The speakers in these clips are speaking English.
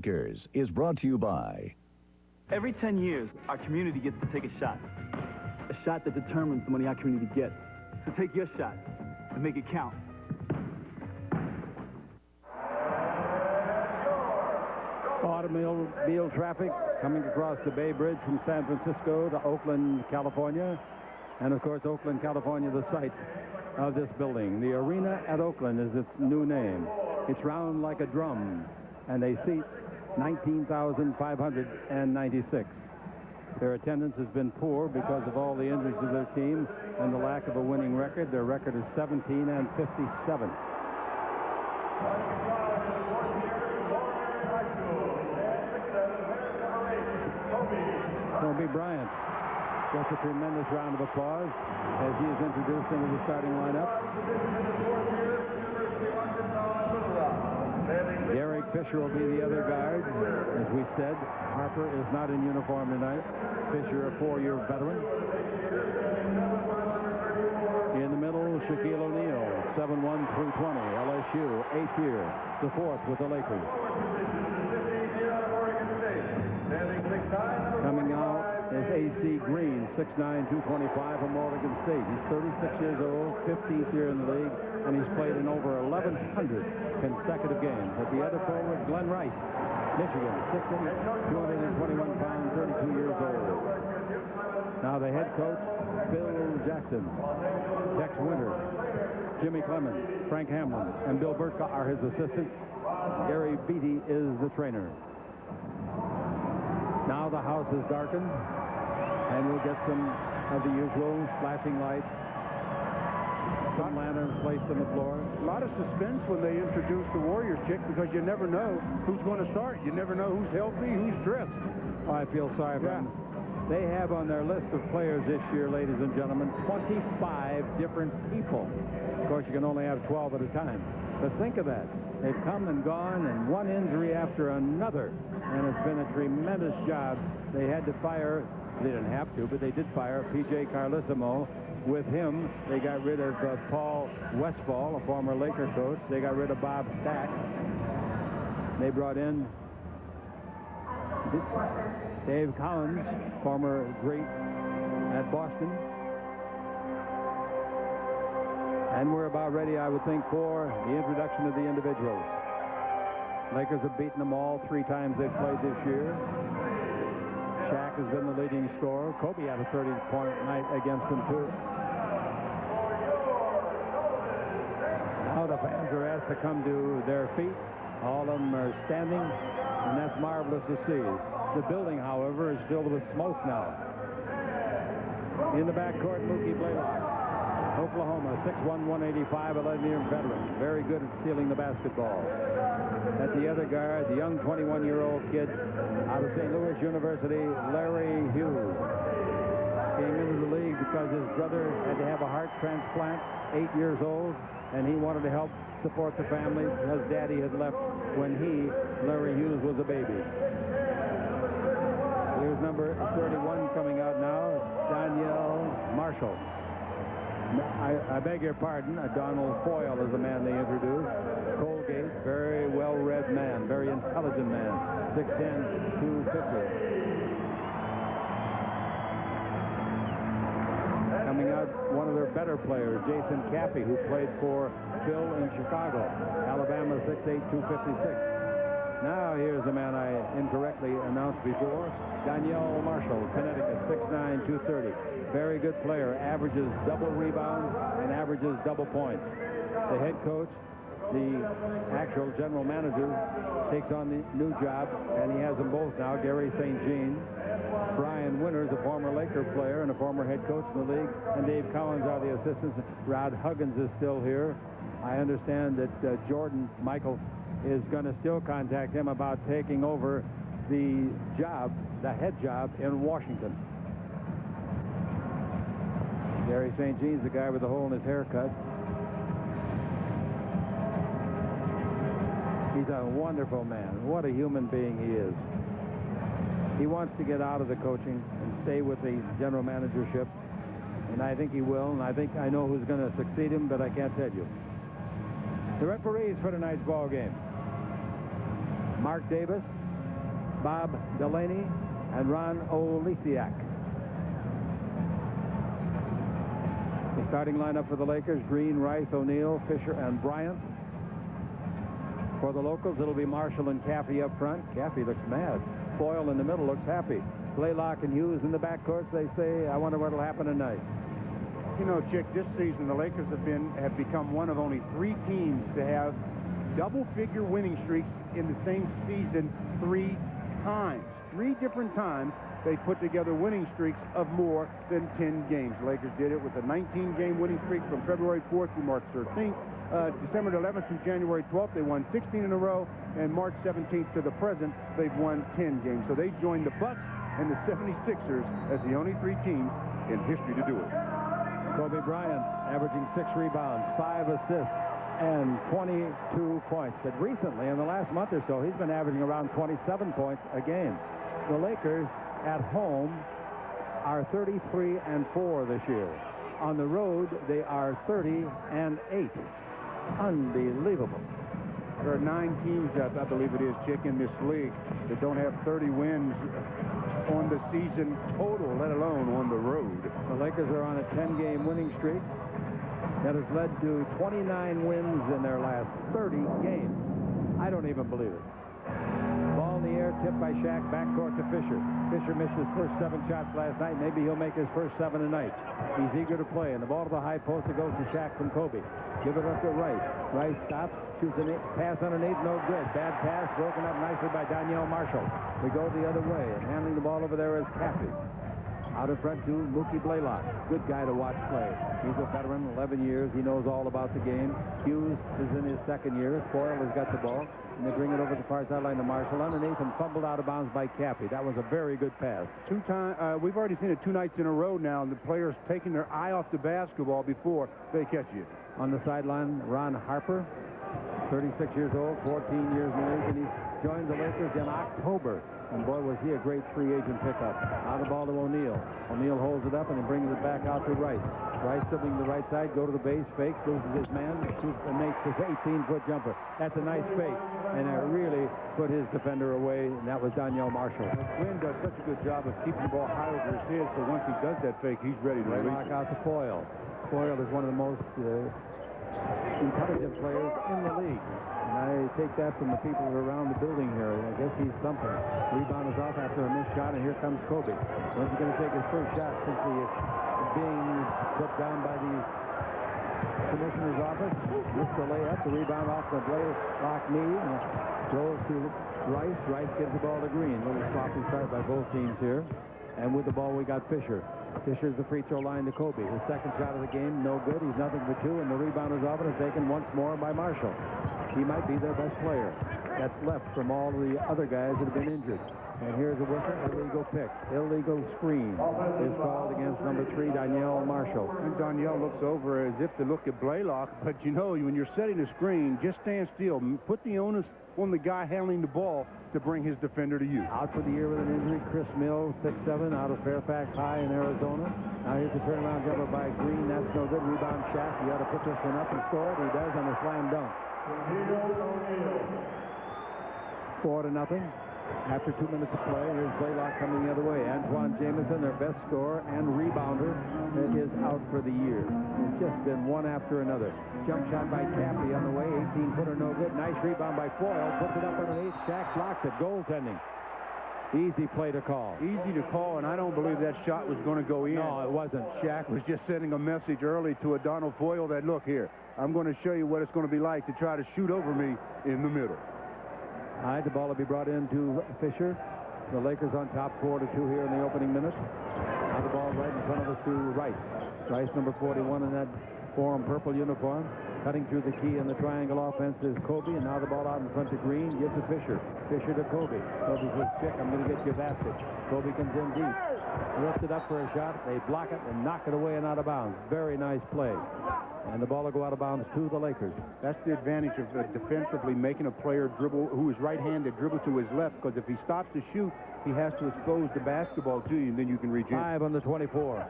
Lakers is brought to you by... Every 10 years, our community gets to take a shot. A shot that determines the money our community gets. So take your shot and make it count. Automobile traffic coming across the Bay Bridge from San Francisco to Oakland, California. And, of course, Oakland, California, the site of this building. The Arena at Oakland is its new name. It's round like a drum, and they seat 19,596. Their attendance has been poor because of all the injuries of their team and the lack of a winning record. Their record is 17-57. Kobe Bryant gets a tremendous round of applause as he is introduced into the starting lineup. Derek Fisher will be the other guard. As we said, Harper is not in uniform tonight. Fisher, a 4-year veteran. In the middle, Shaquille O'Neal, 7-1 through 20. LSU, 8th year, the 4th with the Lakers. Coming out is A.C. Green, 6'9", 225 from Oregon State. He's 36 years old, 15th year in the league, and he's played in over 1,100 consecutive games. At the other forward, Glenn Rice, Michigan, 6'8", 221 pounds, 32 years old. Now the head coach, Bill Jackson, Tex Winter, Jimmy Clemens, Frank Hamlin, and Bill Burtka are his assistants. Gary Beatty is the trainer. Now the house is darkened, and we'll get some of the usual flashing lights. Some lanterns placed on the floor. A lot of suspense when they introduce the Warriors, Chick, because you never know who's going to start. You never know who's healthy, who's dressed. Oh, I feel sorry for them. They have on their list of players this year, ladies and gentlemen, 25 different people. Of course, you can only have 12 at a time. But think of that. They've come and gone, and one injury after another. And it's been a tremendous job. They had to fire, they didn't have to, but they did fire P.J. Carlesimo. With him, they got rid of Paul Westphal, a former Laker coach. They got rid of Bob Stack. They brought in Dave Collins, former great at Boston. And we're about ready, I would think, for the introduction of the individuals. Lakers have beaten them all 3 times they've played this year. Shaq has been the leading scorer. Kobe had a 30-point night against them, too. Now the fans are asked to come to their feet. All of them are standing, and that's marvelous to see. The building, however, is filled with smoke now. In the backcourt, Mookie Blaylock. Oklahoma, 6'1", 185, 11-year veteran. Very good at stealing the basketball. At the other guard, the young 21-year-old kid out of St. Louis University, Larry Hughes. Came into the league because his brother had to have a heart transplant, 8 years old, and he wanted to help support the family because Daddy had left when he, Larry Hughes, was a baby. Here's number 31 coming out now, Danielle Marshall. I beg your pardon, Donald Foyle is the man they introduced. Colgate, very well-read man, very intelligent man, 6'10", 250. Coming out, one of their better players, Jason Cappy, who played for Phil in Chicago. Alabama, 6'8", 256. Now here's the man I incorrectly announced before, Danielle Marshall, Connecticut, 6'9", 230. Very good player, averages double rebounds and averages double points. The head coach, the actual general manager, takes on the new job, and he has them both now, Gary St. Jean. Brian Winters, a former Laker player and a former head coach in the league, and Dave Collins are the assistants. Rod Huggins is still here. I understand that Jordan Michael is going to still contact him about taking over the job, the head job in Washington. Gary St. Jean's the guy with the hole in his haircut. He's a wonderful man. What a human being he is. He wants to get out of the coaching and stay with the general managership, and I think he will, and I know who's going to succeed him, but I can't tell you. The referees for tonight's ball game: Mark Davis, Bob Delaney, and Ron Olesiak. The starting lineup for the Lakers: Green, Rice, O'Neal, Fisher, and Bryant. For the locals, it'll be Marshall and Caffey up front. Caffey looks mad. Foyle in the middle looks happy. Blaylock and Hughes in the backcourt. They say, I wonder what'll happen tonight. You know, Chick, this season the Lakers have become one of only 3 teams to have double-figure winning streaks in the same season 3 times. 3 different times they put together winning streaks of more than 10 games. The Lakers did it with a 19-game winning streak from February 4th through March 13th. December 11th through January 12th, they won 16 in a row, and March 17th to the present, they've won 10 games. So they joined the Bucks and the 76ers as the only 3 teams in history to do it. Kobe Bryant averaging 6 rebounds, 5 assists, and 22 points. But recently, in the last month or so, he's been averaging around 27 points a game. The Lakers at home are 33-4 this year. On the road, they are 30-8. Unbelievable. There are 9 teams, I believe it is, Chick, in this league that don't have 30 wins on the season total, let alone on the road. The Lakers are on a 10-game winning streak that has led to 29 wins in their last 30 games. I don't even believe it. Ball in the air, tipped by Shaq, backcourt to Fisher. Fisher missed his first 7 shots last night. Maybe he'll make his first 7 tonight. He's eager to play, and the ball to the high post, it goes to Shaq and Kobe. Give it up to Rice. Rice stops, shoots a pass underneath, no good. Bad pass, broken up nicely by Danielle Marshall. We go the other way, and handling the ball over there is Caffey. Out in front to Mookie Blaylock. Good guy to watch play. He's a veteran, 11 years. He knows all about the game. Hughes is in his 2nd year. Foyle has got the ball. And they bring it over the far sideline to Marshall. Underneath and fumbled out of bounds by Caffey. That was a very good pass. We've already seen it 2 nights in a row now, and the players taking their eye off the basketball before they catch it. On the sideline, Ron Harper, 36 years old, 14 years in age, and he joined the Lakers in October. And boy, was he a great free agent pickup. Out of the ball to O'Neal. O'Neal holds it up and he brings it back out to Rice. Rice dribbling the right side, go to the base, fakes, loses his man, shoots and makes his 18-foot jumper. That's a nice fake, and it really put his defender away, and that was Danielle Marshall. Quinn does such a good job of keeping the ball high over his head, so once he does that fake, he's ready to release it. Out to Foyle. Foyle is one of the most intelligent players in the league. And I take that from the people around the building here. I guess he's something. Rebound is off after a missed shot, and here comes Kobe. When's he going to take his first shot since he is being put down by the commissioner's office? Missed the layup. The rebound off the Blaylock knee and goes to Rice. Rice gives the ball to Green. A little sloppy start by both teams here. And with the ball, we got Fisher. Fisher's the free throw line to Kobe. His 2nd shot of the game, no good. He's nothing but 2, and the rebound is off and is taken once more by Marshall. He might be their best player. That's left from all the other guys that have been injured. And here's a whistle, illegal pick. Illegal screen is called against number 3, Danielle Marshall. And Danielle looks over as if to look at Blaylock, but you know, when you're setting a screen, just stand still. Put the onus on the guy handling the ball to bring his defender to you. Out for the year with an injury, Chris Mills, 6'7", out of Fairfax High in Arizona. Now here's the turnaround jumper by Green. That's no good. Rebound Shaq. You ought to put this one up and score it. He does on the slam dunk. 4-0. After 2 minutes of play, here's Blaylock coming the other way. Antawn Jamison, their best scorer and rebounder, is out for the year. It's just been one after another. Jump shot by Caffey on the way. 18-footer, no good. Nice rebound by Foyle. Puts it up underneath. Shaq blocks it. Goaltending. Easy play to call. Easy to call, and I don't believe that shot was going to go in. No, it wasn't. Shaq was just sending a message early to Donald Foyle that, look here, I'm going to show you what it's going to be like to try to shoot over me in the middle. All right, the ball will be brought in to Fisher. The Lakers on top 4-2 here in the opening minute. Now the ball right in front of us to Rice. Rice, number 41 in that forum purple uniform. Cutting through the key in the triangle offense is Kobe, and now the ball out in front to Green. Gives to Fisher. Fisher to Kobe. Kobe says, "Chick, I'm going to get you a basket." Kobe comes in deep. Lifts it up for a shot. They block it and knock it away and out of bounds. Very nice play. And the ball will go out of bounds to the Lakers. That's the advantage of defensively making a player dribble who is right-handed dribble to his left, because if he stops to shoot, he has to expose the basketball to you, and then you can reach in. 5 on the 24.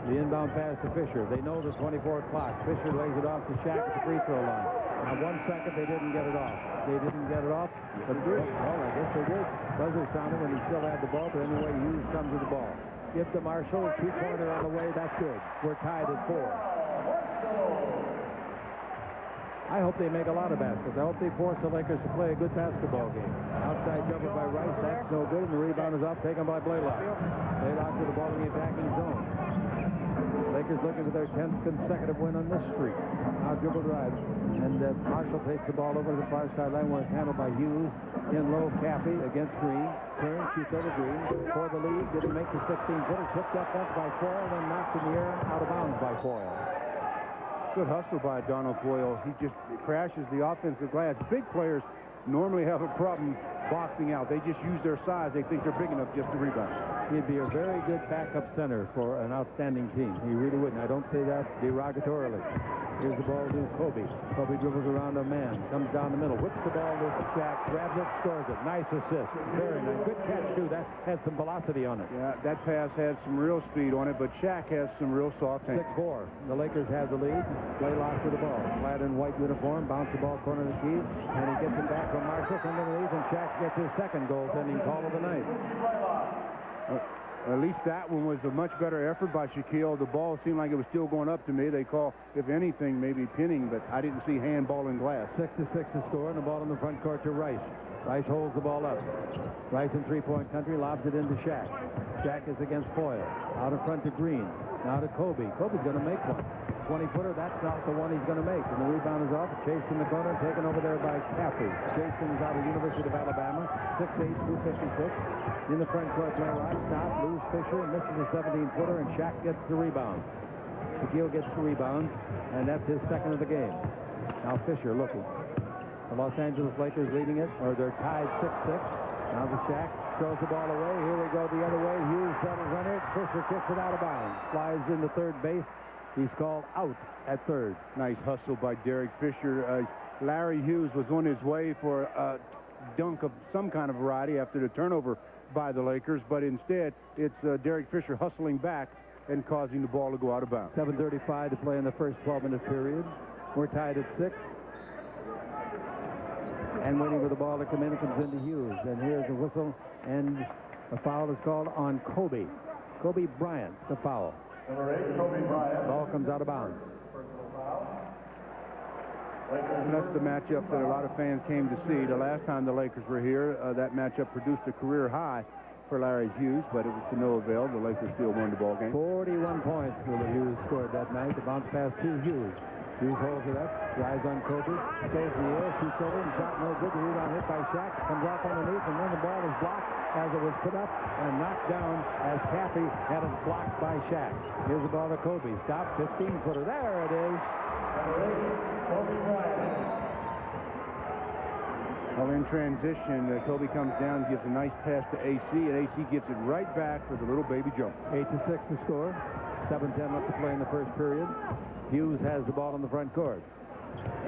The inbound pass to Fisher. They know the 24 clock. Fisher lays it off to Shaq at the free throw line. Now 1 second, they didn't get it off. They didn't get it off. But I guess they did. Buzzer sounded when he still had the ball. But anyway, Hughes comes with the ball. Give to Marshall. Two-pointer on the way. That's good. We're tied at 4. I hope they make a lot of baskets. I hope they force the Lakers to play a good basketball game. Outside jumper by Rice. That's no good. And the rebound is off, taken by Blaylock. Blaylock with the ball in the attacking zone. Lakers looking for their 10th consecutive win on this streak. Now dribble drive. And Marshall takes the ball over to the far sideline where it's handled by Hughes. In low, Cappy against Green. Turns, shoots over Green. For the lead. Didn't make the 16-footer. Tipped up once by Foyle. Then knocked in the air out of bounds by Foyle. Good hustle by Donald Foyle. He just crashes the offensive glass. Big players normally have a problem boxing out. They just use their size. They think they're big enough just to rebound. He'd be a very good backup center for an outstanding team. He really would. And I don't say that derogatorily. Here's the ball to Kobe. Kobe dribbles around a man. Comes down the middle. Whips the ball to Shaq. Grabs it. Scores it. Nice assist. Very nice. Good catch, too. That had some velocity on it. Yeah, that pass had some real speed on it, but Shaq has some real soft hands. 6-4. The Lakers have the lead. Blaylock with the ball. Clad in white uniform. Bounce the ball corner of the key. And he gets it back from Marshall from underneath. And Shaq gets his second goaltending call of the night. At least that one was a much better effort by Shaquille. The ball seemed like it was still going up to me. They call, if anything, maybe pinning, but I didn't see handball in glass. 6-6 to score, and the ball in the front court to Rice. Rice holds the ball up. Rice in three-point country, lobs it into Shaq. Shaq is against Foyle. Out in front to Green. Now to Kobe. Kobe's going to make one. 20-footer, that's not the one he's going to make. And the rebound is off. Chased in the corner, taken over there by Caffey. Jason is out of University of Alabama. 6'8", 256. In the front court, Blaylock. Stop, lose Fisher, and misses a 17-footer, and Shaq gets the rebound. Shaquille gets the rebound, and that's his second of the game. Now Fisher looking. The Los Angeles Lakers leading it, or they're tied 6-6. Now the Shaq throws the ball away. Here we go the other way. Hughes settles on it. Fisher kicks it out of bounds. Flies into third base. He's called out at third. Nice hustle by Derek Fisher. Larry Hughes was on his way for a dunk of some kind of variety after the turnover by the Lakers, but instead it's Derek Fisher hustling back and causing the ball to go out of bounds. 7:35 to play in the first 12-minute period. We're tied at 6. And waiting for the ball to come in, it comes into Hughes. And here's the whistle, and a foul is called on Kobe. Kobe Bryant, the foul. Number 8, Kobe Bryant. Ball comes out of bounds. Personal foul. And that's the matchup that a lot of fans came to see. The last time the Lakers were here, that matchup produced a career high for Larry Hughes, but it was to no avail. The Lakers still won the ball game. 41 points for the Hughes scored that night. The bounce pass to Hughes. Hughes holds it up, drives on Kobe, stays in the air, shoots over, and shot no good. The rebound hit by Shaq, comes off underneath, and then the ball is blocked as it was put up and knocked down as Caffey had it blocked by Shaq. Here's the ball to Kobe. Stop, 15-footer. There it is. Kobe Bryant. Well, in transition, Kobe comes down and gives a nice pass to AC, and AC gives it right back for the little baby jump. 8-6 to score. 7:10 left to play in the first period. Hughes has the ball in the front court.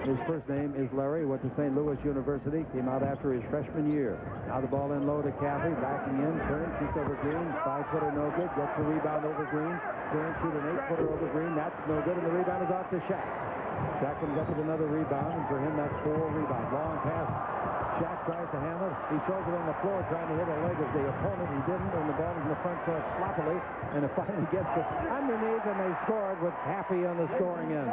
His first name is Larry. Went to St. Louis University. Came out after his freshman year. Now the ball in low to Caffey. Backing in. Turns. Shoots over Green. 5-footer no good. Gets the rebound over Green. Turns. Shoot an 8-footer over Green. That's no good. And the rebound is off to Shaq. Shaq comes up with another rebound. And for him, that's 4 rebounds. Long pass. Shaq tries to handle it. He throws it on the floor trying to hit a leg of the opponent. He didn't. And the ball is in the front court sloppily. And it finally gets it underneath. And they scored with Caffey on the scoring end.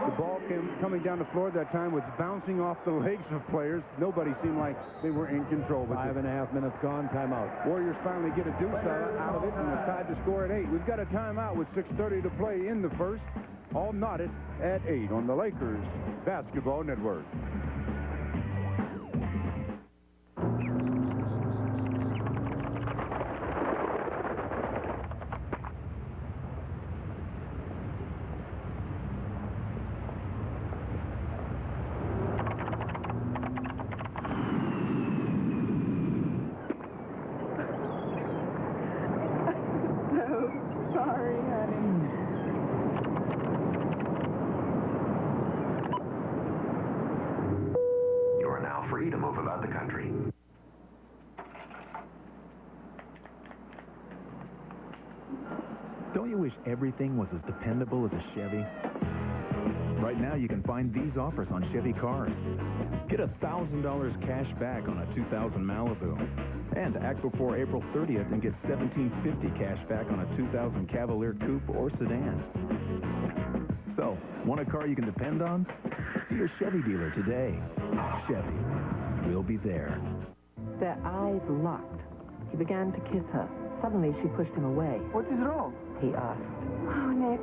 The ball coming down the floor that time was bouncing off the legs of players. Nobody seemed like they were in control. 5.5 minutes gone. Timeout. Warriors finally get a deuce out of it and are tied to score at 8. We've got a timeout with 6:30 to play in the first. All knotted at 8 on the Lakers Basketball Network. Don't you wish everything was as dependable as a Chevy? Right now, you can find these offers on Chevy cars. Get $1,000 cash back on a 2000 Malibu. And act before April 30th and get $1,750 cash back on a 2000 Cavalier Coupe or sedan. So, want a car you can depend on? See your Chevy dealer today. Chevy. We'll be there. Their eyes locked. He began to kiss her. Suddenly, she pushed him away. What is wrong? He asked. Oh, Nick.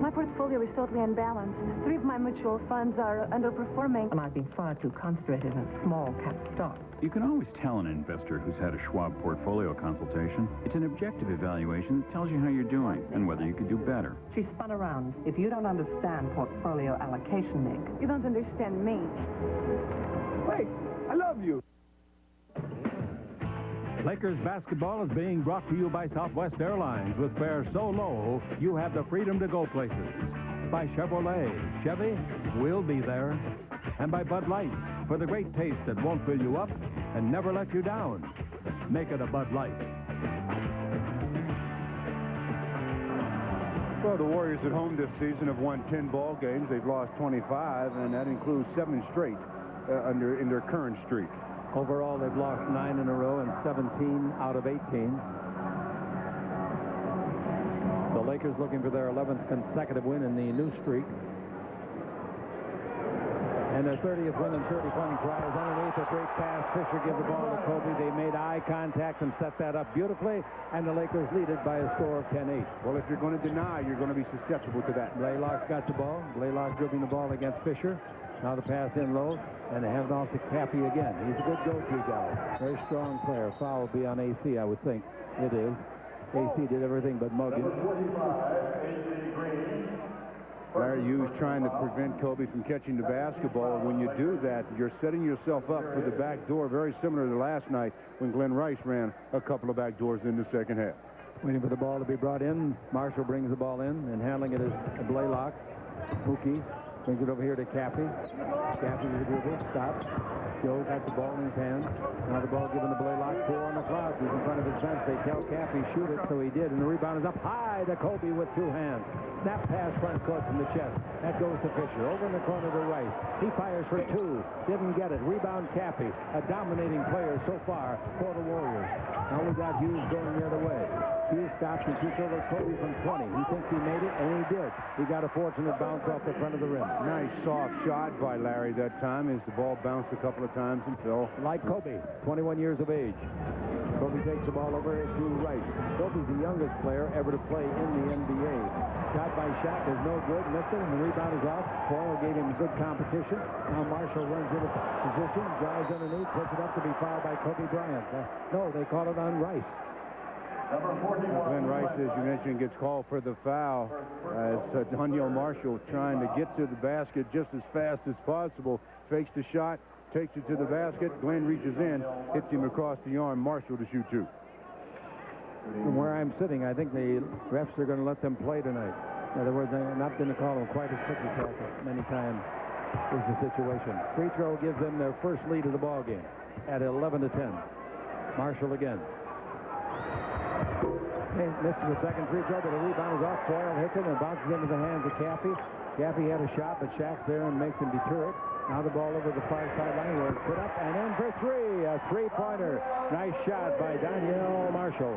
My portfolio is totally unbalanced. 3 of my mutual funds are underperforming. And I've been far too concentrated in small cap stocks. You can always tell an investor who's had a Schwab portfolio consultation. It's an objective evaluation that tells you how you're doing and whether you could do better. She spun around. If you don't understand portfolio allocation, Nick. You don't understand me. Wait, I love you. Lakers basketball is being brought to you by Southwest Airlines. With fares so low, you have the freedom to go places. By Chevrolet, Chevy, we'll be there. And by Bud Light, for the great taste that won't fill you up and never let you down. Make it a Bud Light. Well, the Warriors at home this season have won 10 ball games. They've lost 25, and that includes 7 straight in their current streak. Overall, they've lost 9 in a row and 17 out of 18. The Lakers looking for their 11th consecutive win in the new streak. And their 30th win in 31 tries. Underneath, a great pass. Fisher gives the ball to Kobe. They made eye contact and set that up beautifully. And the Lakers lead it by a score of 10-8. Well, if you're going to deny, you're going to be susceptible to that. Blaylock's got the ball. Blaylock dribbling the ball against Fisher. Now the pass in low, and they have it off to Cappy again. He's a good go-to guy. Very strong player. Foul will be on AC, I would think. It is. AC did everything but mug him. Larry Hughes trying to prevent Kobe from catching the basketball. When you do that, you're setting yourself up for the back door, very similar to last night when Glenn Rice ran a couple of back doors in the second half. Waiting for the ball to be brought in. Marshall brings the ball in, and handling it is Blaylock. Mookie brings it over here to Cappy. Cappy with the dribble, stops. Joe got the ball in his hand. Now the ball given to Blaylock. 4 on the cloud. He's in front of his bench. They tell Cappy shoot it, so he did. And the rebound is up high to Kobe with 2 hands. Snap pass front court from the chest. That goes to Fisher. Over in the corner to Rice. He fires for 2. Didn't get it. Rebound Cappy. A dominating player so far for the Warriors. Now we got Hughes going the other way. Hughes stops and shoots over Kobe from 20. He thinks he made it, and he did. He got a fortunate bounce off the front of the rim. Nice soft shot by Larry that time as the ball bounced a couple of times and fell. Like Kobe, 21 years of age. Kobe takes the ball over to Rice. Kobe's the youngest player ever to play in the NBA. Shot by Shaq is no good. Missed it, and the rebound is off. Boyle gave him good competition. Now Marshall runs into position, drives underneath, puts it up to be fouled by Kobe Bryant. No, they call it on Rice. Glenn Rice, as you mentioned, gets called for the foul as Daniel Marshall trying to get to the basket just as fast as possible. Fakes the shot, takes it to the basket. Glenn reaches in, hits him across the arm. Marshall to shoot 2. From where I'm sitting, I think the refs are going to let them play tonight. In other words, they're not going to call them quite as quickly as many times is the situation. Free throw gives them their first lead of the ball game at 11-10. Marshall again. Misses the second free throw, but the rebound is off. Boyle hits it and bounces into the hands of Cappy. Cappy had a shot, but Shaq's there and makes him deter it. Now the ball over the far sideline where it's put up and in for 3. A 3-pointer. Nice shot by Daniel Marshall.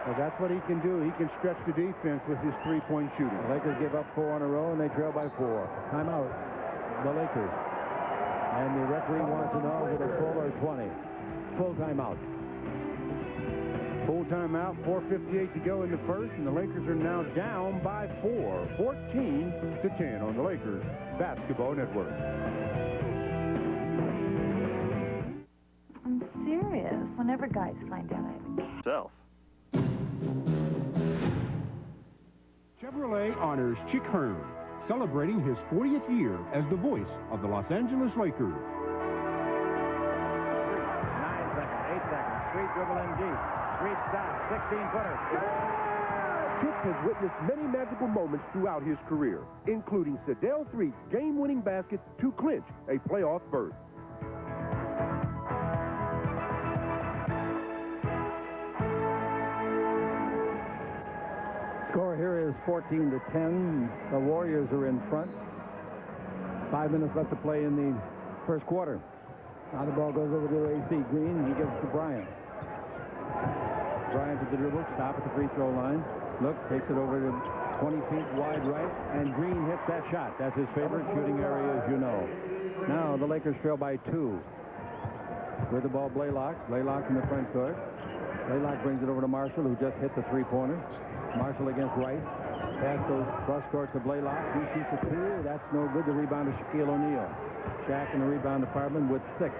Well, that's what he can do. He can stretch the defense with his 3-point shooting. The Lakers give up 4 in a row, and they trail by 4. Timeout. The Lakers. And the referee wants to know if it's full or 20. Full timeout. Full timeout, 4:58 to go in the first, and the Lakers are now down by 4, 14-10 on the Lakers Basketball Network. I'm serious. Whenever guys find out I have a Self. Chevrolet honors Chick Hearn, celebrating his 40th year as the voice of the Los Angeles Lakers. 9 seconds, 8 seconds. Street dribble in deep. Street stop, 16-footer. Chick has witnessed many magical moments throughout his career, including Sedale Street's game-winning basket to clinch a playoff berth. is 14-10. The Warriors are in front. 5 minutes left to play in the first quarter. Now the ball goes over to A.C. Green. He gives it to Bryant. Bryant with the dribble. Stop at the free throw line. Look, takes it over to 20 feet wide right. And Green hits that shot. That's his favorite shooting area, as you know. Now the Lakers trail by 2. With the ball, Blaylock. Blaylock in the front court. Blaylock brings it over to Marshall, who just hit the three-pointer. Marshall against Rice. Pass goes cross court to Blaylock. He shoots a 2. That's no good. The rebound to Shaquille O'Neal. Shaq in the rebound department with 6.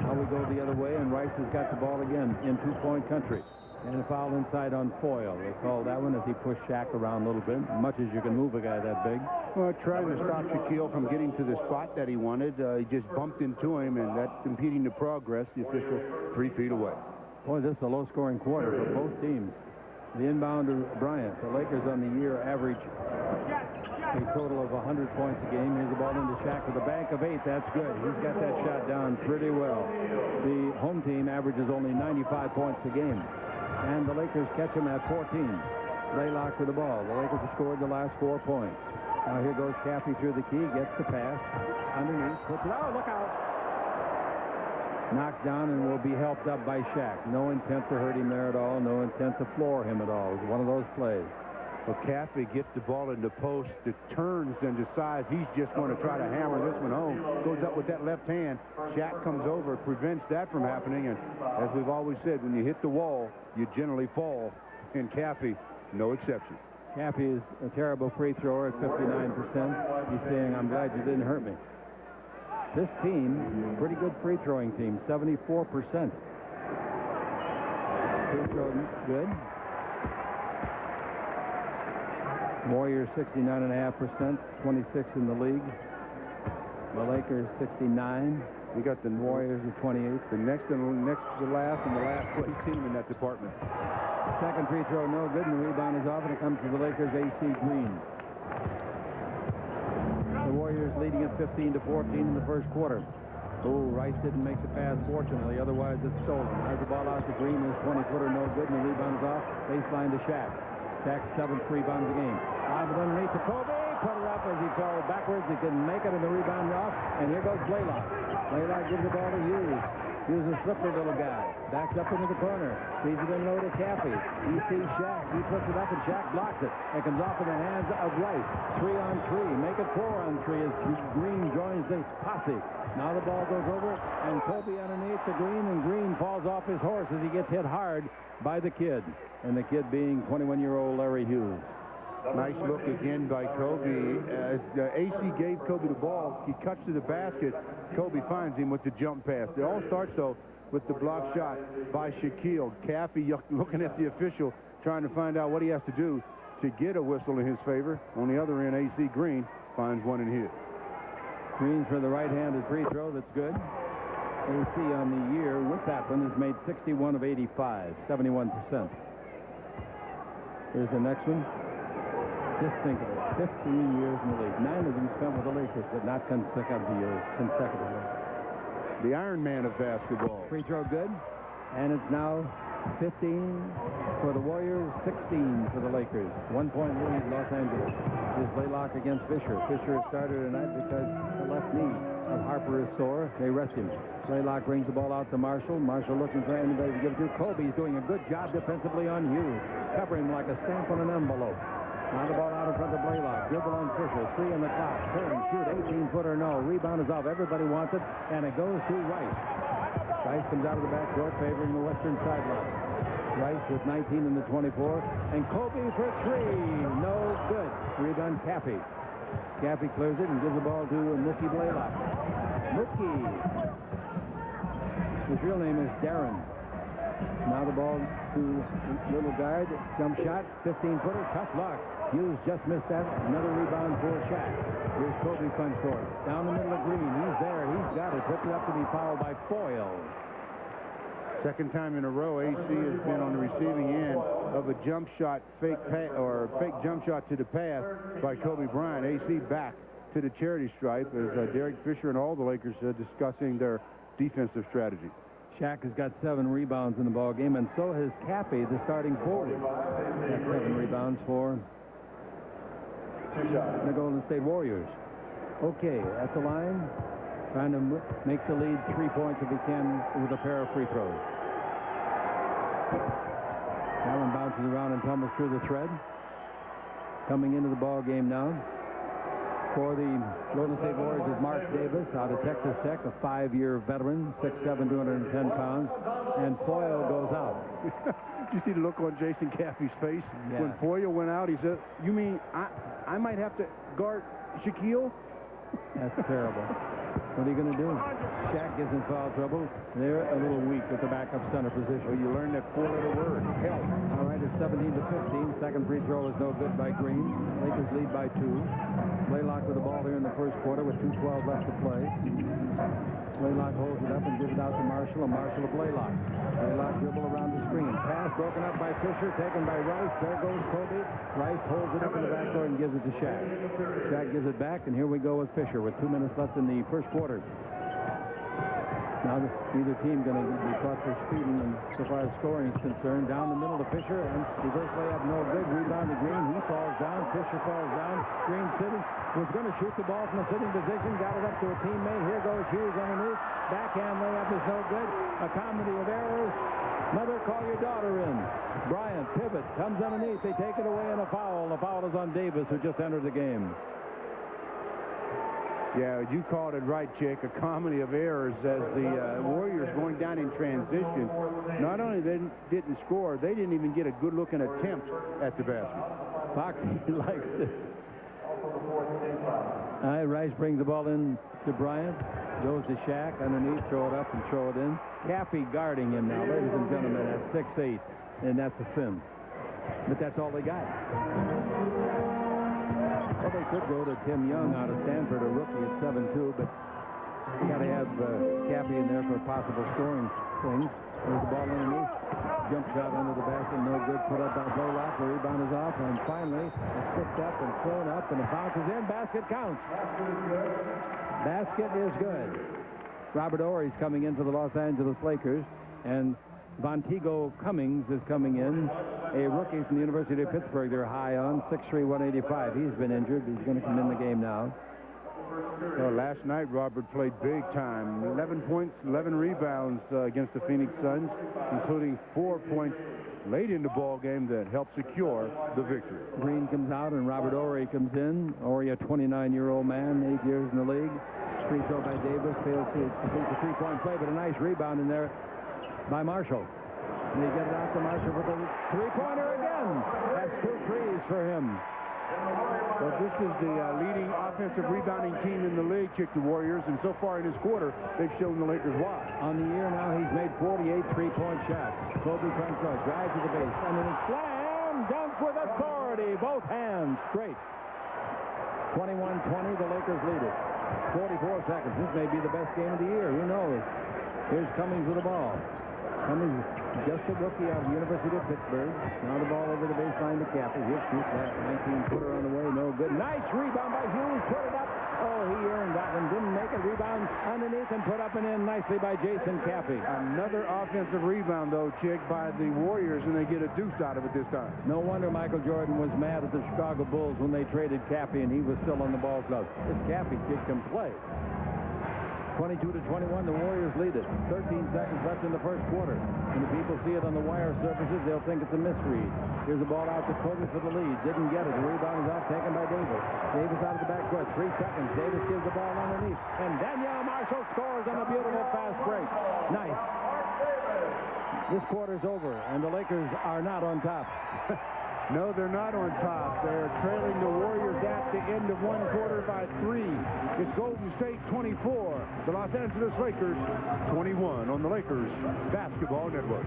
Now we go the other way, and Rice has got the ball again in two-point country. And a foul inside on Foyle. They called that one as he pushed Shaq around a little bit, much as you can move a guy that big. Well, trying to stop Shaquille from getting to the spot that he wanted. He just bumped into him, and that's impeding the progress. The official 3 feet away. Boy, this is a low-scoring quarter for both teams. The inbound to Bryant. The Lakers on the year average a total of 100 points a game. Here's the ball into Shaq with a bank of 8. That's good. He's got that shot down pretty well. The home team averages only 95 points a game. And the Lakers catch him at 14. Blaylock with the ball. The Lakers have scored the last 4 points. Now here goes Caffey through the key. Gets the pass. Underneath. Puts it out. Look out. Knocked down and will be helped up by Shaq. No intent to hurt him there at all. No intent to floor him at all. It was one of those plays. Well, Caffey gets the ball in the post. It turns and decides he's just going to try to hammer this one home. Goes up with that left hand. Shaq comes over, prevents that from happening. And as we've always said, when you hit the wall, you generally fall. And Caffey, no exception. Caffey is a terrible free thrower at 59%. He's saying, I'm glad you didn't hurt me. This team, pretty good free throwing team, 74%. Free throw good. Warriors 69.5%, 26 in the league. The Lakers 69. We got the Warriors at 28. The next to last and the last place team in that department. Second free throw no good, and the rebound is off, and it comes to the Lakers' A.C. Green. The Warriors leading at 15-14 in the first quarter. Oh, Rice didn't make the pass, fortunately. Otherwise, it's stolen. Has the ball out to Green. His 20-footer no good, and the rebound is off. Baseline to Shaq. Shaq's 7th rebound of the game. Live it underneath to Kobe. Put it up as he fell backwards. He couldn't make it, and the rebound off. And here goes Blaylock. Blaylock gives the ball to Hughes. Hughes is a slippery little guy. Backs up into the corner. Feeds it in low to Caffey. He sees Shaq. He puts it up, and Shaq blocks it. It comes off in the hands of Rice. 3-on-3. Make it 4-on-3 as Green joins the posse. Now the ball goes over, and Kobe underneath to Green, and Green falls off his horse as he gets hit hard by the kid. And the kid being 21-year-old Larry Hughes. Nice look again by Kobe. As AC gave Kobe the ball, he cuts to the basket. Kobe finds him with the jump pass. It all starts, though, with the block shot by Shaquille. Caffey looking at the official, trying to find out what he has to do to get a whistle in his favor. On the other end, AC Green finds one in his. Green for the right-handed free throw. That's good. AC on the year with that one has made 61 of 85, 71%. Here's the next one. Just think of it, 15 years in the league. 9 of them spent with the Lakers, but not consecutively. The Iron Man of basketball. Free throw good. And it's now 15 for the Warriors, 16 for the Lakers. 1-point lead, Los Angeles. Here's Blaylock against Fisher. Fisher started tonight because the left knee of Harper is sore. They rest him. Blaylock brings the ball out to Marshall. Marshall looking for anybody to give it to. Kobe's doing a good job defensively on Hughes. Covering him like a stamp on an envelope. Now the ball out in front of Blaylock. Dribble on Fisher. 3 in the clock. Turn, shoot, 18-footer, no. Rebound is off. Everybody wants it, and it goes to Rice. Rice comes out of the backcourt, favoring the western sideline. Rice with 19 in the 24. And Kobe for 3. No good. Rebound Caffey. Caffey clears it and gives the ball to Mookie Blaylock. Mookie. His real name is Darren. Now the ball to little guard. Jump shot. 15-footer. Tough block. Hughes just missed that. Another rebound for Shaq. Here's Kobe front court. Down the middle of Green. He's there. He's got it. Puts it up to be fouled by Foyle. Second time in a row, AC has been on the receiving end of a jump shot, fake jump shot to the pass by Kobe Bryant. AC back to the charity stripe as Derek Fisher and all the Lakers discussing their defensive strategy. Shaq has got 7 rebounds in the ball game, and so has Caffey, the starting forward. Got 7 rebounds for the Golden State Warriors. Okay, at the line, trying to make the lead 3 points if he can with a pair of free throws. Allen bounces around and tumbles through the thread. Coming into the ball game now for the Golden State Warriors is Mark Davis out of Texas Tech, a 5-year veteran, 6'7", 210 pounds, and Foyle goes out. Did you see the look on Jason Caffey's face? Yeah. When Foyle went out, he said, "You mean I might have to guard Shaquille?" That's terrible. What are you going to do? Shaq gets in foul trouble. They're a little weak at the backup center position. Well, you learned that 4-letter word, help. All right, it's 17-15. Second free throw is no good by Green. Lakers lead by 2. Blaylock with the ball here in the first quarter with 2:12 left to play. Blaylock holds it up and gives it out to Marshall, and Marshall to Blaylock. Blaylock dribble around the screen. Pass broken up by Fisher, taken by Rice. There goes Kobe. Rice holds it up in the backcourt and gives it to Shaq. Shaq gives it back, and here we go with Fisher with 2 minutes left in the first quarter. Now, either team going to be caught for speeding, and so far as scoring is concerned, down the middle to Fisher, and reverse layup, no good. Rebound to Green. He falls down. Fisher falls down. Green sitting. Was going to shoot the ball from a sitting position. Got it up to a teammate. Here goes Hughes underneath. Backhand layup is no good. A comedy of errors. Mother, call your daughter in. Bryant, pivot, comes underneath. They take it away in a foul. The foul is on Davis, who just entered the game. Yeah, you called it right, Chick. A comedy of errors as the Warriors going down in transition. Not only they didn't score, they didn't even get a good-looking attempt at the basket. Foxy likes it. All right, Rice brings the ball in to Bryant. Goes to Shaq underneath, throw it up and throw it in. Caffey guarding him now, ladies and gentlemen, at 6'8", and that's a sin. But that's all they got. Well, they could go to Tim Young out of Stanford, a rookie at 7'2", but you got to have Caffey in there for possible scoring things. There's the ball underneath. Jump shot under the basket, no good. Put up by Blaylock. The rebound is off, and finally it's picked up and thrown up, and it bounces in. Basket counts. Basket is good. Robert Ory's coming in for the Los Angeles Lakers, and Vonteego Cummings is coming in, a rookie from the University of Pittsburgh. They're high on 6'3", 185. He's been injured. He's going to come in the game now. Well, last night, Robert played big time. 11 points, 11 rebounds against the Phoenix Suns, including 4 points late in the ball game that helped secure the victory. Green comes out, and Robert Ory comes in. Ory, a 29-year-old man, 8 years in the league. Free throw by Davis. Fails to complete the three-point play, but a nice rebound in there by Marshall. And they get it out to Marshall for the three-pointer again. That's 2 threes for him. Well, this is the leading offensive rebounding team in the league, Chick, the Warriors, and so far in this quarter, they've shown the Lakers why. On the year now, he's made 48 three-point shots. Kobe comes close, drives to the base, and then it's slam dunk with authority, both hands straight. 21-20, the Lakers lead it. 44 seconds. This may be the best game of the year. Who knows? Here's Cummings with the ball. Cummings, just a rookie out of the University of Pittsburgh. Now the ball over the baseline to Caffey. He'll shoot that 19-footer on the way. No good. Nice rebound by Hughes. Put it up. Oh, he earned that one. Didn't make it. Rebound underneath and put up and in nicely by Jason Caffey. Another offensive rebound, though, Chick, by the Warriors, and they get a deuce out of it this time. No wonder Michael Jordan was mad at the Chicago Bulls when they traded Caffey and he was still on the ball club. This Caffey kid can play. 22-21, the Warriors lead it. 13 seconds left in the first quarter. When the people see it on the wire surfaces, they'll think it's a misread. Here's the ball out to Kobe for the lead. Didn't get it. The rebound is off, taken by Davis. Davis out of the backcourt. 3 seconds. Davis gives the ball underneath. And Danielle Marshall scores on a beautiful fast break. Nice. This quarter's over, and the Lakers are not on top. No, they're not on top. They're trailing the Warriors at the end of one quarter by 3. It's Golden State 24. The Los Angeles Lakers 21 on the Lakers Basketball Network.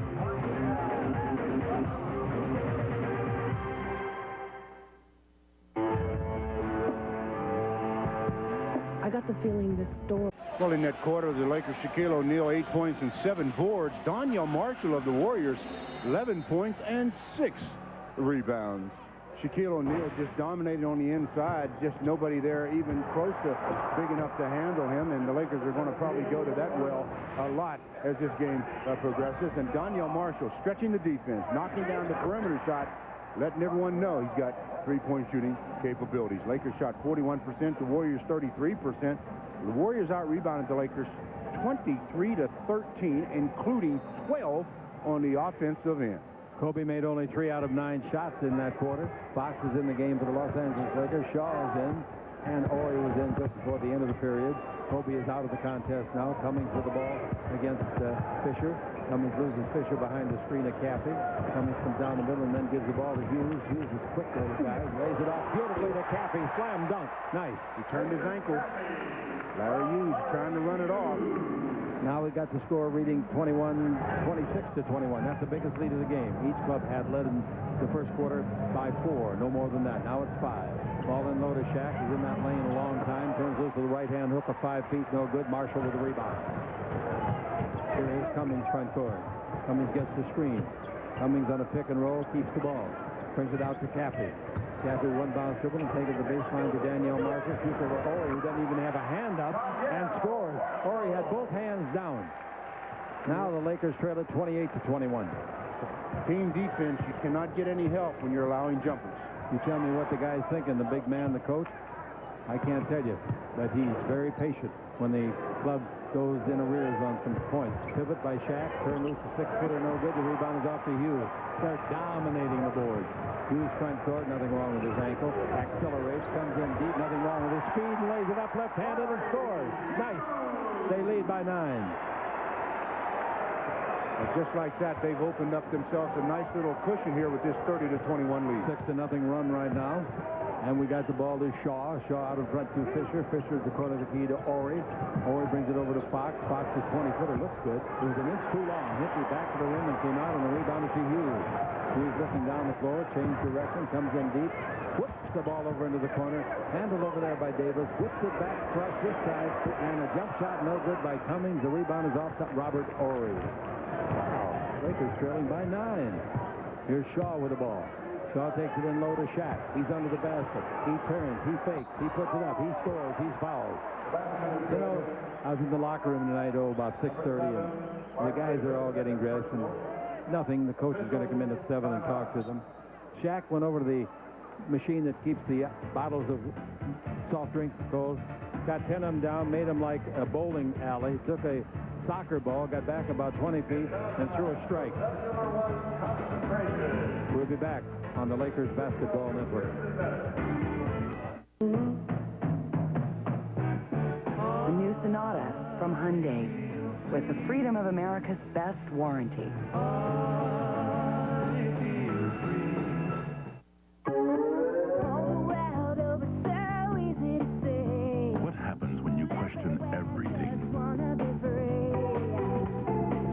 I got the feeling this story. Well, in that quarter, the Lakers, Shaquille O'Neal, 8 points and 7 boards. Danielle Marshall of the Warriors, 11 points and 6 rebounds. Shaquille O'Neal just dominated on the inside. Just nobody there even close to big enough to handle him. And the Lakers are going to probably go to that well a lot as this game progresses. And Danielle Marshall stretching the defense, knocking down the perimeter shot, letting everyone know he's got three-point shooting capabilities. Lakers shot 41%, the Warriors 33%. The Warriors out-rebounded the Lakers 23-13, including 12 on the offensive end. Kobe made only 3 out of 9 shots in that quarter. Fox is in the game for the Los Angeles Lakers. Shaw is in, and Ori was in just before the end of the period. Kobe is out of the contest now. Cummings with the ball against Fisher. Cummings loses Fisher behind the screen of Caffey. Cummings comes down the middle and then gives the ball to Hughes. Hughes is quick, those guys. Lays it off beautifully to Caffey. Slam dunk. Nice. He turned his ankle. Larry Hughes trying to run it off. Now we got the score reading 26-21. That's the biggest lead of the game. Each club had led in the first quarter by 4. No more than that. Now it's 5. Ball in low to Shaq. He's in that lane a long time. Turns loose with the right-hand hook of 5 feet. No good. Marshall with the rebound. Here is Cummings front court. Cummings gets the screen. Cummings on a pick and roll. Keeps the ball. Brings it out to Caffey. Caffey one bounce dribble and takes the baseline to Daniel Marcus. He's over Ori, who doesn't even have a hand up, and scores. Ori had both hands down. Now the Lakers trail at 28-21. Team defense, you cannot get any help when you're allowing jumpers. You tell me what the guy's thinking, the big man, the coach? I can't tell you, but he's very patient when the club goes in arrears on some points. Pivot by Shaq, turn loose a 6-footer, no good. The rebound is off to Hughes. Start dominating the board. Hughes front court, nothing wrong with his ankle. Accelerates, comes in deep, nothing wrong with his speed, and lays it up left-handed and scores. Nice. They lead by 9. And just like that, they've opened up themselves a nice little cushion here with this 30-21 lead. 6-0 run right now. And we got the ball to Shaw. Shaw out in front to Fisher. Fisher is the corner of the key to Ori. Ori brings it over to Fox. Fox is 20-footer. Looks good. It was an inch too long. Hit me back to the rim and came out, and the rebound is to Hughes. Hughes looking down the floor. Changed direction. Comes in deep. Whips the ball over into the corner. Handled over there by Davis. Whips it back across this side. And a jump shot no good by Cummings. The rebound is off to Robert Ori. Wow. Lakers trailing by 9. Here's Shaw with the ball. Shaw takes it in low to Shaq. He's under the basket. He turns. He fakes. He puts it up. He scores. He's fouled. You know, I was in the locker room tonight, about 6:30, and the guys are all getting dressed, and nothing. The coach is going to come in at 7 and talk to them. Shaq went over to the machine that keeps the bottles of soft drinks cold, got 10 of them down, made them like a bowling alley, took a soccer ball, got back about 20 feet, and threw a strike. We'll be back on the Lakers Basketball Network. The new Sonata from Hyundai with the freedom of America's best warranty. What happens when you question everything?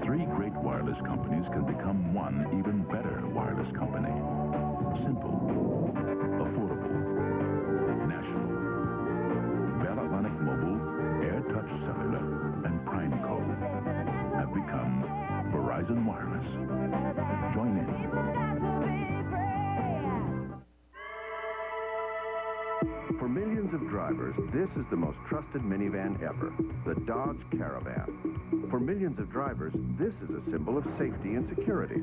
3 great wireless companies can become one even better wireless company. Simple, affordable, national. Bell Atlantic Mobile, Air Touch Cellular, and Primeco have become Verizon Wireless. Join in. For millions of drivers, this is the most trusted minivan ever, the Dodge Caravan. For millions of drivers, this is a symbol of safety and security.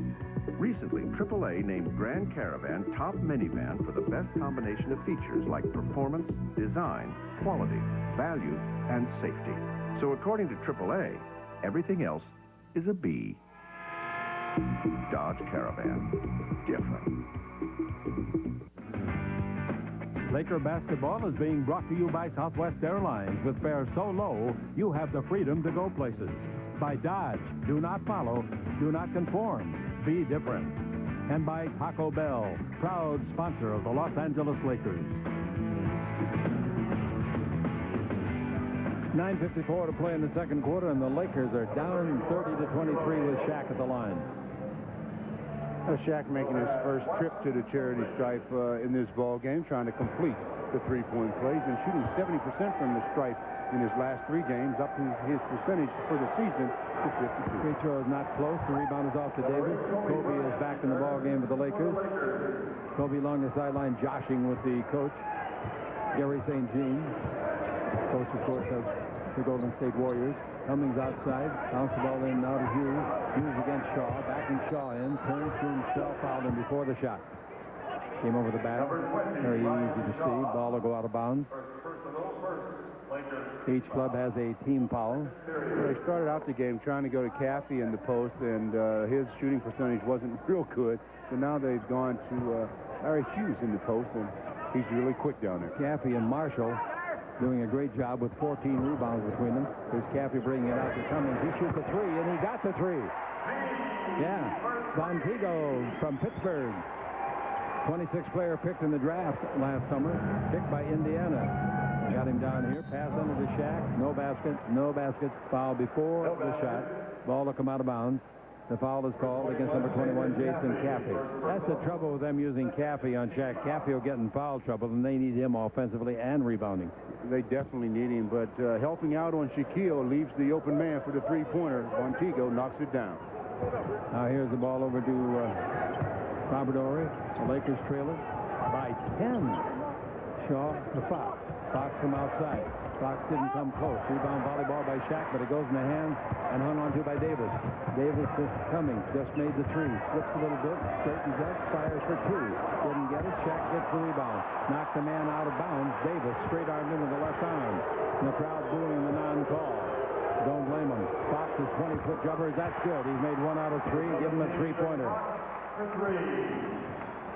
Recently, AAA named Grand Caravan top minivan for the best combination of features like performance, design, quality, value, and safety. So according to AAA, everything else is a B. Dodge Caravan. Different. Laker basketball is being brought to you by Southwest Airlines. With fares so low, you have the freedom to go places. By Dodge, do not follow, do not conform, be different. And by Taco Bell, proud sponsor of the Los Angeles Lakers. 9:54 to play in the second quarter, and the Lakers are down 30-23 with Shaq at the line. Shaq making his first trip to the charity stripe in this ball game, trying to complete the three-point plays and shooting 70% from the stripe in his last 3 games, up to his percentage for the season to 52. Free throw is not close. The rebound is off to Davis. Kobe is back in the ball game with the Lakers. Kobe along the sideline joshing with the coach, Gary St. Jean. Coach, of course, of the Golden State Warriors. Cummings outside, bounce the ball in now to Hughes. Hughes against Shaw, backing Shaw in, turns to himself, fouled him before the shot. Came over the bat. Very easy to see. Ball will go out of bounds. Each club has a team foul. They started out the game trying to go to Caffey in the post, and his shooting percentage wasn't real good. So now they've gone to Larry Hughes in the post, and he's really quick down there. Caffey and Marshall doing a great job with 14 rebounds between them. Here's Caffey bringing it out to Cummings. He shoots a three, and he got the three. Yeah, Montego from Pittsburgh. 26th player picked in the draft last summer, picked by Indiana. Got him down here, pass under the Shaq, no basket, no basket, foul before the shot. Ball will come out of bounds. The foul is called against number 21, Jason Caffey. That's the trouble with them using Caffey on Shaq. Caffey will get in foul trouble, and they need him offensively and rebounding. They definitely need him, but helping out on Shaquille leaves the open man for the three-pointer. Montego knocks it down. Now here's the ball over to Robert Ory. The Lakers trailer by 10. Shaw to Fox. Fox from outside. Fox didn't come close. Rebound volleyball by Shaq, but it goes in the hands and hung on to by Davis. Davis is coming. Just made the three. Slips a little bit. Straightens up. Fires for two. Didn't get it. Shaq gets the rebound. Knocked the man out of bounds. Davis straight armed into the left arm. And the crowd booing the non-call. Don't blame him. Fox's 20-foot jumper. That's good. He's made 1 out of 3. Give him a three-pointer.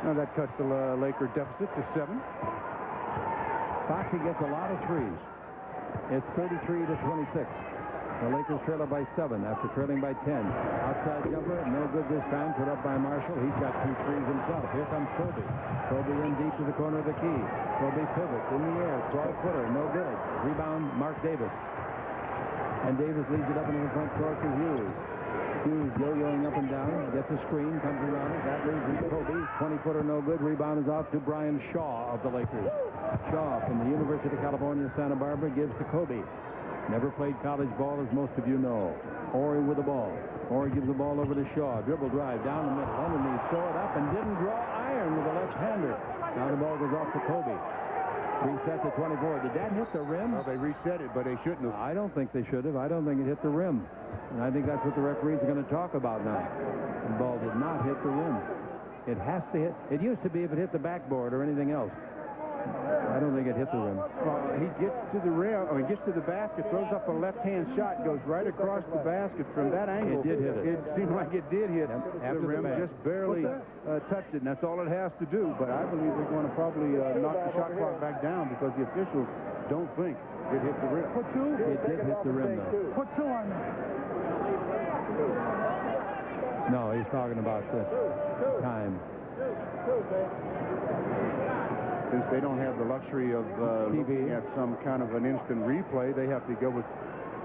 Now that cuts the Laker deficit to 7. Foxy gets a lot of threes. It's 33 to 26. The Lakers trail by 7 after trailing by 10. Outside jumper, no good this time. Put up by Marshall. He's got 2 threes himself. Here comes Kobe. Kobe in deep to the corner of the key. Kobe pivots in the air. 12-footer, no good. Rebound, Mark Davis. And Davis leads it up into the front court to Hughes. Hughes yo-yoing up and down. Gets a screen, comes around it. That leaves to Kobe. 20-footer, no good. Rebound is off to Brian Shaw of the Lakers. Shaw from the University of California, Santa Barbara gives to Kobe. Never played college ball, as most of you know. Ory with the ball. Ory gives the ball over to Shaw. Dribble drive down the middle. Underneath. Throw it up and didn't draw iron with a left-hander. Now the ball goes off to Kobe. Reset to 24. Did that hit the rim? Well, they reset it, but they shouldn't have. I don't think they should have. I don't think it hit the rim. And I think that's what the referees are going to talk about now. The ball did not hit the rim. It has to hit. It used to be if it hit the backboard or anything else. I don't think it hit the rim. He gets to the rim, or he gets to the basket, throws up a left-hand shot, goes right across the basket from that angle. It did hit it. It seemed like it did hit after the rim, just barely touched it, and that's all it has to do. But I believe they're going to probably knock the shot clock back down because the officials don't think it hit the rim. Put 2? It did hit the rim, though. Put 2 on there. No, he's talking about the time. Since they don't have the luxury of looking at some kind of an instant replay, they have to go with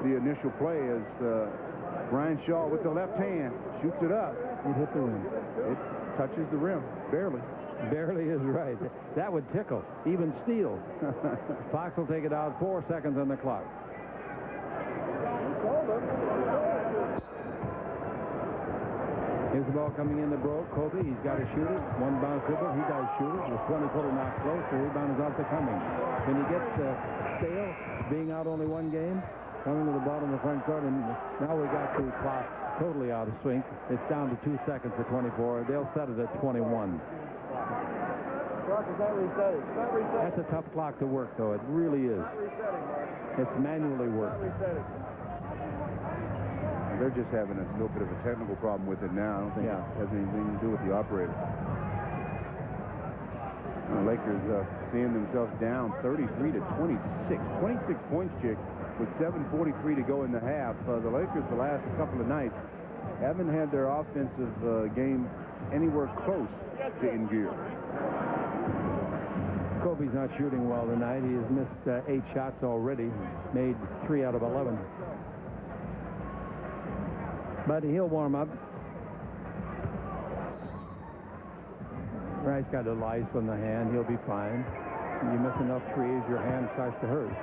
the initial play as Brian Shaw with the left hand shoots it up. It hit the rim. It touches the rim, barely. Barely is right. That would tickle, even Steele. Fox will take it out. 4 seconds on the clock. Here's the ball coming in to Broke. Kobe, he's got to shoot it. One bounce dribble. He does shoot it. The 20-footer not close. The rebound is off to Cummings. Can he get Stale, being out only 1 game? Coming to the bottom of the front court, and now we got the clock totally out of sync. It's down to 2 seconds to 24. They'll set it at 21. That's a tough clock to work, though. It really is. It's manually worked. They're just having a little bit of a technical problem with it now. I don't think it has anything to do with the operator. The Lakers seeing themselves down 33 to 26. 26 points, Chick, with 7:43 to go in the half. The Lakers the last couple of nights haven't had their offensive game anywhere close to in gear. Kobe's not shooting well tonight. He has missed 8 shots already, made 3 out of 11. But he'll warm up. Rice got a lice on the hand. He'll be fine. You miss enough threes, your hand starts to hurt.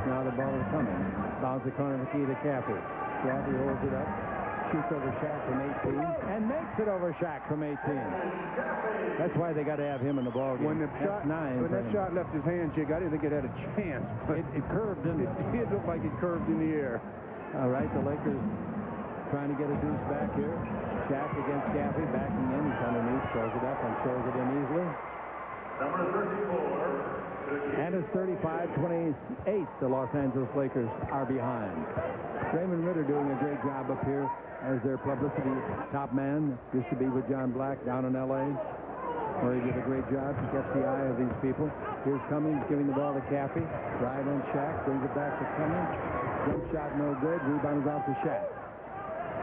Now the ball is coming. Bounce the corner of the key to Caffey. Caffey holds it up. Shoots over Shaq from 18. And makes it over Shaq from 18. That's why they got to have him in the ball game. When that shot left his hand, Chick, I didn't think it had a chance. But it curved, didn't it? It looked like it curved in the air. All right, the Lakers trying to get a deuce back here. Shaq against Caffey, backing in. He's underneath, throws it up and throws it in easily. Number 34. And it's 35-28. The Los Angeles Lakers are behind. Raymond Ritter doing a great job up here as their publicity top man. Used to be with John Black down in L.A., where he did a great job to catch the eye of these people. Here's Cummings giving the ball to Caffey. Drive on Shaq, brings it back to Cummings. Jump shot no good. Rebound is out to Shaq.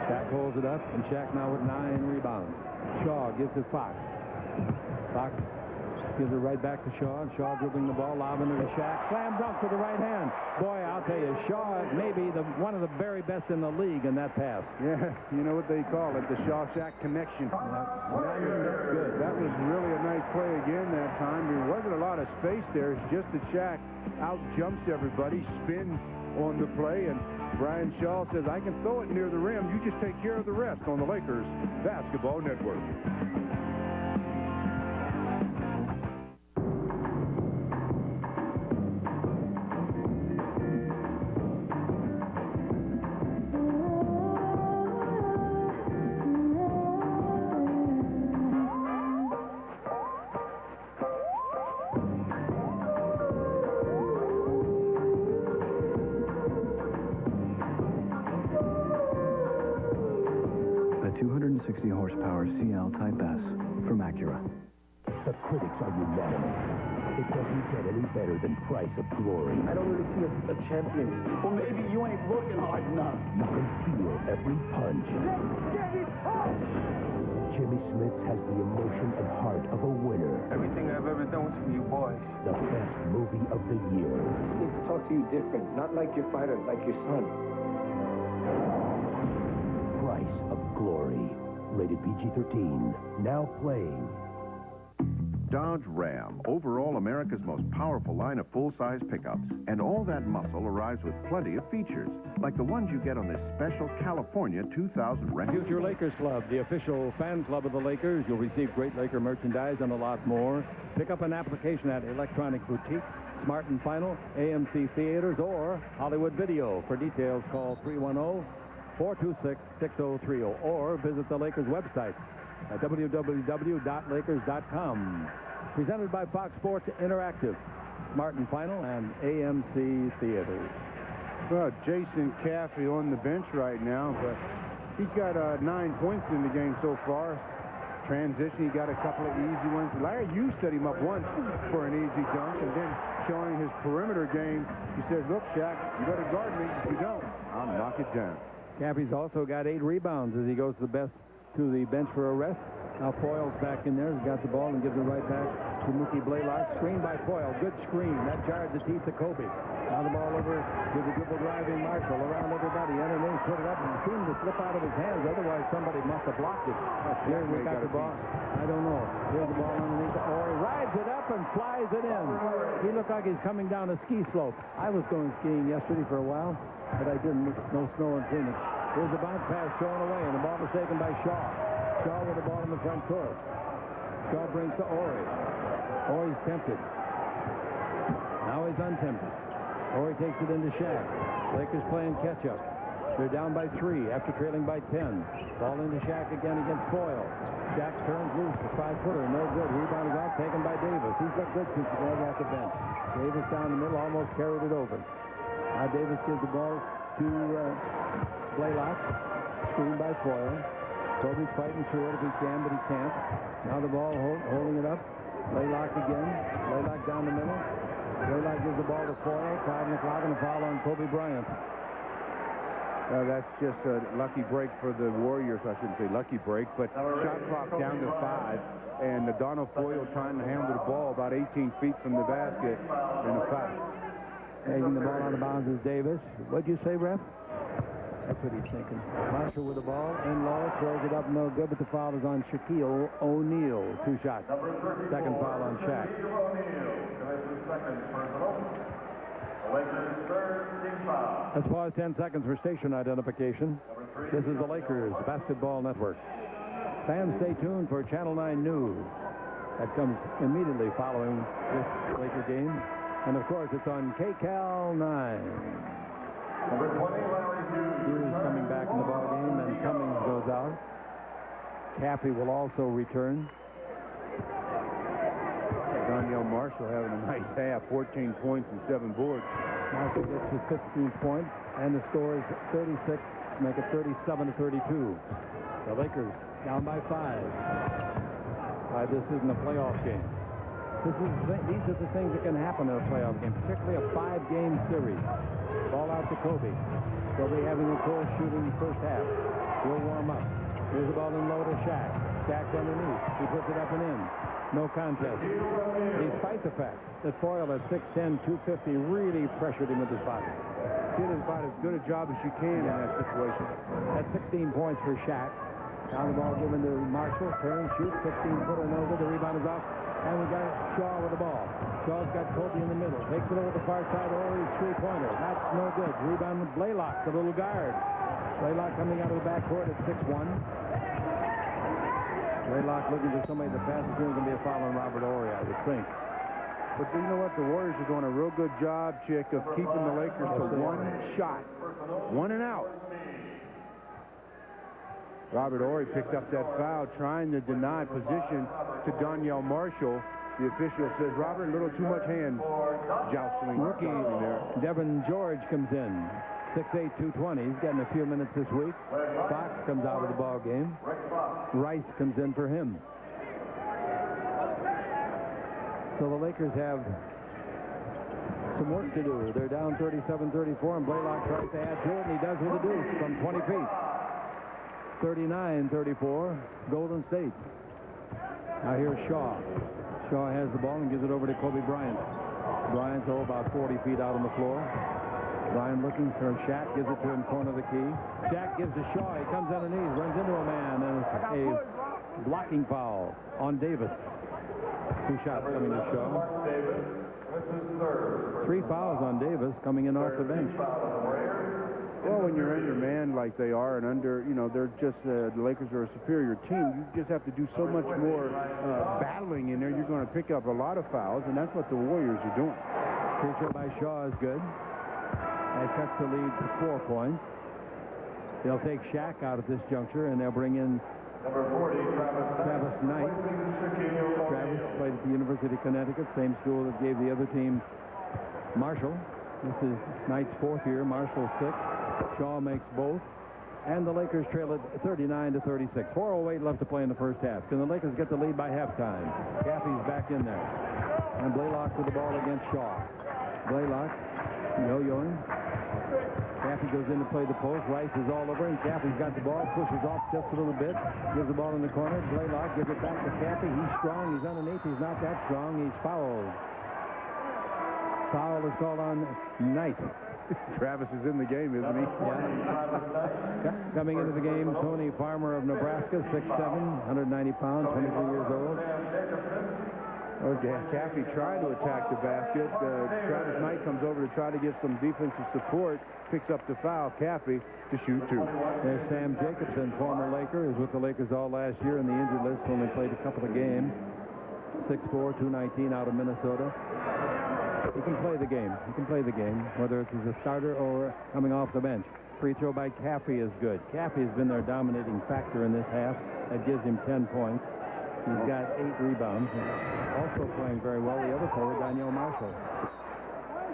Shaq holds it up, and Shaq now with 9 rebounds. Shaw gives it Fox. Fox gives it right back to Shaw, and Shaw dribbling the ball, lobbing it to Shaq. Slam dunk with the right hand. Boy, I'll tell you, Shaw may be one of the very best in the league in that pass. Yeah, you know what they call it, the Shaw-Shaq connection. I mean, that's good. That was really a nice play again that time. There wasn't a lot of space there. It's just that Shaq out-jumps everybody, spins on the play, and Brian Shaw says, I can throw it near the rim. You just take care of the rest on the Lakers Basketball Network. The 260 horsepower CL Type S from Acura. The critics are unanimous. It doesn't get any better than Price of Glory. I don't really see a champion. Well, maybe you ain't looking hard enough. You can feel every punch. Let's get it on! Jimmy Smits has the emotion and heart of a winner. Everything I've ever done was for you boys. The best movie of the year. I need to talk to you different. Not like your fighter, like your son. Price of Glory. Rated PG-13. Now playing. Dodge Ram, overall America's most powerful line of full-size pickups. And all that muscle arrives with plenty of features, like the ones you get on this special California 2000 Ram. Future Lakers Club, the official fan club of the Lakers. You'll receive great Laker merchandise and a lot more. Pick up an application at Electronic Boutique, Smart and Final, AMC Theaters, or Hollywood Video. For details, call 310-426-6030 or visit the Lakers website at www.lakers.com. Presented by Fox Sports Interactive, Smart and Final, and AMC Theaters. Well, Jason Caffey on the bench right now, but he's got 9 points in the game so far. Transition, he got a couple of easy ones. Larry Hughes set him up once for an easy dunk, and then showing his perimeter game, he says, look, Shaq, you better guard me. If you don't, I'll knock it down. Caffey's also got 8 rebounds as he goes to the bench for a rest. Now Foyle's back in there. He's got the ball and gives it right back to Mookie Blaylock. Screen by Foyle. Good screen. That jarred the teeth of Kobe. Now the ball over to the dribble driving Marshall around everybody. Underneath, put it up and seemed to slip out of his hands. Otherwise, somebody must have blocked it. Here we got the ball. I don't know. Here's the ball underneath. Or he rides it up and flies it in. He looked like he's coming down a ski slope. I was going skiing yesterday for a while, but I didn't. No snow in Phoenix. Here's the bounce pass thrown away, and the ball was taken by Shaw. Shaw with the ball in the front court. Shaw brings to Horry. Horry's tempted. Now he's untempted. Horry takes it into Shaq. Lakers playing catch-up. They're down by 3 after trailing by 10. Ball into Shaq again against Foyle. Shaq turns loose. The 5-footer, no good. Rebound is out, taken by Davis. He's looked good since he got off the bench. Davis down the middle, almost carried it over. Now Davis gives the ball to Blaylock. Screened by Foyle. Kobe's fighting through it if he can, but he can't. Now the ball holding it up. Blaylock again. Blaylock down the middle. Blaylock gives the ball to Foyle. 5 o'clock and a foul on Kobe Bryant. That's just a lucky break for the Warriors. I shouldn't say lucky break, but shot clock down to 5. And Donald Foyle trying to handle the ball about 18 feet from the basket and a foul. Taking the ball out of bounds is Davis. What'd you say, ref? That's what he's thinking. Marshall with the ball. In low. Throws it up. No good. But the foul is on Shaquille O'Neal. 2 shots. Second foul on Shaq. Let's pause 10 seconds for station identification. This is the Lakers Basketball Network. Fans, stay tuned for Channel 9 News. That comes immediately following this Laker game. And, of course, it's on KCAL 9. Number 20, Larry Hughes coming back in the ball game, and Cummings goes out. Caffey will also return. Danielle Marshall having a nice half, 14 points and 7 boards. Marshall gets his 15th point, and the score is 36, make it 37-32. The Lakers down by 5. This isn't a playoff game. These are the things that can happen in a playoff game, particularly a 5-game series. Ball out to Kobe. Kobe having a cold shooting first half. He'll warm up. Here's the ball in low to Shaq. Shaq's underneath. He puts it up and in. No contest. Despite the fact that Foyle at 6'10", 250 really pressured him with his body. Did about as good a job as you can in that situation. That's 16 points for Shaq. Now the ball given to Marshall. Turn, shoot, 16-footer, no good. The rebound is off. And we got Shaw with the ball. Shaw's got Kobe in the middle. Takes it over the far side. His three-pointer. That's no good. Rebound with Blaylock, the little guard. Blaylock coming out of the backcourt at 6'1". Blaylock looking for somebody to pass. It's going to be a foul on Robert Horry, I would think. But you know what? The Warriors are doing a real good job, Chick, of keeping the Lakers to one shot. 1 and out. Robert Horry picked up that foul, trying to deny position to Danielle Marshall. The official says, Robert, a little too much hand joustling. Rookie there. Devin George comes in. 6'8", 220. He's getting a few minutes this week. Fox comes out of the ball game. Rice comes in for him. So the Lakers have some work to do. They're down 37-34, and Blaylock tries to add to it, and he does with a deuce from 20 feet. 39-34, Golden State. Now here's Shaw. Shaw has the ball and gives it over to Kobe Bryant. Bryant's about 40 feet out on the floor. Bryant looking for Shaq, gives it to him, corner of the key. Shaq gives to Shaw. He comes underneath, runs into a man, and a blocking foul on Davis. 2 shots coming to Shaw. 3 fouls on Davis coming in off the bench. Well, when you're undermanned like they are, and they're just, the Lakers are a superior team, you just have to do so much more battling in there. You're going to pick up a lot of fouls, and that's what the Warriors are doing. Free throw by Shaw is good. That cuts the lead to 4 points. They'll take Shaq out at this juncture, and they'll bring in Travis Knight. Travis played at the University of Connecticut, same school that gave the other team Marshall. This is Knight's 4th year, Marshall's 6th. Shaw makes both. And the Lakers trail it 39-36. 4:08 left to play in the first half. Can the Lakers get the lead by halftime? Caffey's back in there. And Blaylock with the ball against Shaw. Blaylock yo-yoing. Caffey goes in to play the post. Rice is all over him. Caffey's got the ball, pushes off just a little bit, gives the ball in the corner. Blaylock gives it back to Caffey. He's strong. He's underneath. He's not that strong. He's fouled. Foul is called on Knight. Travis is in the game, isn't he? Yeah. Coming into the game, Tony Farmer of Nebraska, 6'7", 190 pounds, 23 years old. Caffey tried to attack the basket. Travis Knight comes over to try to get some defensive support, picks up the foul. Caffey to shoot 2. There's Sam Jacobson, former Laker, who's with the Lakers all last year in the injured list, only played a couple of games. 6'4", 219 out of Minnesota. He can play the game. He can play the game, whether it's as a starter or coming off the bench. Free throw by Caffey is good. Caffey has been their dominating factor in this half. That gives him 10 points. He's got 8 rebounds. Also playing very well, the other player, Danielle Marshall.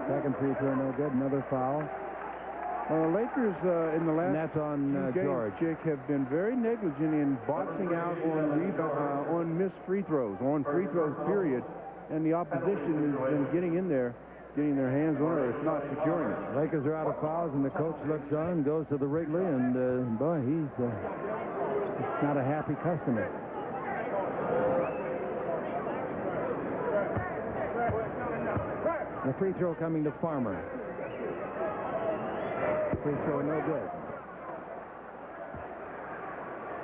Second free throw, no good. Another foul. Lakers in the last that's on George. Chick, have been very negligent in boxing out on missed free throws, on free throws, period. And the opposition has been getting in there, getting their hands on it, if not securing it. Lakers are out of fouls, and the coach looks on, goes to the Wrigley, and boy, he's not a happy customer. The free throw coming to Farmer. Free throw no good.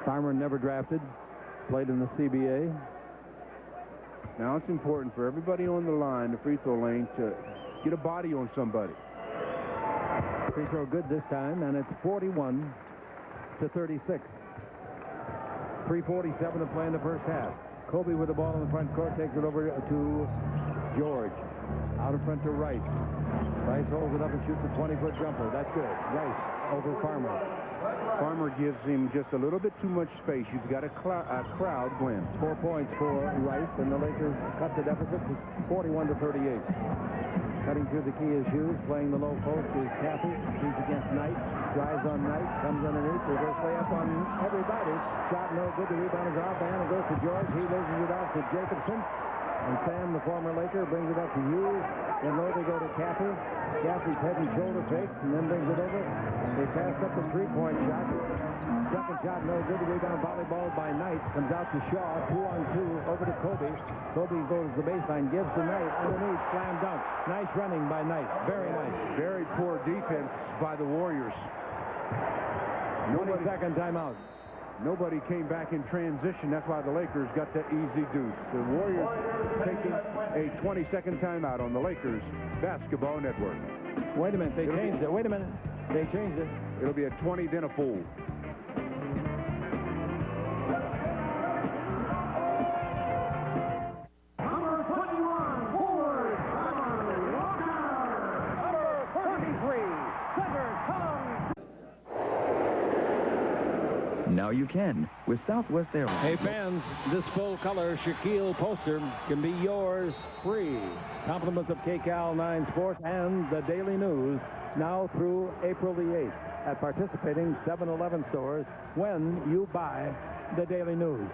Farmer never drafted, played in the CBA. Now it's important for everybody on the line, the free throw lane, to get a body on somebody. Free throw good this time, and it's 41-36. 3:47 to play in the first half. Kobe with the ball in the front court takes it over to George. Out in front to Rice. Rice holds it up and shoots a 20-foot jumper. That's good. Rice over Farmer. Farmer gives him just a little bit too much space. You've got a crowd win. 4 points for Rice, and the Lakers cut the deficit to 41-38. Cutting through the key is Hughes. Playing the low post is Caffey. He's against Knight. Drives on Knight. Comes underneath. Reverse layup on everybody. Shot no good. The rebound is off. And it goes to George. He loses it off to Jacobson. And Sam, the former Laker, brings it up to Hughes. Then low they go to Caffey. Caffey's head and shoulder fake, and then brings it over. They pass up the three-point shot. Second shot, no good. The rebound volleyball by Knight. Comes out to Shaw. 2-on-2 over to Kobe. Kobe goes to the baseline, gives to Knight. Underneath, slam dunk. Nice running by Knight. Very nice. Very poor defense by the Warriors. 20-second timeout. Nobody came back in transition. That's why the Lakers got that easy deuce. The Warriors taking a 20-second timeout on the Lakers Basketball Network. Wait a minute. They changed it. Wait a minute. They changed it. It'll be a 20, then a full. Number 21, forward, Number 33, center, Now you can with Southwest Airlines. Hey fans, this full-color Shaquille poster can be yours free. Compliments of KCAL 9 Sports and the Daily News now through April the 8th at participating 7-Eleven stores when you buy the Daily News.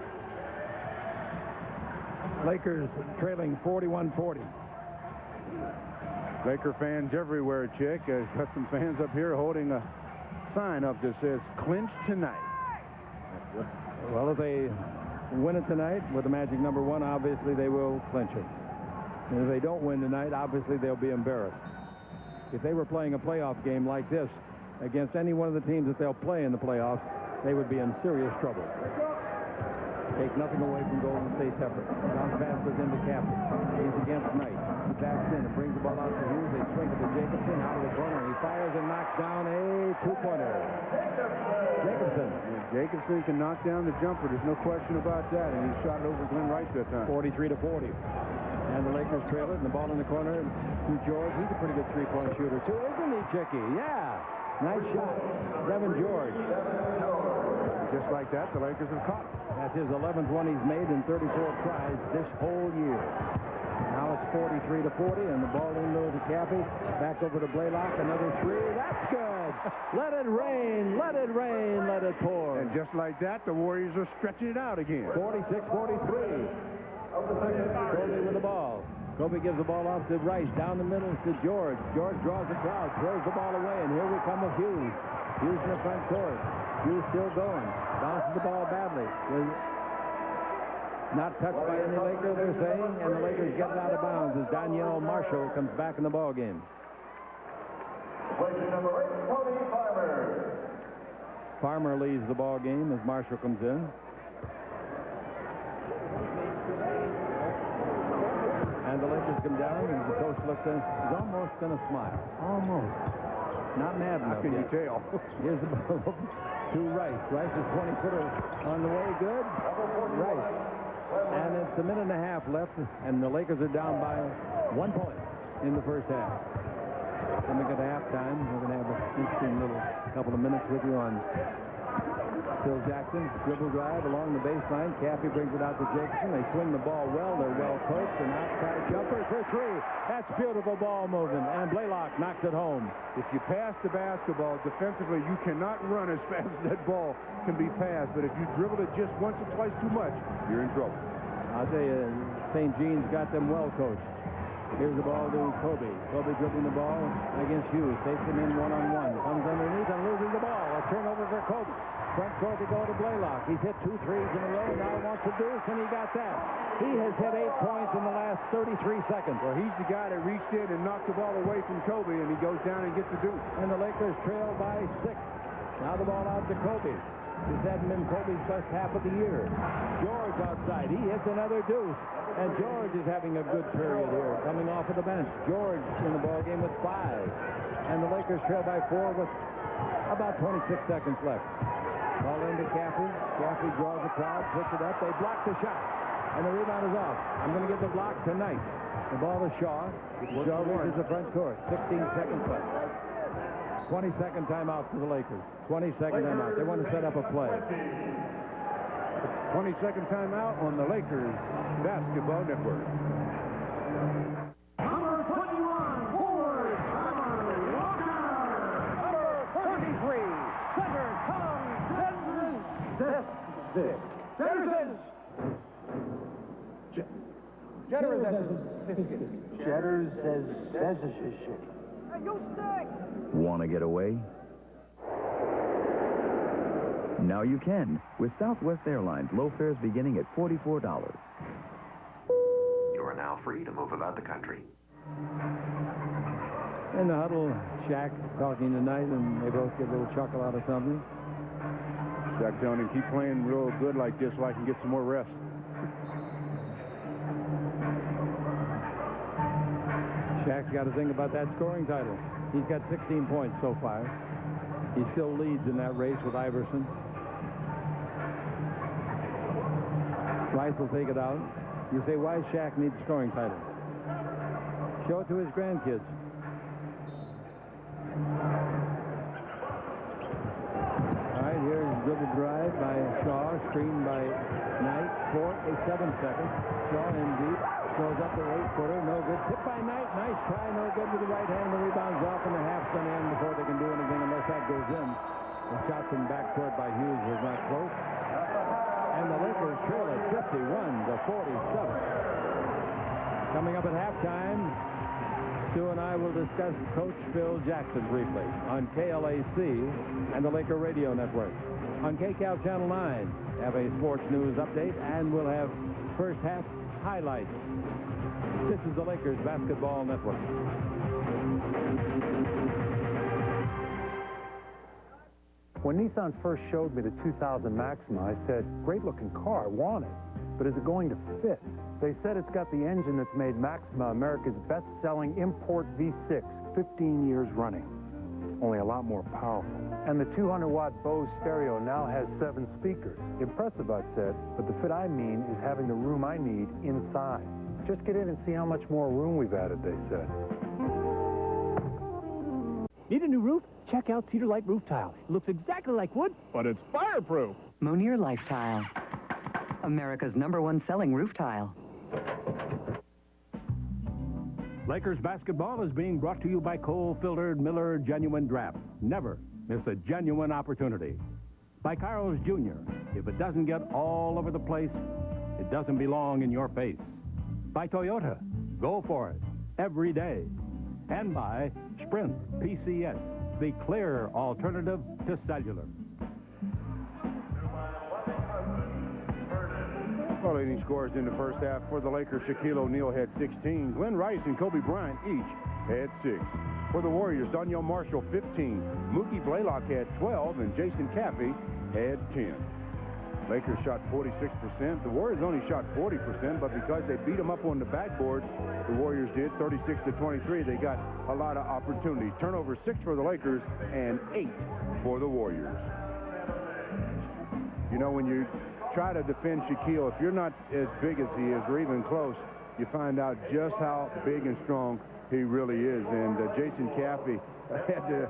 Lakers trailing 41-40. Laker fans everywhere, Chick. Got some fans up here holding a sign up that says, "Clinch tonight." Well, if they win it tonight with the magic number 1, obviously they will clinch it. And if they don't win tonight, obviously they'll be embarrassed. If they were playing a playoff game like this against any one of the teams that they'll play in the playoffs, they would be in serious trouble. Take nothing away from Golden State's effort. Bounce pass goes into Captain. He's against Knight. He backs in and brings the ball out to Hughes. They swing it to Jacobson out of the corner. He fires and knocks down a two-pointer. Jacobson. Jacobson can knock down the jumper. There's no question about that. And he shot it over Glenn Rice that time. 43-40. And the Lakers trail it. And the ball in the corner to George. He's a pretty good three-point shooter, too. Isn't he, Chicky? Yeah. Nice shot. Devin George. Just like that, the Lakers have caught. That's his 11th one he's made in 34 tries this whole year. Now it's 43-40, and the ball in low to Caffey. Back over to Blaylock. Another three. That's good. Let it rain. Let it rain. Let it pour. And just like that, the Warriors are stretching it out again. 46-43. Kobe with the ball. Kobe gives the ball off to Rice. Down the middle to George. George draws the crowd. Throws the ball away, and here we come with Hughes. Hughes in the front court. Hughes still going. Bounces the ball badly. Not touched by any Laker, they're saying, and the Lakers get it out of bounds as Danielle Marshall comes back in the ball game. Number 8, Tony Farmer. Farmer leads the ball game as Marshall comes in. And the Lakers come down, and the coach looks in. He's almost going to smile. Almost. Not mad enough. How can you tell? Here's the ball to Rice. Rice's 20-footer on the way. Good. Rice. And it's a minute and a half left, and the Lakers are down by 1 point in the first half. Coming at halftime, we're going to have an interesting little couple of minutes with you on Phil Jackson. Dribble drive along the baseline. Caffey brings it out to Jacobson. They swing the ball well. They're well coached. An outside jumper for three. That's beautiful ball movement. And Blaylock knocks it home. If you pass the basketball defensively, you cannot run as fast as that ball can be passed. But if you dribble it just once or twice too much, you're in trouble. I'll tell you, St. Jean's got them well coached. Here's the ball to Kobe. Kobe dribbling the ball against Hughes. Takes him in one-on-one. Comes underneath and loses the ball. A turnover for Kobe. Front court to go to Blaylock. He's hit 2 threes in a row. Now wants to deuce, and he got that. He has hit 8 points in the last 33 seconds. Well, he's the guy that reached in and knocked the ball away from Kobe, and he goes down and gets the deuce. And the Lakers trail by 6. Now the ball out to Kobe. This hadn't been Kobe's best half of the year. George outside. He hits another deuce. And George is having a good period here, coming off of the bench. George in the ball game with 5. And the Lakers trail by 4 with about 26 seconds left. Ball into Caffey. Caffey draws the crowd, puts it up. They block the shot. And the rebound is off. I'm going to give the block to Knight. The ball to Shaw. Shaw reaches the front court. 16 seconds left. 20-second timeout for the Lakers. 20-second timeout. They want to set up a play. 20-second timeout on the Lakers Basketball Network. Number 21, forward, Walker. Number 33, center, Want to get away? Now you can with Southwest Airlines low fares beginning at $44. You are now free to move about the country. In the huddle, Shaq talking tonight, and they both get a little chuckle out of something. Shaq telling him, keep playing real good like this so I can get some more rest. Shaq's got to think about that scoring title. He's got 16 points so far. He still leads in that race with Iverson. Rice will take it out. You say, why does Shaq need the scoring title? Show it to his grandkids. All right, here's a dribble drive by Shaw, screened by Knight. 7 seconds. Shaw in deep. Goes up the 8-footer. No good. Tip by Knight. Nice try. No good with the right hand. The rebound's off, and the half's going to end before they can do anything unless that goes in. The shot from backcourt by Hughes was not close. And the Lakers trail at 51-47. Coming up at halftime, Stu and I will discuss Coach Phil Jackson briefly on KLAC and the Laker Radio Network. On KCAL Channel 9, have a sports news update, and we'll have first half highlights. This is the Lakers Basketball Network. When Nissan first showed me the 2000 Maxima, I said, great looking car, I want it. But is it going to fit? They said it's got the engine that's made Maxima America's best-selling import V6, 15 years running. Only a lot more powerful. And the 200-watt Bose stereo now has 7 speakers. Impressive, I said, but the fit I mean is having the room I need inside. Just get in and see how much more room we've added, they said. Need a new roof? Check out Cedar Light Roof Tile. It looks exactly like wood, but it's fireproof. Monier Life Tile. America's #1 selling roof tile. Lakers basketball is being brought to you by coal-filtered Miller Genuine Draft. Never miss a genuine opportunity. By Carl's Jr. If it doesn't get all over the place, it doesn't belong in your face. By Toyota. Go for it every day. And by Sprint PCS, the clear alternative to cellular. Well, leading scorers in the first half for the Lakers, Shaquille O'Neal had 16. Glenn Rice and Kobe Bryant each had 6. For the Warriors, Donyell Marshall, 15. Mookie Blaylock had 12, and Jason Caffey had 10. Lakers shot 46%. The Warriors only shot 40%, but because they beat them up on the backboard, the Warriors did 36-23. They got a lot of opportunity. Turnover 6 for the Lakers and 8 for the Warriors. You know, when you try to defend Shaquille, if you're not as big as he is or even close, you find out just how big and strong he really is. And Jason Caffey had the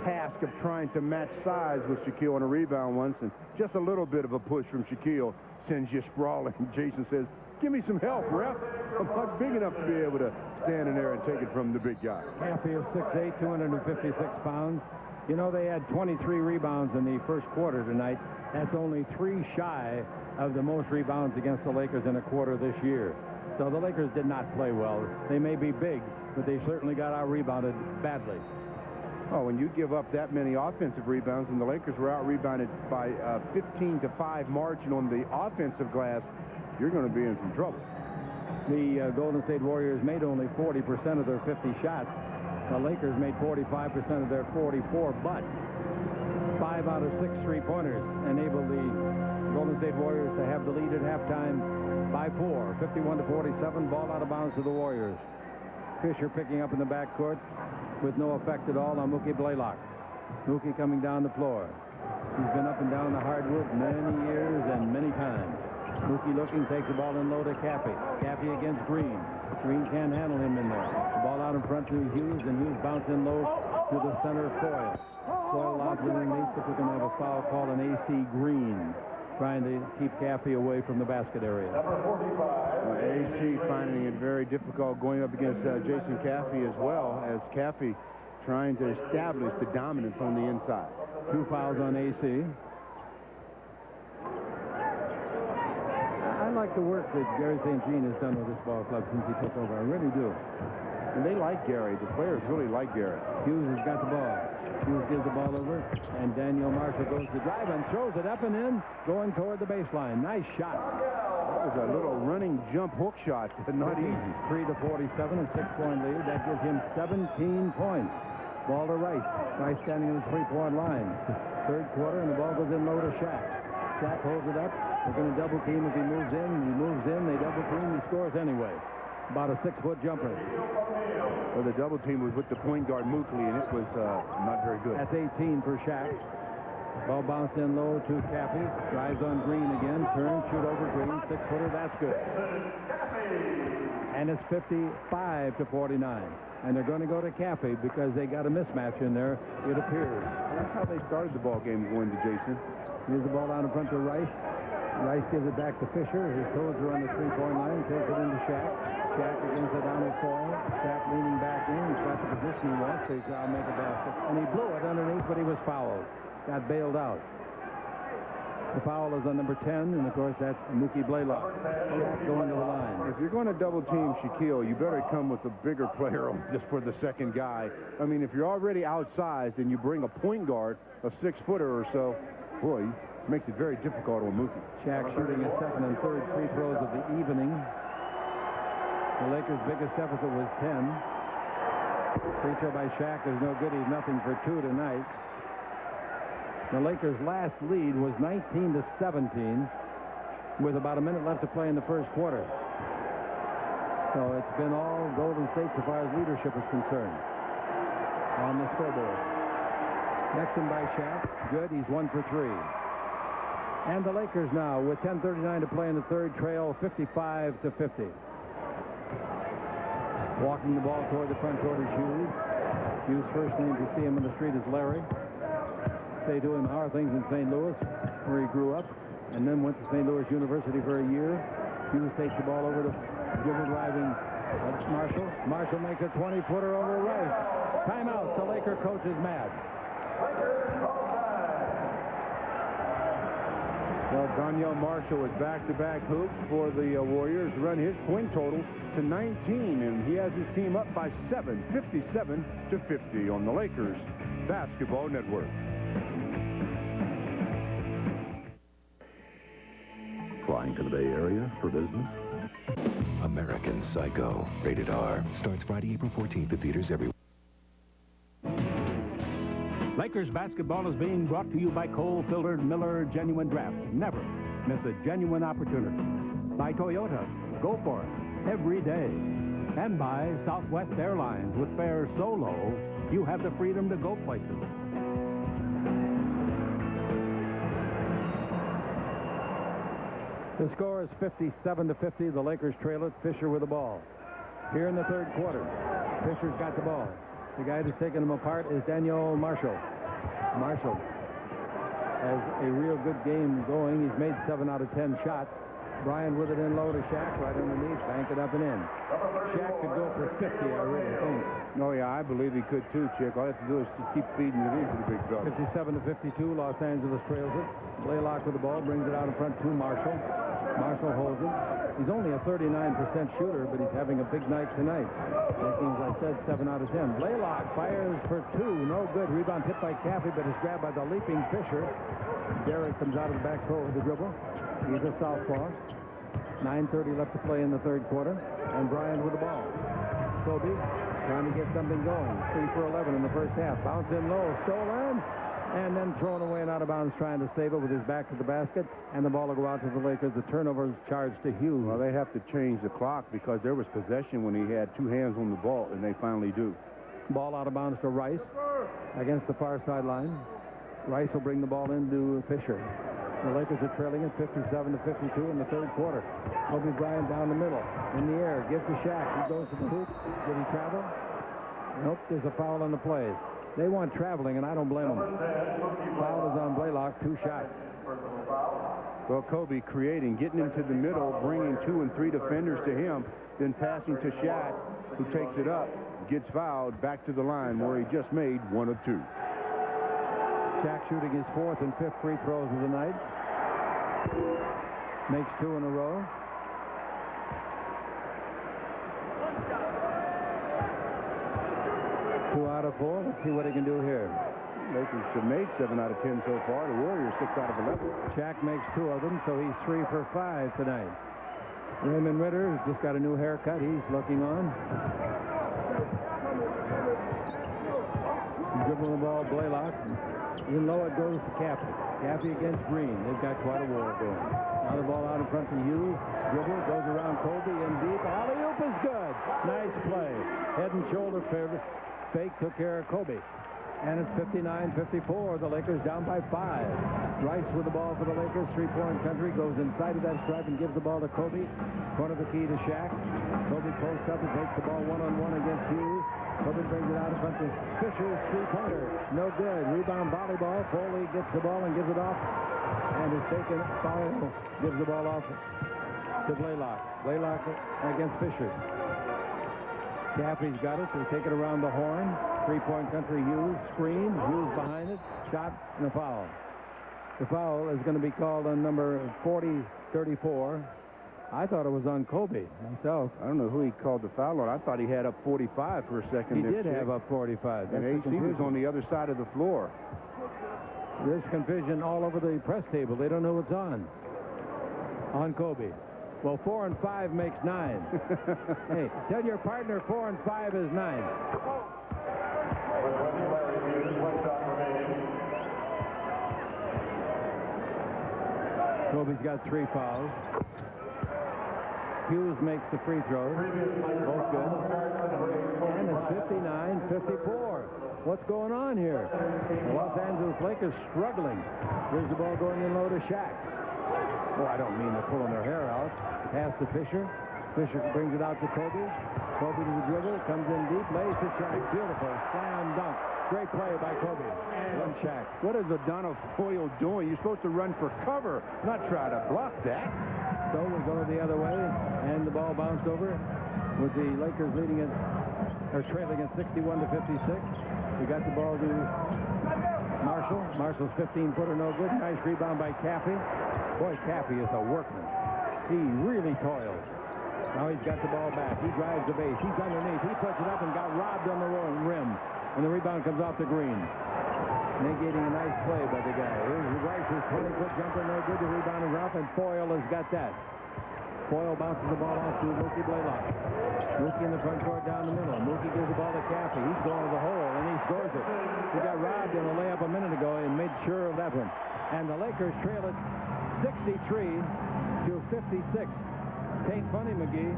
task of trying to match size with Shaquille on a rebound once, and just a little bit of a push from Shaquille sends you sprawling. Jason says, give me some help, ref. I'm not big enough to be able to stand in there and take it from the big guy. Caffey is 6'8", 256 pounds. You know, they had 23 rebounds in the first quarter tonight. That's only 3 shy of the most rebounds against the Lakers in a quarter this year. So the Lakers did not play well. They may be big, but they certainly got out-rebounded badly. Oh, when you give up that many offensive rebounds, and the Lakers were out-rebounded by 15-5 margin on the offensive glass, you're going to be in some trouble. The Golden State Warriors made only 40% of their 50 shots. The Lakers made 45% of their 44, but 5 out of 6 three-pointers enabled the Golden State Warriors to have the lead at halftime by 4, 51-47. Ball out of bounds to the Warriors. Fisher picking up in the backcourt with no effect at all on Mookie Blaylock. Mookie coming down the floor. He's been up and down the hardwood many years and many times. Mookie looking, takes the ball in low to Cappy. Cappy against Green. Green can't handle him in there. The ball out in front to Hughes, and Hughes bouncing low to the center Foyle. Foyle lobs it underneath, but we're going to have a foul called on A.C. Green, trying to keep Cappy away from the basket area. A.C. finding it very difficult going up against Jason Caffey, as well as Caffey trying to establish the dominance on the inside. 2 fouls on A.C. I like the work that Gary St. Jean has done with this ball club since he took over. I really do. And they like Gary. The players really like Gary. Hughes has got the ball. Hughes gives the ball over, and Daniel Marshall goes to drive and throws it up and in, going toward the baseline. Nice shot. That was a little running jump hook shot, but not easy. 3-47, a 6-point lead. That gives him 17 points. Ball to Rice. Rice standing in the 3-point line. Third quarter, and the ball goes in low to Shaq. Shaq holds it up. They're going to double team if he moves in. He moves in. They double team. He scores anyway. About a 6-foot jumper. Well, the double team was with the point guard Mookie, and it was not very good. That's 18 for Shaq. Ball bounced in low to Cappy. Drives on Green again. Turns, shoot over Green. 6-footer. That's good. And it's 55-49. And they're going to go to Cappy because they got a mismatch in there, it appears. That's how they started the ball game going to Jason. Here's the ball out in front to Rice. Rice gives it back to Fisher. His toes are on the 3-point line. Takes it into Shaq. Shaq against the Donald Foyle. Shaq leaning back in. He's got the position he wants. So he's I'll make a basket. And he blew it underneath, but he was fouled. Got bailed out. The foul is on number 10, and of course that's Mookie Blaylock. Shaq going to the line. If you're going to double team Shaquille, you better come with a bigger player just for the second guy. I mean, if you're already outsized and you bring a point guard, a 6-footer or so, boy, it makes it very difficult on Mookie. Shaq shooting his second and third free throws of the evening. The Lakers' biggest deficit was 10. Free throw by Shaq is no good. He's nothing for 2 tonight. The Lakers' last lead was 19-17 with about a minute left to play in the first quarter. So it's been all Golden State so far as leadership is concerned on the scoreboard. Next one by Shaq. Good. He's 1 for 3. And the Lakers now, with 10:39 to play in the third, trail 55-50. Walking the ball toward the front court is Hughes. Hughes' first name to see him in the street is Larry. Say to him, how are things in St. Louis, where he grew up, and then went to St. Louis University for a year. Hughes takes the ball over to dribble driving Marshall. Marshall makes a 20-footer over Rice. Timeout. The Laker coach is mad. Well, Daniel Marshall with back-to-back hoops for the Warriors, run his point total to 19, and he has his team up by 7, 57-50 on the Lakers Basketball Network. Flying to the Bay Area for business? American Psycho, rated R. Starts Friday, April 14th at theaters everywhere. Lakers basketball is being brought to you by coal-filtered Miller Genuine Draft. Never miss a genuine opportunity. By Toyota, go for it every day. And by Southwest Airlines, with fares so low, you have the freedom to go places. The score is 57-50. The Lakers trail it. Fisher with the ball. Here in the third quarter, Fisher's got the ball. The guy that's taking him apart is Daniel Marshall. Marshall has a real good game going. He's made 7 out of 10 shots. Bryant with it in low to Shaq, right underneath, bank it up and in. Shaq could go for 50, I really think. Oh, yeah, I believe he could too, Chick. All you have to do is just keep feeding it into the big fella. 57-52, Los Angeles trails it. Blaylock with the ball, brings it out in front to Marshall. Marshall holds it. He's only a 39% shooter, but he's having a big night tonight. Making, as I said, 7 out of 10. Blaylock fires for 2, no good. Rebound hit by Caffey, but is grabbed by the leaping Fisher. Derrick comes out of the back court with the dribble. He's a southpaw. 9:30 left to play in the third quarter. And Bryant with the ball. Kobe trying to get something going. 3 for 11 in the first half. Bounce in low. Stolen. And then thrown away and out of bounds, trying to save it with his back to the basket. And the ball will go out to the Lakers. The turnover is charged to Hughes. Well, they have to change the clock because there was possession when he had 2 hands on the ball, and they finally do. Ball out of bounds to Rice against the far sideline. Rice will bring the ball into Fisher. The Lakers are trailing at 57-52 in the third quarter. Kobe Bryant down the middle. In the air. Gives to Shaq. He goes to the hoop. Did he travel? Nope. There's a foul on the play. They want traveling, and I don't blame them. Foul is on Blaylock. 2 shots. Well, Kobe creating, getting into the middle, bringing 2 and 3 defenders to him, then passing to Shaq, who takes it up, gets fouled, back to the line where he just made 1 of 2. Shaq shooting his 4th and 5th free throws of the night. Makes 2 in a row. Two out of 4. Let's see what he can do here. Lakers have made 7 out of 10 so far. The Warriors 6 out of 11. Shaq makes 2 of them, so he's 3 for 5 tonight. Raymond Ritter has just got a new haircut. He's looking on. Dribbling the ball, Blaylock. Even though it goes to Cappy. Cappy against Green. They've got quite a war going. Now the ball out in front to Hughes. Dribble, goes around Kobe in deep. Alley-oop is good. Nice play. Head and shoulder fake took care of Kobe. And it's 59-54. The Lakers down by 5. Rice with the ball for the Lakers. Three-point country. Goes inside of that stripe and gives the ball to Kobe. Front of the key to Shaq. Kobe posts up and takes the ball one-on-one against Hughes. Kobe brings it out in front to Fisher's three-pointer. No good. Rebound volleyball. Foley gets the ball and gives it off. And is taken. Foul. Gives the ball off to Blaylock. Blaylock against Fisher. Caffrey's got it. They take it around the horn. Three-point country. Hughes. Screen. Hughes behind it. Shot and a foul. The foul is going to be called on number 40-34. I thought it was on Kobe myself. I don't know who he called the foul on. I thought he had up 45 for a second. He did have up 45. And AC was on the other side of the floor. There's confusion all over the press table. They don't know what's on. On Kobe. Well, 4 and 5 makes 9. Hey, tell your partner 4 and 5 is 9. Kobe's got 3 fouls. Hughes makes the free throws. Both good. And it's 59-54. What's going on here? The Los Angeles Lakers struggling. Here's the ball going in low to Shaq. Oh, I don't mean they're pulling their hair out. Pass to Fisher. Fisher brings it out to Kobe. Kobe to the dribble. Comes in deep. Lays to Shaq. Beautiful. Slam dunk. Great play by Kobe. One Shaq. What is Adonal Foyle doing? You're supposed to run for cover, not try to block that. So we'll go the other way, and the ball bounced over with the Lakers leading it, or trailing at 61-56. We got the ball to Marshall. Marshall's 15-footer, no good. Nice rebound by Caffey. Boy, Caffey is a workman. He really toils. Now he's got the ball back. He drives the base. He's underneath. He puts it up and got robbed on the rim. And the rebound comes off the green. Negating a nice play by the guy. Here's Rice's 20-foot jumper, no good. The rebound is off, and Foyle has got that. Foyle bounces the ball off to Mookie Blaylock. Mookie in the front court down the middle. Mookie gives the ball to Caffey. He's going to the hole, and he scores it. He got robbed in a layup a minute ago and made sure of that one. And the Lakers trail it 63-56. Tain't funny, McGee.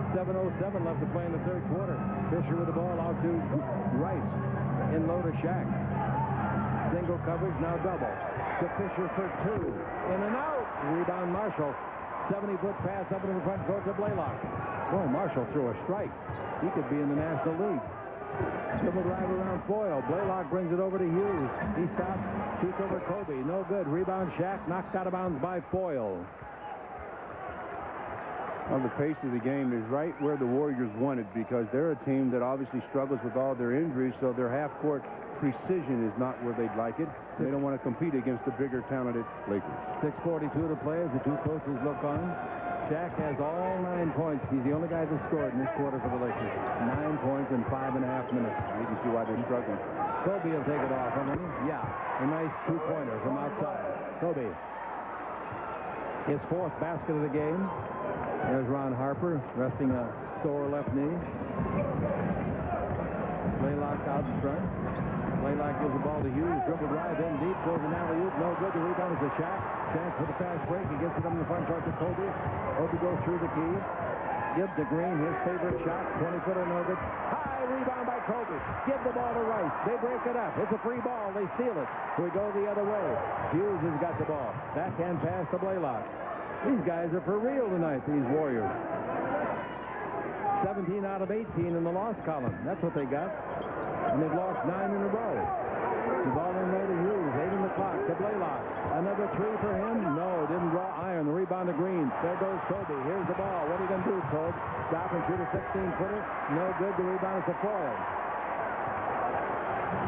7:07 left to play in the third quarter. Fisher with the ball out to Rice. In low to Shaq. Single coverage, now double. To Fisher for 2. In and out. Rebound Marshall. 70-foot pass up into the front court to Blaylock. Boy, Marshall threw a strike. He could be in the National League. Dribble drive around Foyle. Blaylock brings it over to Hughes. He stops. Shoots over Kobe. No good. Rebound Shaq. Knocked out of bounds by Foyle. Well, the pace of the game is right where the Warriors wanted, because they're a team that obviously struggles with all their injuries, so their half-court precision is not where they'd like it. They don't want to compete against the bigger, talented Lakers. 6:42 to play as the two coaches look on. Shaq has all 9 points. He's the only guy that scored in this quarter for the Lakers. 9 points in 5.5 minutes. You can see why they're struggling. Kobe will take it off. Yeah, a nice two-pointer from outside. Kobe. His 4th basket of the game. There's Ron Harper resting a sore left knee. Blaylock out in front. Blaylock gives the ball to Hughes. Dribble drive in deep. Goes an alley-oop. No good. The rebound is to Shaq. Chance for the fast break. He gets it on the front court to Kobe. Kobe goes through the key. gives to Green his favorite shot. 20-footer, no good. High rebound by Kobe. Give the ball to Rice. They break it up. It's a free ball. They steal it. We go the other way. Hughes has got the ball. Backhand pass to Blaylock. These guys are for real tonight, these Warriors. 17 out of 18 in the loss column. That's what they got. And they've lost 9 in a row. The ball in there to Hughes. 8 in the clock to Blaylock. Another 3 for him. No, didn't draw iron. The rebound to Green. There goes Kobe. Here's the ball. What are you going to do, Kobe? Stop and shoot a 16-footer. No good. The rebound is to Foyle.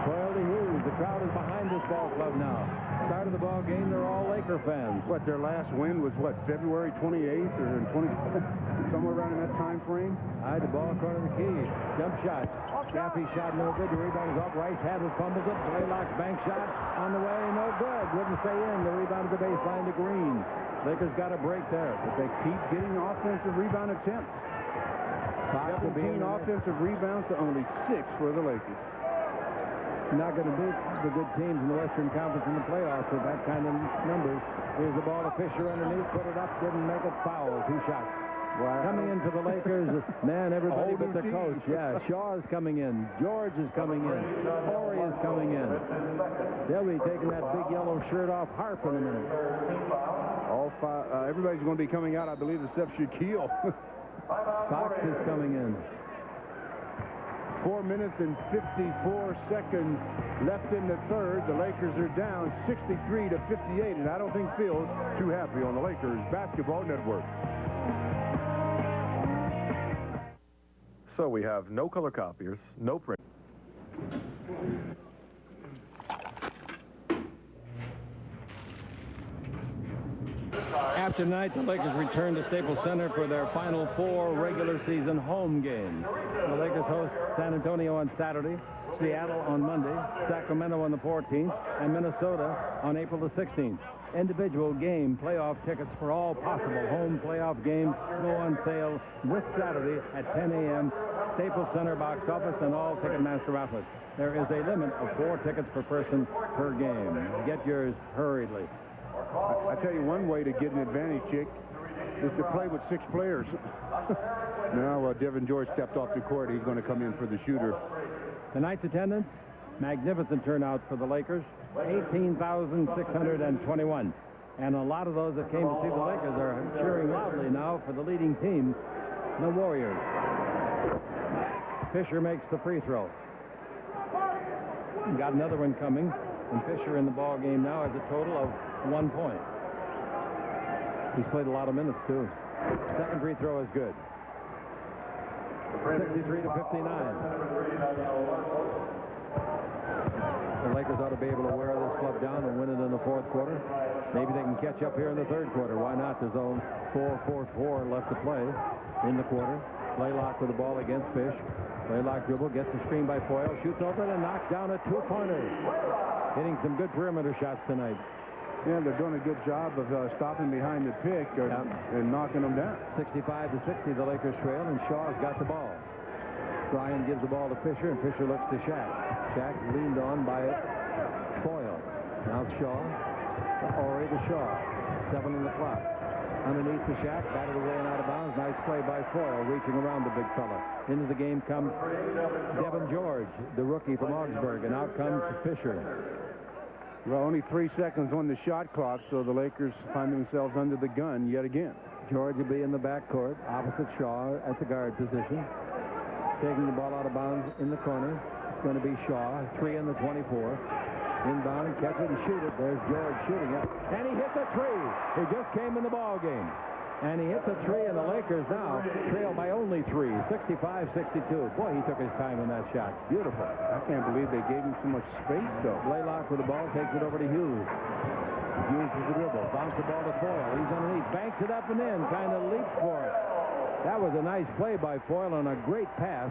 Foyle to Hughes. The crowd is behind this ball club now. Start of the ball game, they're all Laker fans. What, their last win was what, February 28th or 20, somewhere around in that time frame? The ball corner of the key. Jump shot. Cappy shot, no good. The rebound is off. Rice had it, fumbles it. Blaylock's bank shot on the way, no good. Wouldn't stay in. The rebound to the baseline to Green. Lakers got a break there. But they keep getting offensive rebound attempts. 17 offensive rebounds to only 6 for the Lakers. Not going to beat the good teams in the Western Conference in the playoffs with that kind of numbers. Here's the ball to Fisher underneath. Put it up. Didn't make it. Foul. 2 shots. Wow. Coming in for the Lakers, man, everybody but the coach. Yeah, Shaw is coming in. George is coming in. Horry is coming in. They'll be taking that big yellow shirt off Harp in a minute. All 5. Everybody's going to be coming out, I believe, except Shaquille. Fox is coming in. 4 minutes and 54 seconds left in the third. The Lakers are down 63-58, and I don't think Phil's too happy on the Lakers Basketball Network. So we have no color copiers, no print. After tonight, the Lakers return to Staples Center for their final 4 regular season home games. The Lakers host San Antonio on Saturday, Seattle on Monday, Sacramento on the 14th, and Minnesota on April the 16th. Individual game playoff tickets for all possible home playoff games go on sale this Saturday at 10 a.m. Staples Center box office and all Ticketmaster outlets. There is a limit of 4 tickets per person per game. Get yours hurriedly. I tell you one way to get an advantage, Chick, is to play with 6 players. Now, Devin George stepped off the court. He's going to come in for the shooter. Tonight's attendance, magnificent turnout for the Lakers, 18,621. And a lot of those that came to see the Lakers are cheering loudly now for the leading team, the Warriors. Fisher makes the free throw. Got another one coming, and Fisher in the ball game now has a total of 1 point. He's played a lot of minutes, too. Second free throw is good. 63-59. The Lakers ought to be able to wear this club down and win it in the 4th quarter. Maybe they can catch up here in the 3rd quarter. Why not? There's only 4-4-4 left to play in the quarter. Blaylock with the ball against Fish. Blaylock dribble, gets the screen by Foyle, shoots over it and knocks down a 2-pointer. Hitting some good perimeter shots tonight. Yeah, they're doing a good job of stopping behind the pick and knocking them down. 65-60, the Lakers trail, and Shaw's got the ball. Bryant gives the ball to Fisher, and Fisher looks to Shaq. Shaq leaned on by Foyle. Now Shaw, Horry to Shaw. 7 in the clock. Underneath to Shaq, batted away and out of bounds. Nice play by Foyle, reaching around the big fella. Into the game comes Devin George, the rookie from Augsburg, and out comes Fisher. Well, only 3 seconds on the shot clock, so the Lakers find themselves under the gun yet again. George will be in the backcourt, opposite Shaw at the guard position. Taking the ball out of bounds in the corner. It's going to be Shaw, 3 in the 24. Inbound, catch it and shoot it. There's George shooting it. And he hits a 3. He just came in the ball game. And he hits a 3, and the Lakers now trail by only 3, 65-62. Boy, he took his time in that shot. Beautiful. I can't believe they gave him so much space, though. Blaylock with the ball, takes it over to Hughes. Hughes with the dribble. Bounce the ball to Foyle. He's underneath. Banks it up and in. Kind of leaps for it. That was a nice play by Foyle and a great pass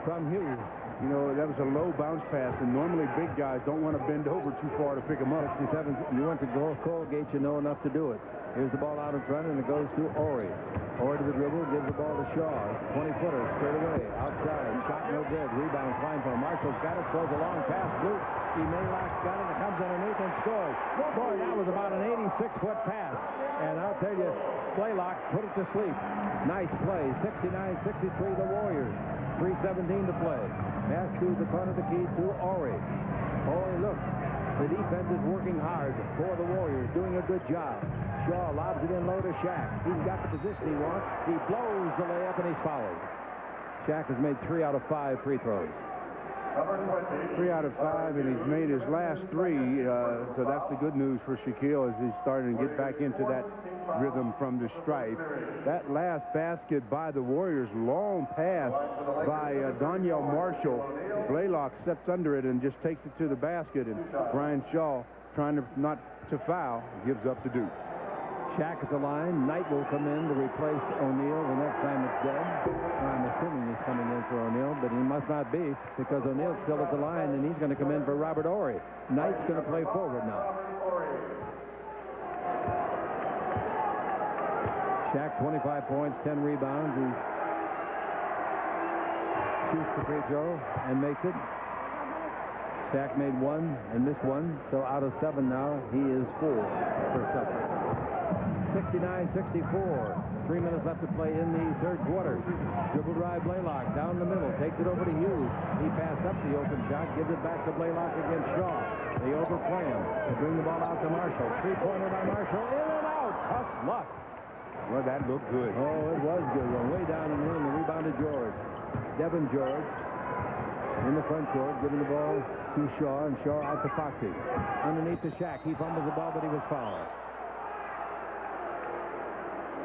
from Hughes. You know, that was a low bounce pass, and normally big guys don't want to bend over too far to pick him up. 67, you want to go Colgate, you know enough to do it. Here's the ball out in front, and it goes to Horry. Horry to the dribble, gives the ball to Shaw. 20-footer, straight away, outside. Shot no good. Rebound, climb for Marshall's got it, throws a long pass. Luke, Blaylock's got it, it comes underneath and scores. Boy, that was about an 86-foot pass. And I'll tell you, Blaylock put it to sleep. Nice play. 69-63, the Warriors. 3:17 to play. Pass through the front of the key to Ori. Ori looks. The defense is working hard for the Warriors, doing a good job. Shaw lobs it in low to Shaq. He's got the position he wants. He blows the layup, and he's fouled. Shaq has made 3 out of 5 free throws. 3 out of 5, and he's made his last 3, so that's the good news for Shaquille as he's starting to get back into that rhythm from the stripe. That last basket by the Warriors, long pass by Donyell Marshall. Blaylock steps under it and just takes it to the basket, and Brian Shaw, trying to not to foul, gives up the deuce. Shaq at the line. Knight will come in to replace O'Neal the next time it's dead. I'm assuming he's coming in for O'Neal, but he must not be because O'Neal's still at the line, and he's going to come in for Robert Horry. Knight's going to play forward now. Shaq, 25 points, 10 rebounds. He shoots the free throw and makes it. Shaq made 1 and missed 1, so out of 7 now, he is 4 for 7. 69-64. 3 minutes left to play in the third quarter. Dribble drive Blaylock down the middle. Takes it over to Hughes. He passed up the open shot. Gives it back to Blaylock against Shaw. They overplay him. They bring the ball out to Marshall. 3-pointer by Marshall. In and out. Tough luck. Well, that looked good. Oh, it was good. Well, way down in here, and the rebound to George. Devin George in the front court, giving the ball to Shaw, and Shaw out to Foxy. Underneath to Shaq. He fumbles the ball, but he was fouled.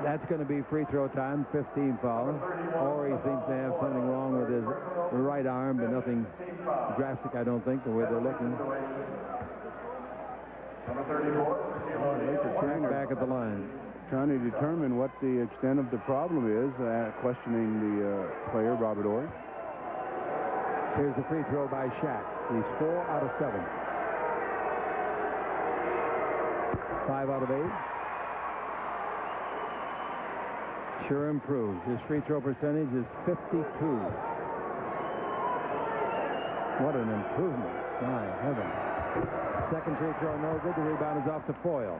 That's going to be free throw time, 15 foul. Or he seems to have something wrong with his right arm, but nothing drastic, I don't think, the way they're looking. Shaq back at the line. Trying to determine what the extent of the problem is, questioning the player, Robert Horry. Here's the free throw by Shaq. He's 4 out of 7. 5 out of 8. Sure improves. His free throw percentage is 52. What an improvement. My heaven. Second free throw, no good. The rebound is off to Foyle.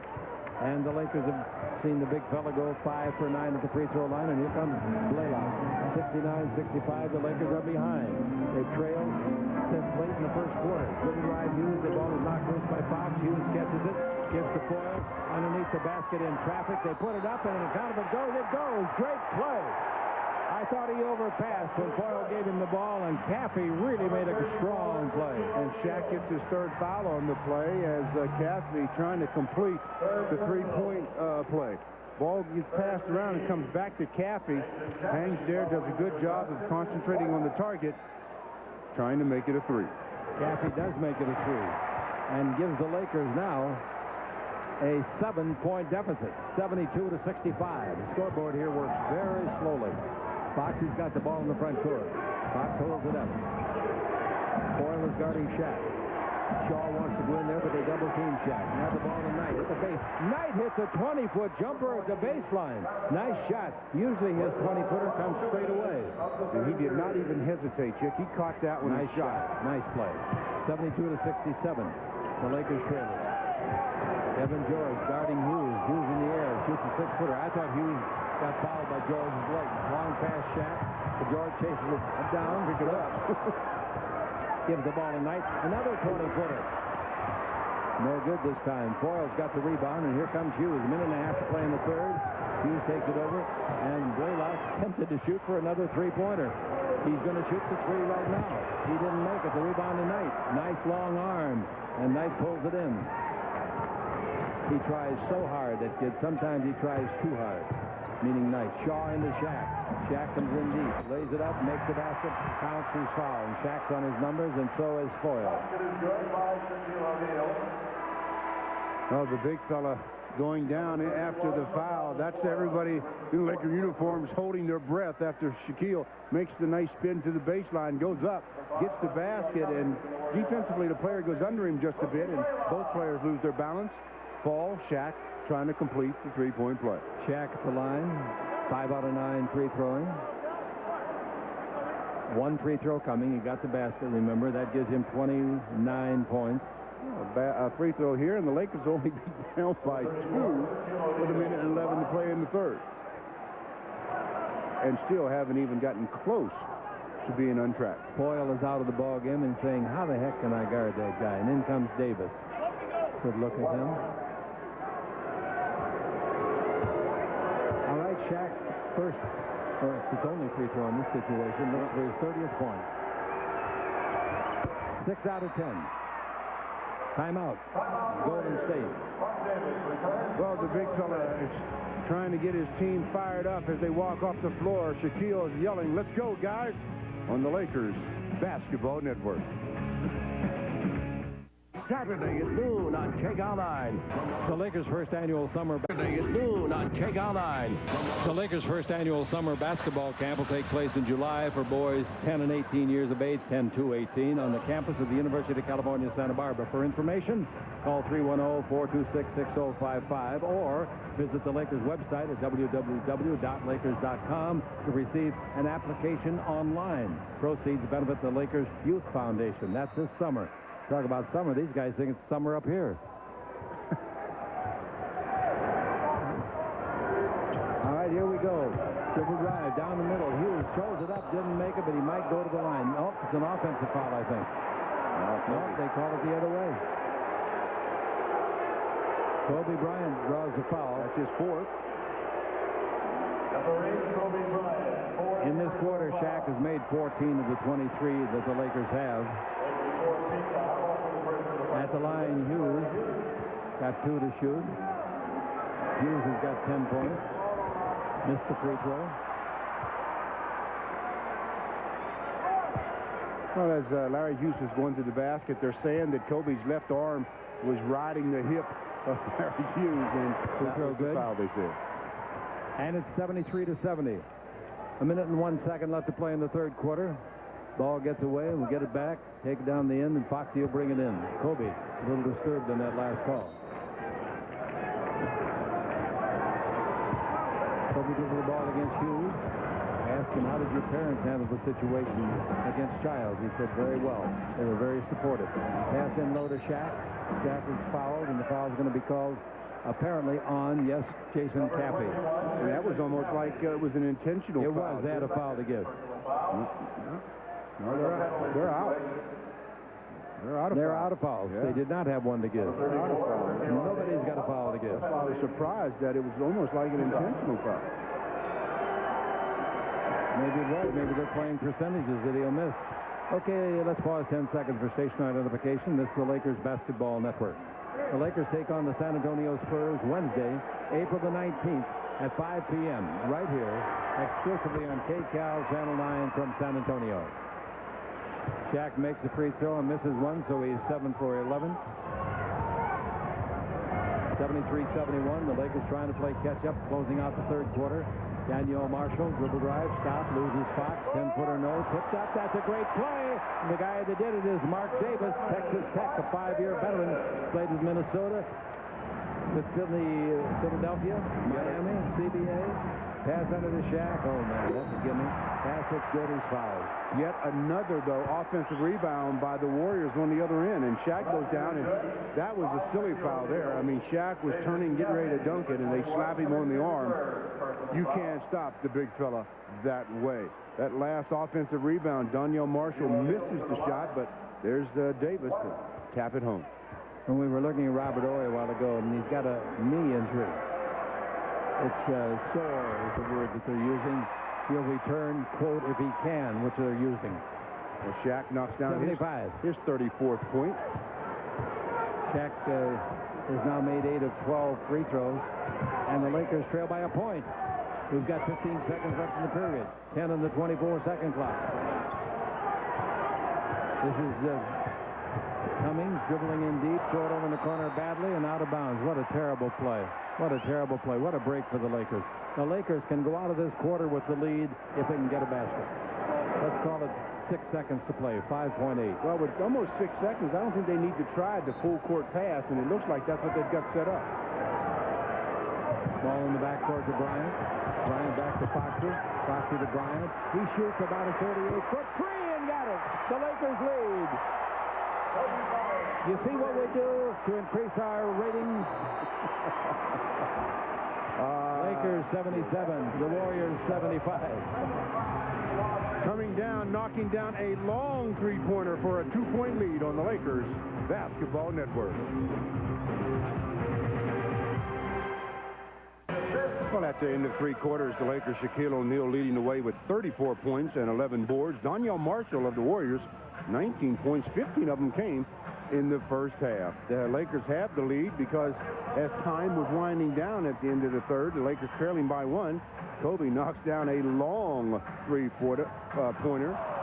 And the Lakers have seen the big fella go 5 for 9 at the free throw line, and here comes Blaylock. 69-65, the Lakers are behind. They trail since late in the first quarter. Dribble drive Hughes, the ball is knocked loose by Fox. Hughes catches it, gives to Foyle. Underneath the basket in traffic, they put it up, and in account of it goes. It goes. Great play. I thought he overpassed when Foyle gave him the ball, and Caffey really made a strong play. And Shaq gets his third foul on the play as Caffey trying to complete the three-point play. Ball gets passed around and comes back to Caffey. Hangs there, does a good job of concentrating on the target, trying to make it a 3. Caffey does make it a 3 and gives the Lakers now a 7-point deficit, 72-65. The scoreboard here works very slowly. Foxy's got the ball in the front court. Fox holds it up. Foyle is guarding Shaq. Shaw wants to go in there, but they double-team Shaq. Now the ball to Knight at the base. Knight hits a 20-foot jumper at the baseline. Nice shot. Usually his 20-footer comes straight away. And he did not even hesitate, Chick. He caught that one. Nice shot. Nice play. 72-67. The Lakers trail it. Devin George guarding Hughes. Hughes in the air. Shoots a 6-footer. I thought Hughes got fouled by George's leg. Long pass Shaq. The George chases it down. Pick it up. Gives the ball to Knight. Another 20-footer. No good this time. Foyle's got the rebound, and here comes Hughes. A minute and a half to play in the third. Hughes takes it over, and Blaylock tempted to shoot for another three-pointer. He's going to shoot the 3 right now. He didn't make it. The rebound to Knight. Nice long arm, and Knight pulls it in. He tries so hard, that kid. Sometimes he tries too hard. Meaning Knight. Shaw into Shaq. Shaq comes in deep, lays it up, makes the basket, counts his foul. And Shaq's on his numbers, and so is Foyle. Oh, the big fella going down after the foul. That's everybody in Laker uniforms holding their breath after Shaquille makes the nice spin to the baseline, goes up, gets the basket, and defensively the player goes under him just a bit, and both players lose their balance. Fall, Shaq trying to complete the three-point play. Shaq at the line, 5 out of 9 free throwing. 1 free throw coming. He got the basket, remember. That gives him 29 points. free throw here, and the Lakers only be down by 2 with 1:11 to play in the third. And still haven't even gotten close to being untracked. Boyle is out of the ball game and saying, how the heck can I guard that guy? And in comes Davis. Good look at him. All right, Shaq first, or his only free throw in this situation, looks for his 30th point. 6 out of 10. Timeout. Golden State. Well, the big fella is trying to get his team fired up as they walk off the floor. Shaquille is yelling, let's go, guys, on the Lakers Basketball Network. Saturday at noon on Take Online. The Lakers' first annual summer. Saturday at noon on Take Online. The Lakers' first annual summer basketball camp will take place in July for boys 10 and 18 years of age, 10 to 18, on the campus of the University of California, Santa Barbara. For information, call 310-426-6055 or visit the Lakers website at www.lakers.com to receive an application online. Proceeds benefit the Lakers Youth Foundation. That's this summer. Talk about summer. These guys think it's summer up here. All right, here we go. Dribble drive down the middle. Hughes throws it up, didn't make it, but he might go to the line. Oh, it's an offensive foul, I think. No, they call it the other way. Kobe Bryant draws the foul. That's his fourth. In this quarter, Shaq has made 14 of the 23 that the Lakers have. At the line, Hughes got 2 to shoot. Hughes has got 10 points. Missed the free throw. Well, as Larry Hughes was going to the basket, they're saying that Kobe's left arm was riding the hip of Larry Hughes, and free throw good. Foul, they said. And it's 73-70. 1 minute and 1 second left to play in the third quarter. Ball gets away, and we'll get it back, take it down the end, and Foxy will bring it in. Kobe, a little disturbed in that last call. Kobe gives the ball against Hughes. Asked him, how did your parents handle the situation against Childs? He said, very well. They were very supportive. Pass in low to Shaq. Shaq is fouled, and the foul is going to be called apparently on, yes, Jason Cappy. And that was almost like it was an intentional foul. It was. They had a foul to give. No, they're out. They're out of fouls. Yeah. They did not have one to give. Nobody's got a foul to give. I was surprised that it was almost like an intentional foul. Maybe it was. Maybe they're playing percentages that he'll miss. Okay, let's pause 10 seconds for station identification. This is the Lakers Basketball Network. The Lakers take on the San Antonio Spurs Wednesday, April the 19th at 5 p.m. right here, exclusively on KCAL Channel 9 from San Antonio. Shaq makes a free throw and misses one, so he's 7 for 11. 73-71. The Lakers trying to play catch-up, closing out the third quarter. Daniel Marshall, dribble drive, stop, loses Fox, 10-footer no, tipped up. That's a great play. And the guy that did it is Mark Davis, Texas Tech, a 5-year veteran. Played with Minnesota, with Philadelphia, Miami, CBA. Pass under the Shaq. Oh, man, that's a gimme. Pass looks good. He's fouled. Yet another, though, offensive rebound by the Warriors on the other end. And Shaq goes down, and that was a silly foul there. I mean, Shaq was turning, getting ready to dunk it, and they slap him on the arm. You can't stop the big fella that way. That last offensive rebound, Daniel Marshall misses the shot, but there's Davis to tap it home. When we were looking at Robert Ory a while ago, and he's got a knee injury. It's sore is the word that they're using. He'll return, quote, if he can, which they're using. Well, Shaq knocks down his 34th point. Shaq has now made 8 of 12 free throws, and the Lakers trail by a point. We've got 15 seconds left in the period. 10 on the 24-second clock. This is Cummings dribbling in deep, short over in the corner badly, and out of bounds. What a terrible play. What a terrible play. What a break for the Lakers. The Lakers can go out of this quarter with the lead if they can get a basket. Let's call it 6 seconds to play, 5.8. Well, with almost 6 seconds, I don't think they need to try the full court pass, and it looks like that's what they've got set up. Ball in the backcourt to Bryant. Bryant back to Foxy. Foxy to Bryant. He shoots about a 38-foot three and got it. The Lakers lead. You see what we do to increase our ratings? Lakers 77, the Warriors 75. Coming down, knocking down a long three-pointer for a 2-point lead on the Lakers Basketball Network. Well, at the end of three quarters, the Lakers' Shaquille O'Neal leading the way with 34 points and 11 boards. Donyell Marshall of the Warriors, 19 points, 15 of them came in the first half. The Lakers have the lead because as time was winding down at the end of the third, the Lakers trailing by one. Kobe knocks down a long three-pointer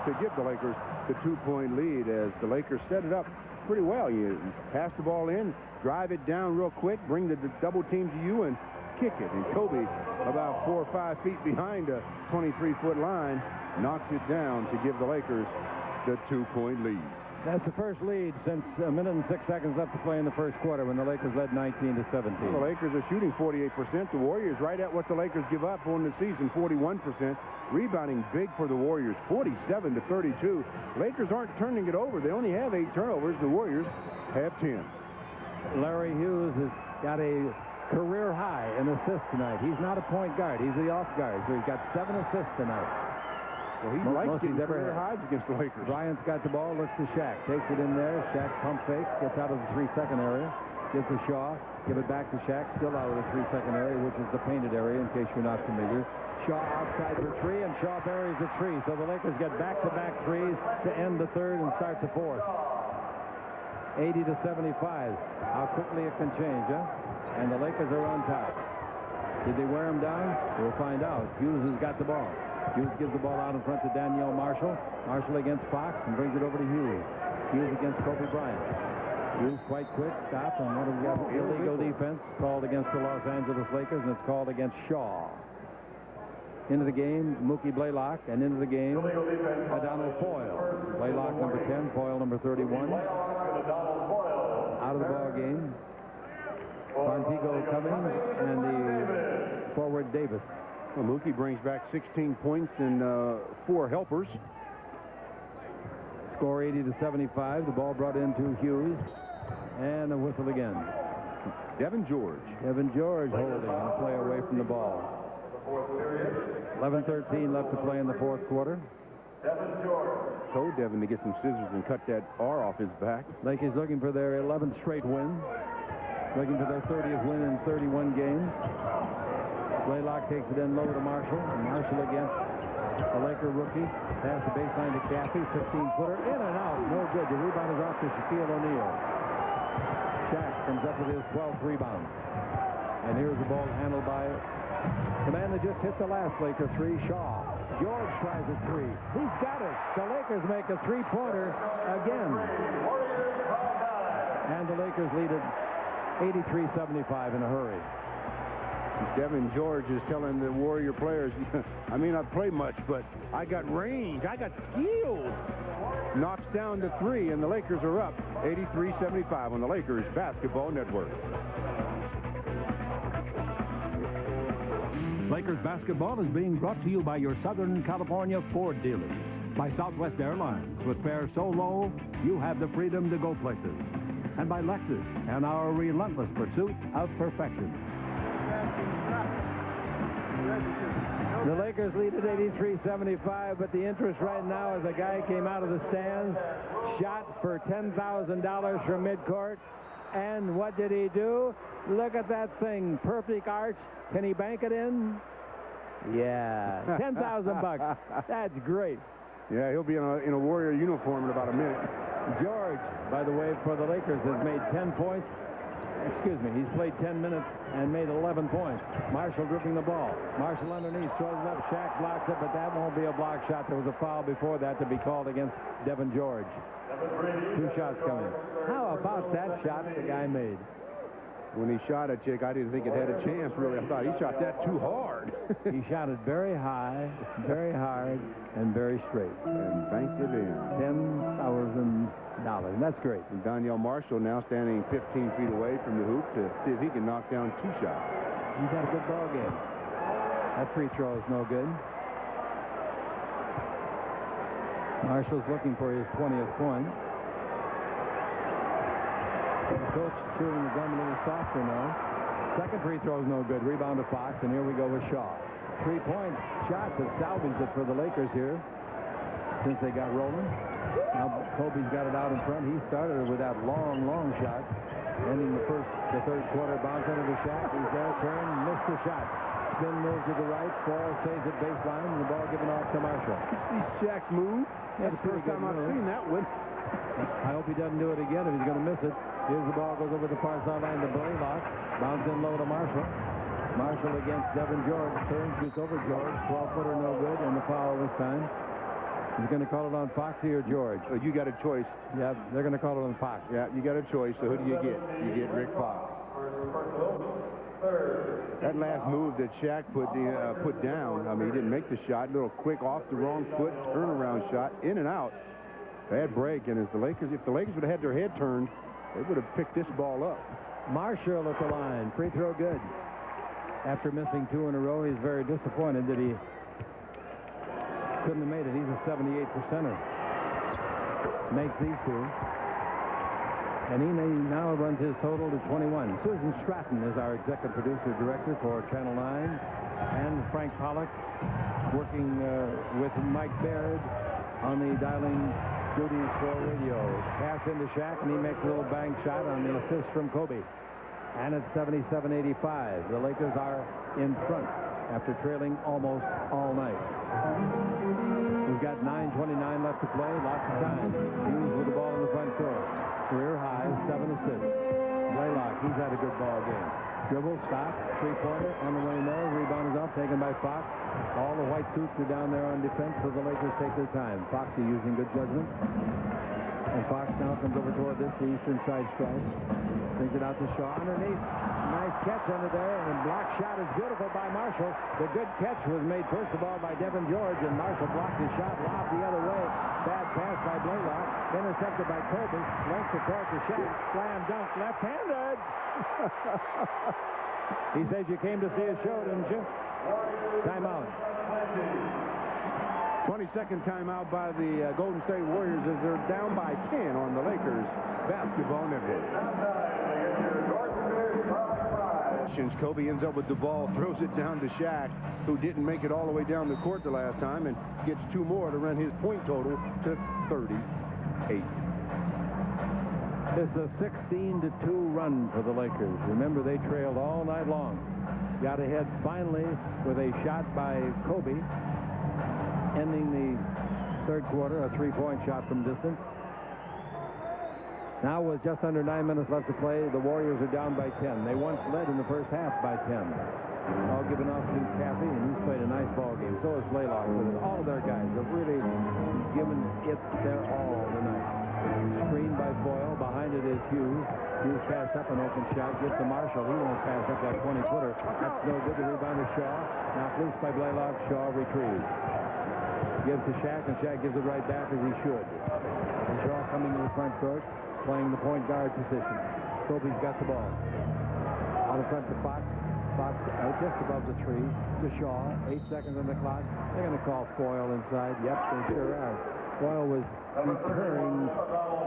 to give the Lakers the 2-point lead as the Lakers set it up pretty well. You pass the ball in, drive it down real quick, bring the double team to you, and kick it. And Kobe, about 4 or 5 feet behind the 23-foot line, knocks it down to give the Lakers the 2-point lead. That's the first lead since a minute and 6 seconds left to play in the first quarter when the Lakers led 19-17. Well, the Lakers are shooting 48%. The Warriors right at what the Lakers give up on the season, 41%. Rebounding big for the Warriors, 47-32. Lakers aren't turning it over. They only have 8 turnovers. The Warriors have 10. Larry Hughes has got a career high in assists tonight. He's not a point guard. He's the off guard, so he's got 7 assists tonight. Well, he likes getting career highs against the Lakers. Bryant's got the ball, looks to Shaq, takes it in there. Shaq pump fake, gets out of the 3-second area, gives to Shaw, give it back to Shaq, still out of the 3-second area, which is the painted area, in case you're not familiar. Shaw outside for 3, and Shaw buries the 3. So the Lakers get back-to-back threes to end the third and start the fourth. 80-75. How quickly it can change, huh? And the Lakers are on top. Did they wear him down? We'll find out. Hughes has got the ball. Hughes gives the ball out in front to Donyell Marshall. Marshall against Fox and brings it over to Hughes. Hughes against Kobe Bryant. Hughes quite quick, stop, and what have we got? Illegal defense called against the Los Angeles Lakers, and it's called against Shaw. Into the game, Mookie Blaylock, and into the game, Donald Foyle. Blaylock number 10, Foyle number 31. Out of the ball game. Montego Cummings and the forward Davis. Well, Mookie brings back 16 points and 4 helpers. Score 80-75. The ball brought into Hughes. And a whistle again. Devin George. Devin George holding and play away from the ball. 11:13 left to play in the fourth quarter. Told Devin to get some scissors and cut that R off his back. Lakers looking for their 11th straight win. Looking for their 30th win in 31 games. Blaylock takes it in low to Marshall. Marshall against the Laker rookie. Pass the baseline to Caffey. 15-footer. In and out. No good. The rebound is off to Shaquille O'Neal. Shaq comes up with his 12th rebound. And here's the ball handled by the man that just hit the last Laker 3, Shaw. George tries a 3. He's got it. The Lakers make a 3-pointer again. And the Lakers lead it 83-75 in a hurry. Devin George is telling the Warrior players, I may not play much, but I got range. I got skills. Knocks down to 3, and the Lakers are up 83-75 on the Lakers Basketball Network. Lakers basketball is being brought to you by your Southern California Ford dealers. By Southwest Airlines, with fares so low, you have the freedom to go places. And by Lexus and our relentless pursuit of perfection. The Lakers lead at 83-75, but the interest right now is a guy came out of the stands, shot for $10,000 from midcourt, and what did he do? Look at that thing, perfect arch. Can he bank it in? Yeah, $10,000. That's great. Yeah, he'll be in a Warrior uniform in about a minute. George, by the way, for the Lakers has made 10 points. Excuse me, he's played 10 minutes and made 11 points. Marshall gripping the ball. Marshall underneath, throws it up. Shaq blocks it, but that won't be a block shot. There was a foul before that to be called against Devin George. 2 shots coming. How about that shot the guy made? When he shot it, Jake, I didn't think it had a chance, really. I thought he shot that too hard. He shot it very high, very hard, and very straight. And banked it in. $10,000. That's great. And Donyell Marshall now standing 15 feet away from the hoop to see if he can knock down 2 shots. He's had a good ball game. That free throw is no good. Marshall's looking for his 20th point. The coach chewing the gum a little softer now. Second free throw is no good. Rebound to Fox, and here we go with Shaw. 3-point shot that salvaged it for the Lakers here since they got rolling. Now Kobe's got it out in front. He started with that long shot, ending the third quarter. Bounce into the Shaq. He's there, turn, missed the shot. Spin move to the right. Foyle stays at baseline, and the ball given off to Marshall. See Shaq move. That's the first time I've seen that one. I hope he doesn't do it again if he's going to miss it. Here's the ball, goes over the far sideline to Blaylock. Bounce in low to Marshall. Marshall against Devin George. Turns, shoots over George. 12-footer no good, and the foul this time. He's going to call it on Foxy or George. You got a choice. Yeah, they're going to call it on Fox. Yeah, you got a choice. So who do you get? You get Rick Fox. That last move that Shaq put down, I mean, he didn't make the shot. Little quick off the wrong foot turnaround shot, in and out. Bad break, and if the Lakers would have had their head turned, they would have picked this ball up. Marshall at the line. Free throw good. After missing 2 in a row, he's very disappointed that he couldn't have made it. He's a 78%er. Makes these 2. And he now runs his total to 21. Susan Stratton is our executive producer director for Channel 9. And Frank Pollock working with Mike Baird on the dialing duties for radio. Pass into Shaq, and he makes a little bank shot on the assist from Kobe. And it's 77-85. The Lakers are in front after trailing almost all night. We've got 9:29 left to play. Lots of time. Hughes with the ball in the front court. Career high, 7 assists. Blaylock, he's had a good ball game. Dribble, stop, three-pointer, on the way no. Rebound is up, taken by Fox. All the white suits are down there on defense, so the Lakers take their time. Foxy using good judgment. And Fox now comes over toward this, the eastern side stripe. Brings it out to Shaw underneath. Nice catch under there, and the block shot is beautiful by Marshall. The good catch was made, first of all, by Devin George, and Marshall blocked his shot, lobbed the other way. Bad pass by Blaylock, intercepted by Kobe. Length the court to Shaq. Slam dunk, left-handed. He says you came to see a show, didn't you? Timeout. 22nd timeout by the Golden State Warriors as they're down by 10 on the Lakers basketball network. Kobe ends up with the ball, throws it down to Shaq, who didn't make it all the way down the court the last time, and gets 2 more to run his point total to 38. It's a 16-2 run for the Lakers. Remember, they trailed all night long. Got ahead finally with a shot by Kobe, ending the third quarter, a 3-point shot from distance. Now with just under 9 minutes left to play, the Warriors are down by 10. They once led in the first half by 10. All given off to Cappy, and he's played a nice ball game. So has Blaylock. All of their guys have really given it their all tonight. Screened by Foyle. Behind it is Hughes. Hughes passed up an open shot. Gets to Marshall. He won't pass up that 20-footer. That's no good. The rebound to Shaw. Now loose by Blaylock. Shaw retrieves. Gives to Shaq, and Shaq gives it right back as he should. And Shaw coming to the front court, playing the point guard position. Kobe's got the ball. Out in front to Fox. Fox out just above the tree to Shaw. 8 seconds on the clock. They're going to call Foyle inside. Yep, they sure are. Foyle was deterring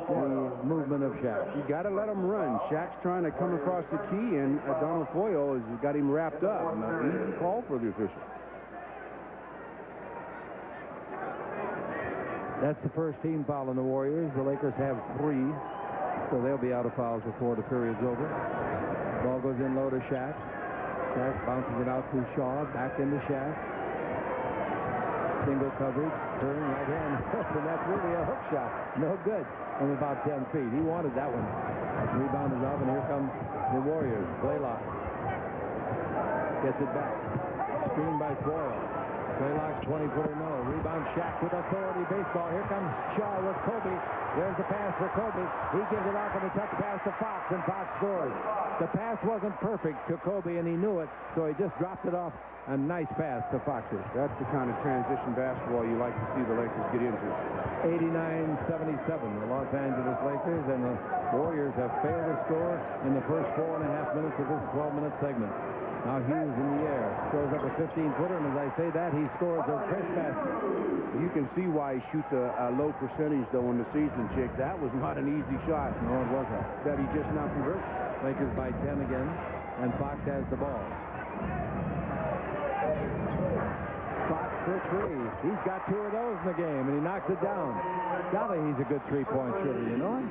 the movement of Shaq. You got to let him run. Shaq's trying to come across the key, and Donald Foyle has got him wrapped up. Easy call for the official. That's the first team foul on the Warriors. The Lakers have 3, so they'll be out of fouls before the period's over. Ball goes in low to Shaq. Shaq bounces it out to Shaw. Back into Shaq. Single coverage. Turn right hand. And that's really a hook shot. No good from about 10 feet. He wanted that one. Rebound is up, and here come the Warriors. Blaylock gets it back. Screen by Foyle. Blaylock's 20-footer no. Rebound Shaq with authority. Baseball. Here comes Shaw with Kobe. There's the pass for Kobe. He gives it off on a touch pass to Fox, and Fox scores. The pass wasn't perfect to Kobe, and he knew it, so he just dropped it off. A nice pass to Foxy. That's the kind of transition basketball you like to see the Lakers get into. 89-77, the Los Angeles Lakers, and the Warriors have failed to score in the first 4.5 minutes of this 12-minute segment. Now Hughes in the air. Throws up a 15-footer, and as I say that, he scores a crisp basket. You can see why he shoots a low percentage, though, in the season, Chick. That was not an easy shot. No, it wasn't. That he just now converts. Lakers by 10 again, and Fox has the ball. Fox for three. He's got 2 of those in the game, and he knocks it down. Golly, he's a good three-point shooter, you know?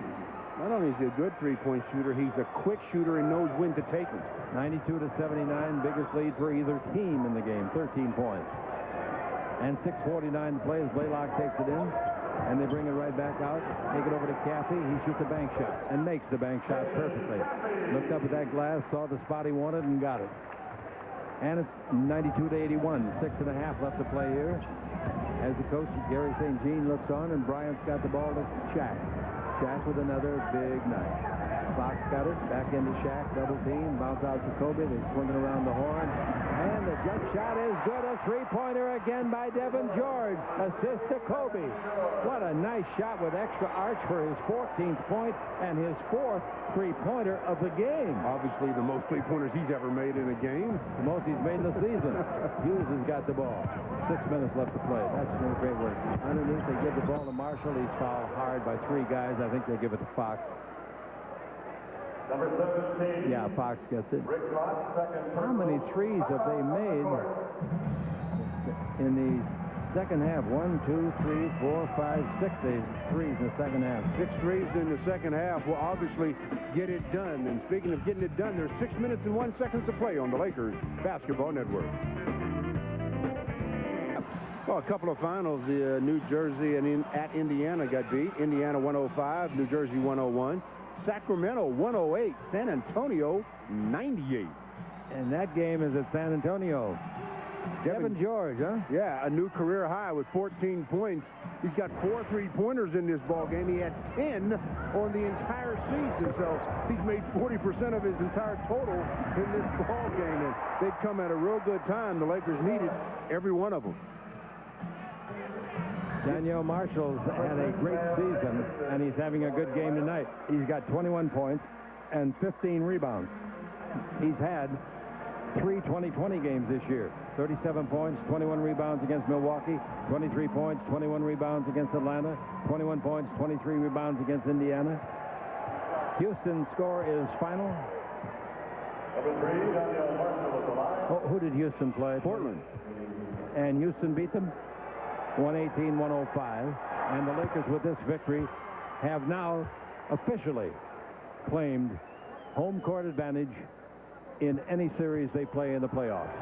Not only is he a good three-point shooter, he's a quick shooter and knows when to take them. 92-79, biggest lead for either team in the game, 13 points. And 6:49 to play as Blaylock takes it in, and they bring it right back out. Take it over to Caffey. He shoots a bank shot and makes the bank shot perfectly. Looked up at that glass, saw the spot he wanted, and got it. And it's 92-81, 6.5 left to play here. As the coach, Gary St. Jean, looks on, and Bryant's got the ball to Shaq. Shaq with another big night. Fox got it, back into Shaq, double team, bounce out to Kobe. They're swinging around the horn. And the jump shot is good. A three-pointer again by Devin George. Assist to Kobe. What a nice shot with extra arch for his 14th point and his 4th three-pointer of the game. Obviously the most three-pointers he's ever made in a game. The most he's made in the season. Hughes has got the ball. 6 minutes left to play. That's great work. Underneath, they give the ball to Marshall. He's fouled hard by 3 guys. I think they'll give it to Fox. Number 17. Yeah, Fox gets it. How many threes have they made in the second half? 1, 2, 3, 4, 5, 6 threes in the second half. 6 threes in the second half will obviously get it done. And speaking of getting it done, there's 6 minutes and 1 second to play on the Lakers Basketball Network. Well, a couple of finals. The New Jersey and at Indiana got beat. Indiana 105, New Jersey 101. Sacramento 108, San Antonio 98. And that game is at San Antonio. Devin George, huh? Yeah, a new career high with 14 points. He's got 4 three-pointers in this ball game. He had 10 on the entire season, so he's made 40% of his entire total in this ball game. And they've come at a real good time. The Lakers needed every one of them. Daniel Marshall's had a great season, and he's having a good game tonight. He's got 21 points and 15 rebounds. He's had 3 20-20 games this year. 37 points, 21 rebounds against Milwaukee, 23 points, 21 rebounds against Atlanta, 21 points, 23 rebounds against Indiana. Houston's score is final. Number 3, Daniel Marshall with the line. Oh, who did Houston play? Portland. And Houston beat them 118-105. And the Lakers, with this victory, have now officially claimed home court advantage in any series they play in the playoffs.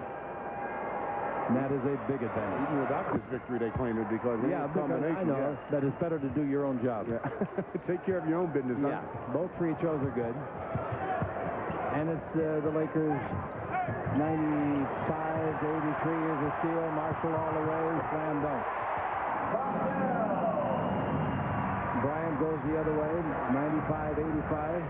And that is a big advantage. Even without this victory, they claim it because I know that it's better to do your own job. Yeah. Take care of your own business. Yeah, both free throws are good. And it's the Lakers 95 to 83 is a steal. Marshall all the way, slam dunk. Bryant goes the other way, 95-85.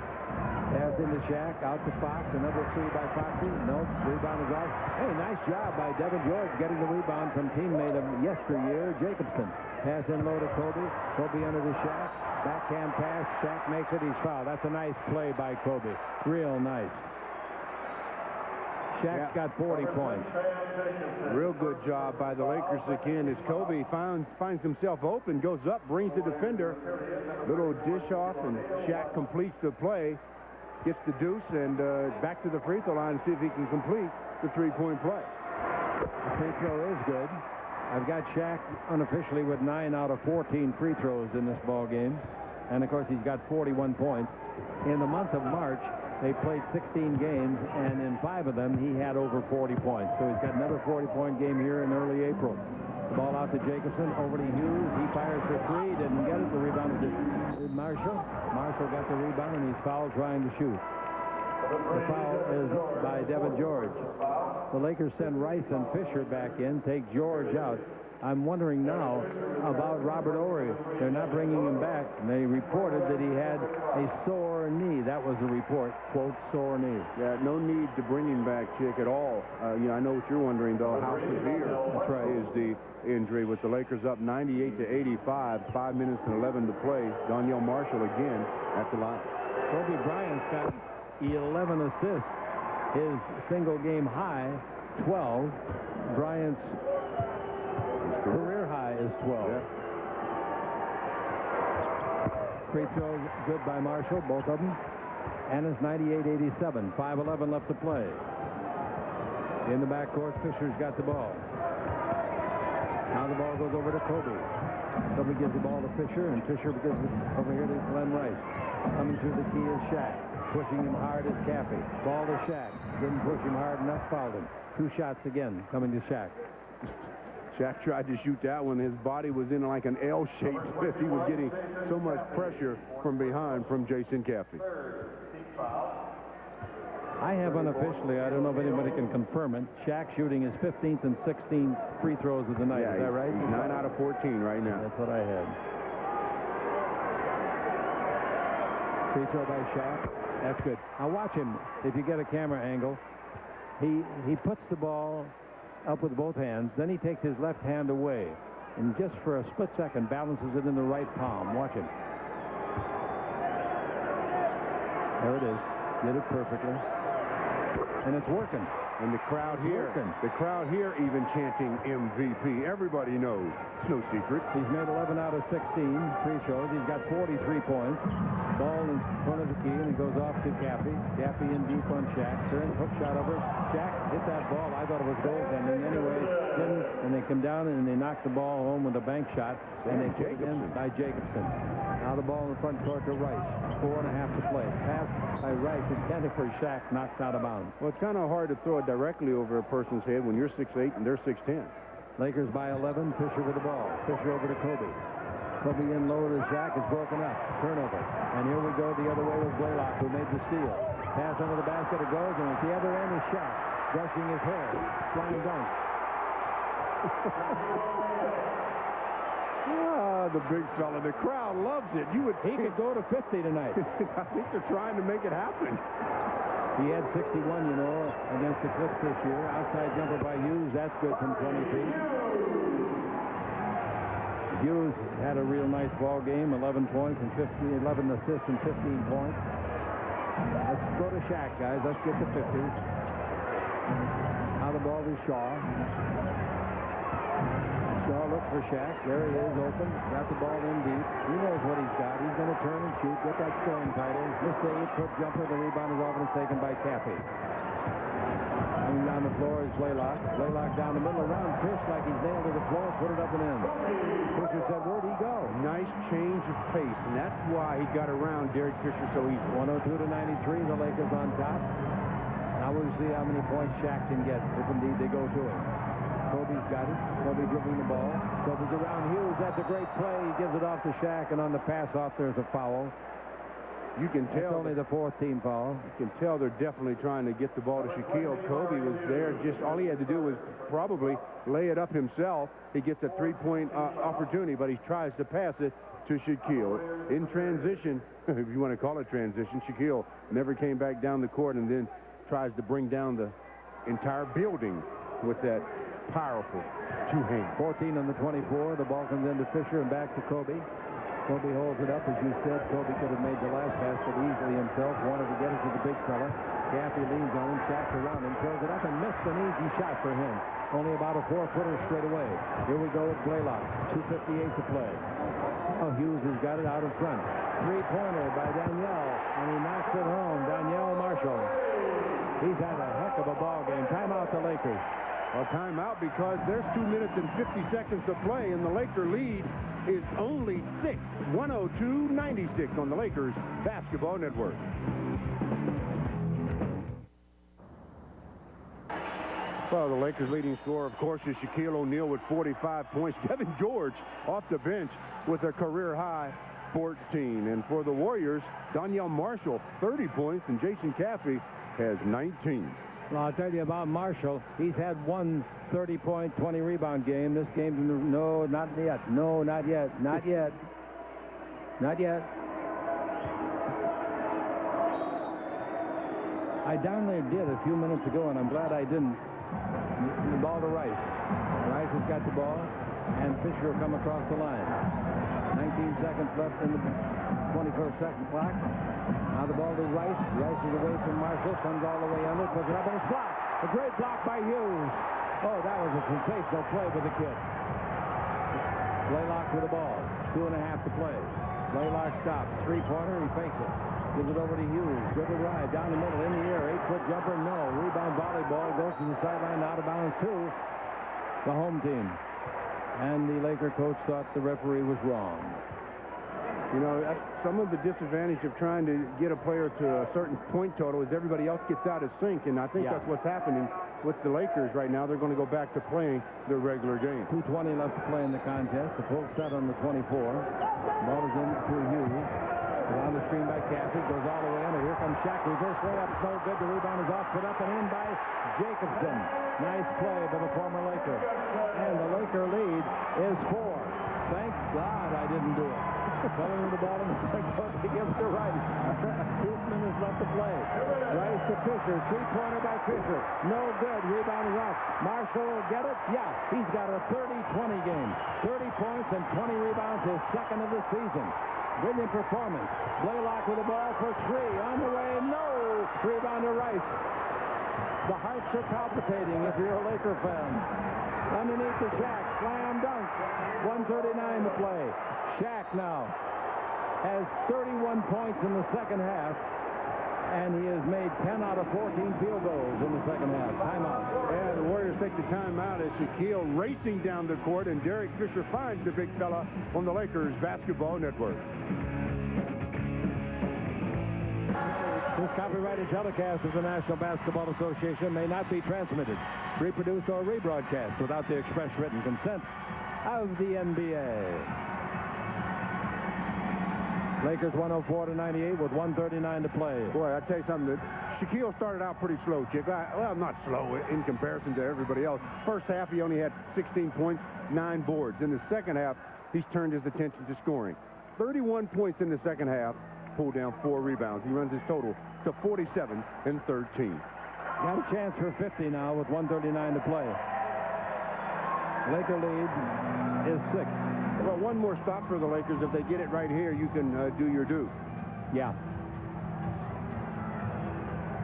Pass into Shaq, out to Fox, another 3 by Foxy. Nope, rebound is off. Hey, nice job by Devin George getting the rebound from teammate of yesteryear, Jacobson. Pass in low to Kobe. Kobe under the Shaq. Backhand pass. Shaq makes it. He's fouled. That's a nice play by Kobe. Real nice. Shaq's got 40 points. Real good job by the Lakers again as Kobe finds himself open, goes up, brings the defender. Little dish off, and Shaq completes the play. Gets the deuce and back to the free throw line and see if he can complete the three-point play. The free throw is good. I've got Shaq unofficially with 9 out of 14 free throws in this ball game. And, of course, he's got 41 points. In the month of March, they played 16 games, and in 5 of them, he had over 40 points. So he's got another 40-point game here in early April. The ball out to Jacobson, over to Hughes. He fires for 3, didn't get it. The rebound is Marshall. Marshall got the rebound, and he's fouled trying to shoot. The foul is by Devin George. The Lakers send Rice and Fisher back in, take George out. I'm wondering now about Robert Horry. They're not bringing him back. They reported that he had a sore knee. That was the report, quote, sore knee. Yeah, no need to bring him back, Chick, at all. I know what you're wondering, though, how severe is the injury with the Lakers up 98-85, 5 minutes and 11 to play. Daniel Marshall again at the line. Kobe Bryant's got 11 assists his single game high, 12. Bryant's career high is 12. Yeah. Free throws good by Marshall, both of them. And it's 98-87. 5:11 left to play. In the backcourt, Fisher's got the ball. Now the ball goes over to Kobe. Kobe gives the ball to Fisher, and Fisher gives it over here to Glenn Rice. Coming through the key is Shaq. Pushing him hard is Cappy. Ball to Shaq. Didn't push him hard enough, fouled him. 2 shots again coming to Shaq. Shaq tried to shoot that one. His body was in like an L shape. He was getting so much pressure from behind from Jason Caffey. I have unofficially, I don't know if anybody can confirm it, Shaq shooting his 15th and 16th free throws of the night. Yeah, is that right? He's 9 out of 14 right now. That's what I had. Free throw by Shaq. That's good. Now watch him. If you get a camera angle, he puts the ball up with both hands. Then he takes his left hand away. And just for a split second, balances it in the right palm. Watch him. There it is. Did it perfectly. And it's working. And the crowd here even chanting MVP. Everybody knows. It's no secret. He's made 11 out of 16 free throws. He's got 43 points. Ball in front of the key, and it goes off to Cappy. Cappy in deep on Shaq. Turn, hook shot over. Shaq hit that ball. I thought it was goaltending. Anyway, and they come down and they knock the ball home with a bank shot. And they kick in by Jacobson. Now the ball in the front court to Rice. 4.5 to play. Pass by Rice intended for Shaq, knocked out of bounds. Well, it's kind of hard to throw it directly over a person's head when you're 6'8" and they're 6'10". Lakers by 11. Fisher with the ball. Fisher over to Kobe. Kobe in low to Shaq. Is broken up. Turnover. And here we go the other way with Blaylock, who made the steal. Pass under the basket. It goes, and at the other end is Shaq, brushing his hair. Flying dunk. The big fella. The crowd loves it. He could go to 50 tonight. I think they're trying to make it happen. He had 61, you know, against the Clips this year. Outside jumper by Hughes. That's good from 20 feet. Hughes had a real nice ball game. 11 points and 11 assists and 15 points. Let's go to Shaq, guys. Let's get to 50. Now the ball to Shaw. Shaw looks for Shaq. There he is, open. Got the ball in deep. He knows what he's got. He's going to turn and shoot. Get that scoring title. Missed the 8-foot jumper. The rebound is off and taken by Cappy. Coming down the floor is Blaylock. Blaylock down the middle around Fish like he's nailed to the floor. Put it up and in. Fisher said, where'd he go? Nice change of pace, and that's why he got around Derek Fisher so easy. 102-93. The Lakers on top. Now we'll see how many points Shaq can get if indeed they go to him. Kobe's got it. Kobe dribbling the ball. Kobe's around Hughes. That's a great play. He gives it off to Shaq, and on the pass off, there's a foul. You can tell. That's only the 4th team foul. You can tell they're definitely trying to get the ball to Shaquille. Kobe was there. Just all he had to do was probably lay it up himself. He gets a 3-point opportunity, but he tries to pass it to Shaquille. In transition, if you want to call it transition, Shaquille never came back down the court and then tries to bring down the entire building with that powerful 2-hand. 14 on the 24. The ball comes into Fisher and back to Kobe. Kobe holds it up. As you said, Kobe could have made the last pass, but easily himself wanted to get it to the big fella. Caffey leans on him, Shaq's around him, throws it up and missed an easy shot for him. Only about a 4-footer straight away. Here we go with Blaylock. 2:58 to play. Oh, Hughes has got it out in front. 3-pointer by Danielle, and he knocks it home. Danielle Marshall. He's had a heck of a ball game. Timeout the Lakers. A timeout because there's 2 minutes and 50 seconds to play, and the Laker lead is only 6. 102-96 on the Lakers Basketball Network. Well, the Lakers' leading scorer, of course, is Shaquille O'Neal with 45 points. Devin George off the bench with a career-high 14. And for the Warriors, Danielle Marshall, 30 points, and Jason Caffey has 19. Well, I'll tell you about Marshall. He's had one 30-point, 20-rebound game. This game's in the... No, not yet. No, not yet. Not yet. Not yet. I darn near did a few minutes ago, and I'm glad I didn't. The ball to Rice. Rice has got the ball. And Fisher will come across the line. 19 seconds left in the 21st-second clock. Now the ball to Rice. Rice is away from Marshall. Comes all the way under. Puts it up and it's blocked. A great block by Hughes. Oh, that was a sensational play with the kid. Blaylock with the ball. 2.5 to play. Blaylock stops. Three-pointer. He fakes it. Gives it over to Hughes. Dribble right. Down the middle. In the air. 8-foot jumper. No. Rebound volleyball. Goes to the sideline. Out of bounds to the home team. And the Laker coach thought the referee was wrong. You know, some of the disadvantage of trying to get a player to a certain point total is everybody else gets out of sync, and I think that's what's happening with the Lakers right now. They're going to go back to playing their regular game. 2:20 left to play in the contest. The full set on the 24. Ball is in to Hughes. On the screen by Caffey. Goes all the way under. Here comes Shaq. Reverse layup. No good. The rebound is off. Put up and in by Jacobson. Nice play by the former Laker. And the Laker lead is 4. Thank God I didn't do it. Pulling the ball in the front court. He gives to Rice. 2 minutes left to play. Rice to Fisher. Three-pointer by Fisher. No good. Rebound is off. Marshall will get it. Yeah, he's got a 30-20 game. 30 points and 20 rebounds. His second of the season. Brilliant performance. Blaylock with the ball for 3. On the way. No. Rebound to Rice. The hearts are palpitating if you're a Laker fan. Underneath the Shaq. Slam dunk. 1:39 to play. Shaq now has 31 points in the second half, and he has made 10 out of 14 field goals in the second half. Timeout. Yeah, the Warriors take the timeout as Shaquille racing down the court, and Derek Fisher finds the big fella on the Lakers Basketball Network. This copyrighted telecast of the National Basketball Association may not be transmitted, reproduced, or rebroadcast without the express written consent of the NBA. Lakers 104-98 with 1:39 to play. Boy, I tell you something. Shaquille started out pretty slow, Chick. Well, not slow in comparison to everybody else. First half, he only had 16 points, 9 boards. In the second half, he's turned his attention to scoring. 31 points in the second half, pulled down 4 rebounds. He runs his total to 47 and 13. Got a chance for 50 now with 1:39 to play. Laker lead is 6. Well, one more stop for the Lakers. If they get it right here, you can do your due. Yeah.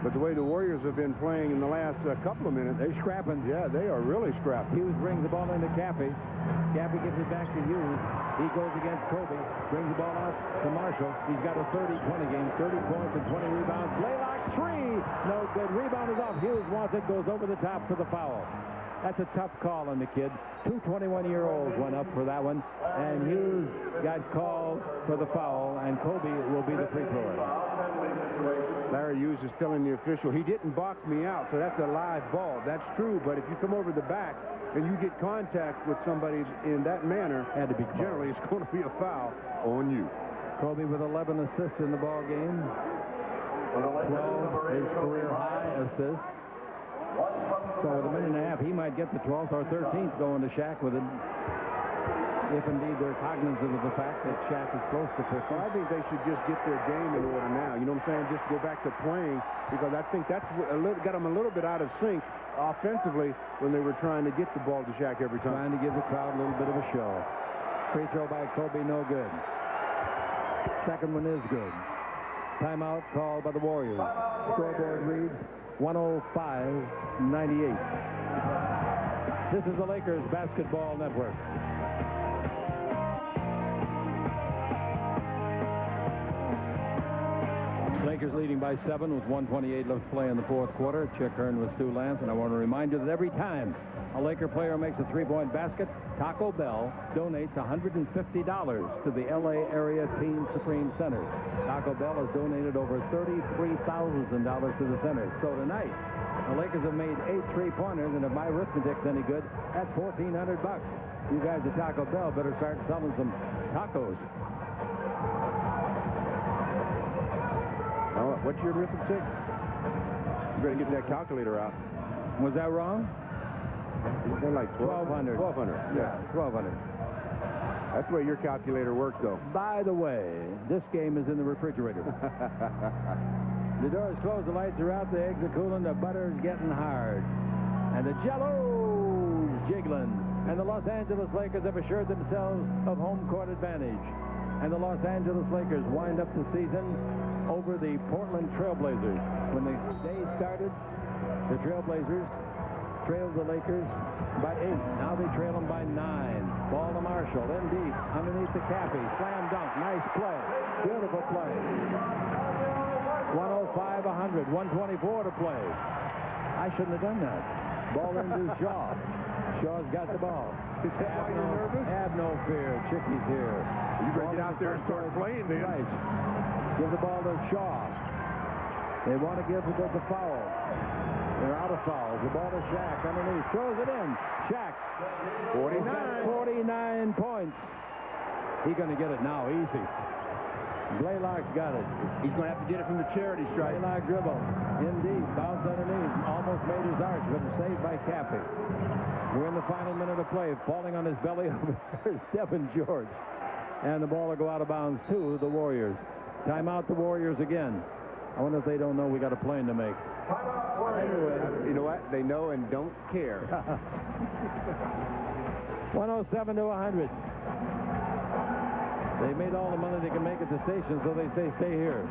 But the way the Warriors have been playing in the last couple of minutes, they're scrapping. Yeah, they are really scrapping. Hughes brings the ball into Caffey. Caffey gives it back to Hughes. He goes against Kobe. Brings the ball out to Marshall. He's got a 30-20 game. 30 points and 20 rebounds. Blaylock 3. No good. Rebound is off. Hughes wants it. Goes over the top for the foul. That's a tough call on the kid. 2 21-year-olds went up for that one, and Hughes got called for the foul, and Kobe will be the free thrower. Larry Hughes is telling the official, he didn't box me out, so that's a live ball. That's true, but if you come over the back and you get contact with somebody in that manner, had to be generally it's going to be a foul on you. Kobe with 11 assists in the ball game. 12 his career high assists. So with a minute and a half, he might get the 12th or 13th going to Shaq with it. If indeed they're cognizant of the fact that Shaq is close to 50. Well, I think they should just get their game in order now. You know what I'm saying? Just go back to playing, because I think that's got them a little bit out of sync offensively when they were trying to get the ball to Shaq every time. Trying to give the crowd a little bit of a show. Free throw by Kobe, no good. Second one is good. Timeout called by the Warriors. Scoreboard reads 105-98. This is the Lakers Basketball Network. Lakers leading by 7 with 1:28 left to play in the fourth quarter. Chick Hearn with Stu Lance, and I want to remind you that every time a Laker player makes a three-point basket, Taco Bell donates $150 to the L.A. Area Teen Supreme Center. Taco Bell has donated over $33,000 to the center. So tonight, the Lakers have made 8 three-pointers, and if my arithmetic's any good, that's $1,400. You guys at Taco Bell better start selling some tacos. What's your arithmetic? You better get that calculator out. Was that wrong? They're like 1,200. 1,200. Yeah, 1,200. That's the way your calculator works, though. By the way, this game is in the refrigerator. The door's closed, the lights are out, the eggs are cooling, the butter's getting hard. And the Jell-O's jiggling. And the Los Angeles Lakers have assured themselves of home court advantage. And the Los Angeles Lakers wind up the season over the Portland Trailblazers. When the day started, the Trailblazers trailed the Lakers by 8. Now they trail them by 9. Ball to Marshall, in deep, underneath the Cappy. Slam dunk, nice play. Beautiful play. 105-100, 124 to play. I shouldn't have done that. Ball into Shaw. Shaw's got the ball. Is that why you're nervous? Have no fear. Chicky's here. You better get out there and start playing, man. Right. Give the ball to Shaw. They want to give it the foul. They're out of fouls. The ball to Shaq underneath. Throws it in. Shaq. 49 points. He's going to get it now. Easy. Blaylock's got it. He's going to have to get it from the charity stripe. Blaylock dribble. In deep. Bounce underneath. Almost made his arch, but saved by Cappy. We're in the final minute of play. Falling on his belly over there is Devin George. And the ball will go out of bounds to the Warriors. Timeout the Warriors again. I wonder if they don't know we got a plane to make. You know what? They know and don't care. 107-100. They made all the money they can make at the station, so they say stay here.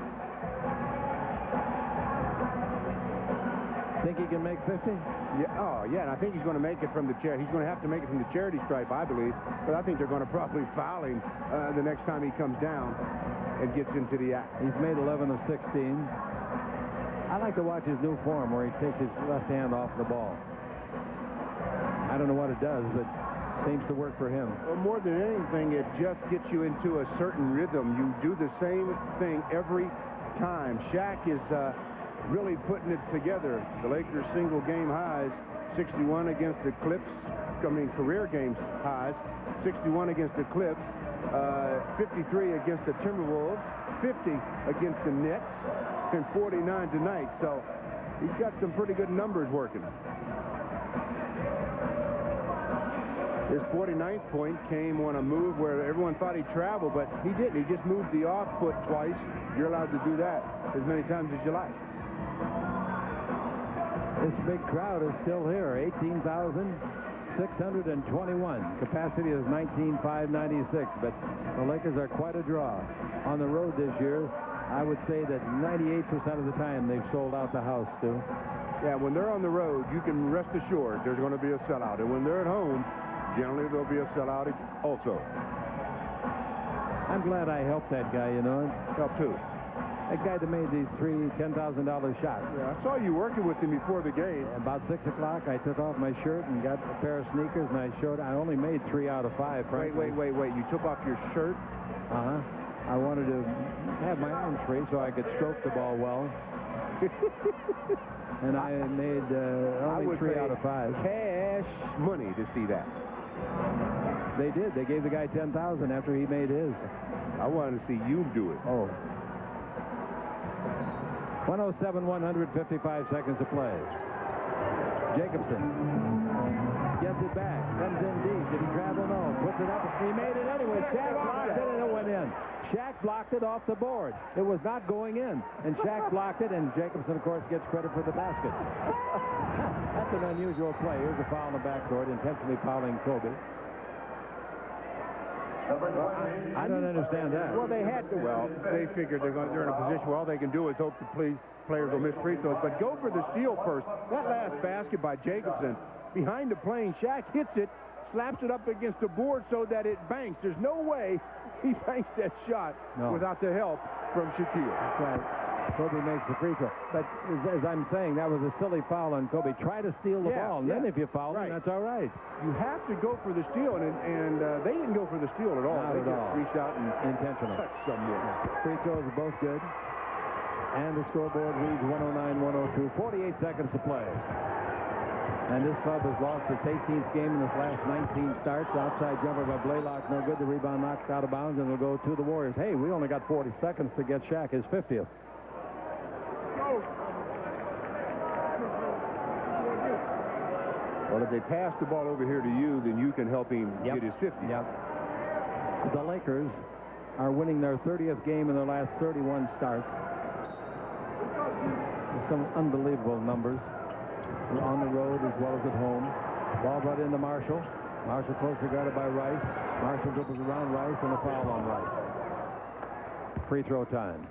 Think he can make 50? Yeah. Oh, yeah. And I think he's going to make it from the chair. He's going to have to make it from the charity stripe, I believe. But I think they're going to probably foul him the next time he comes down and gets into the act. He's made 11 of 16. I like to watch his new form where he takes his left hand off the ball. I don't know what it does, but seems to work for him. Well, more than anything, it just gets you into a certain rhythm. You do the same thing every time. Shaq is really putting it together. The Lakers single game highs, 61 against the Clips. Career games highs, 61 against the Clips, 53 against the Timberwolves, 50 against the Nets, and 49 tonight. So he's got some pretty good numbers working. His 49th point came on a move where everyone thought he'd travel, but he didn't. He just moved the off foot twice. You're allowed to do that as many times as you like. This big crowd is still here. 18,621. Capacity is 19,596, but the Lakers are quite a draw. On the road this year, I would say that 98% of the time they've sold out the house, Stu. Yeah, when they're on the road, you can rest assured there's going to be a sellout. And when they're at home, generally there'll be a sellout also. I'm glad I helped that guy, you know. Helped who? That guy that made these three $10,000 shots. Yeah, I saw you working with him before the game. About 6 o'clock, I took off my shirt and got a pair of sneakers, and I only made 3 out of 5. Frankly. Wait. You took off your shirt? Uh-huh. I wanted to have my arms free so I could stroke the ball well. And I made only 3 out of 5. Cash money to see that. They did. They gave the guy $10,000 after he made his. I wanted to see you do it. Oh. 107-155 seconds to play. Jacobson gets it back. Comes in deep. Did he travel? No. Puts it up. He made it anyway. Shaq blocked it and it went in. Shaq blocked it off the board. It was not going in. And Shaq blocked it, and Jacobson, of course, gets credit for the basket. That's an unusual play. Here's a foul in the backcourt, intentionally fouling Kobe. I don't understand that. Well, they had to. Well, they figured they're in a position where all they can do is hope the players will miss free throws. But go for the steal first. That last basket by Jacobson, behind the plane, Shaq hits it, slaps it up against the board so that it banks. There's no way he banks that shot without the help from Shaquille. That's right. Kobe makes the free throw. But as I'm saying, that was a silly foul on Kobe. Try to steal the ball, and then if you foul him, that's all right. You have to go for the steal, and they didn't go for the steal at all. They just reached out and intentional. Touched someone. Free throws are both good. And the scoreboard reads 109-102. 48 seconds to play. And this club has lost its 18th game in this last 19 starts. Outside jumper by Blaylock, no good. The rebound knocked out of bounds, and it'll go to the Warriors. Hey, we only got 40 seconds to get Shaq his 50th. Well, if they pass the ball over here to you, then you can help him get his 50. Yep. The Lakers are winning their 30th game in their last 31 starts. Some unbelievable numbers on the road as well as at home. Ball brought into Marshall. Marshall closely guarded by Rice. Marshall dribbles around Rice and a foul on Rice. Free throw time.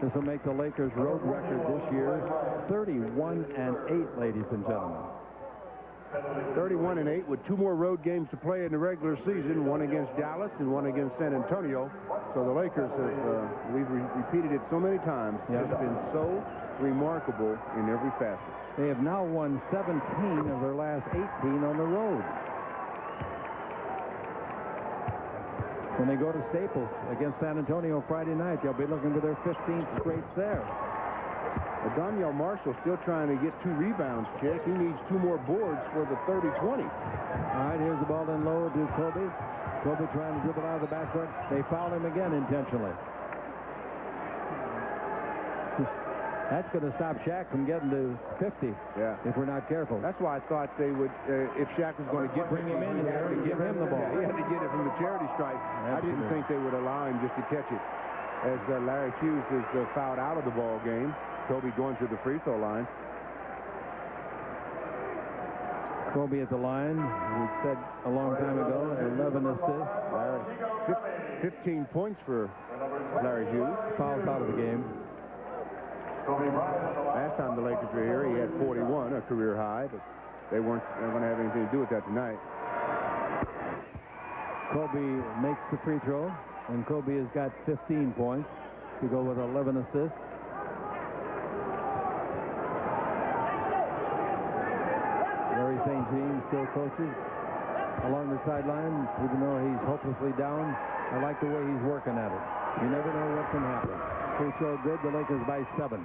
This will make the Lakers' road record this year 31-8, ladies and gentlemen. 31-8 with 2 more road games to play in the regular season, one against Dallas and one against San Antonio. So the Lakers have, we've repeated it so many times, yep. It's been so remarkable in every facet. They have now won 17 of their last 18 on the road. When they go to Staples against San Antonio Friday night, they'll be looking for their 15th straight there. Daniel Marshall still trying to get 2 rebounds, Chick. He needs 2 more boards for the 30-20. All right, here's the ball in low to Kobe. Kobe trying to dribble out of the backcourt. They foul him again intentionally. That's going to stop Shaq from getting to 50 if we're not careful. That's why I thought they would, if Shaq was going to bring him in here and give him the ball. He had to get it from the charity stripe. I didn't think they would allow him just to catch it. As Larry Hughes is fouled out of the ball game. Kobe going to the free throw line. Kobe at the line. We said a long time ago, 11 assists. Larry, 15 points for Larry Hughes. Fouls out of the game. Last time the Lakers were here, he had 41, a career high, but they weren't going to have anything to do with that tonight. Kobe makes the free throw, and Kobe has got 15 points to go with 11 assists. Larry St. Jean still coaches along the sideline, even though he's hopelessly down. I like the way he's working at it. You never know what can happen. Free throw good. The Lakers by 7.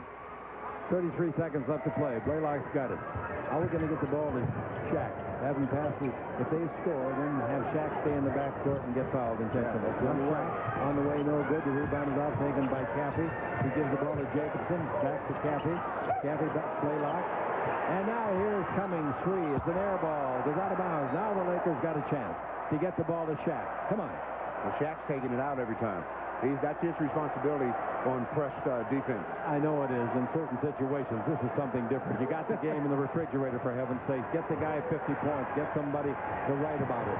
33 seconds left to play. Blaylock's got it. How are we going to get the ball to Shaq? Having passes. If they score, then have Shaq stay in the backcourt and get fouled intentionally. On the way, no good. The rebound is out, taken by Caffey. He gives the ball to Jacobson. Back to Caffey. Caffey back to Blaylock. And now here's Cummings' 3. It's an air ball. Goes out of bounds. Now the Lakers got a chance to get the ball to Shaq. Come on. Well, Shaq's taking it out every time. That's his responsibility on press defense. I know it is in certain situations. This is something different. You got the game in the refrigerator, for heaven's sake. Get the guy 50 points. Get somebody to write about it.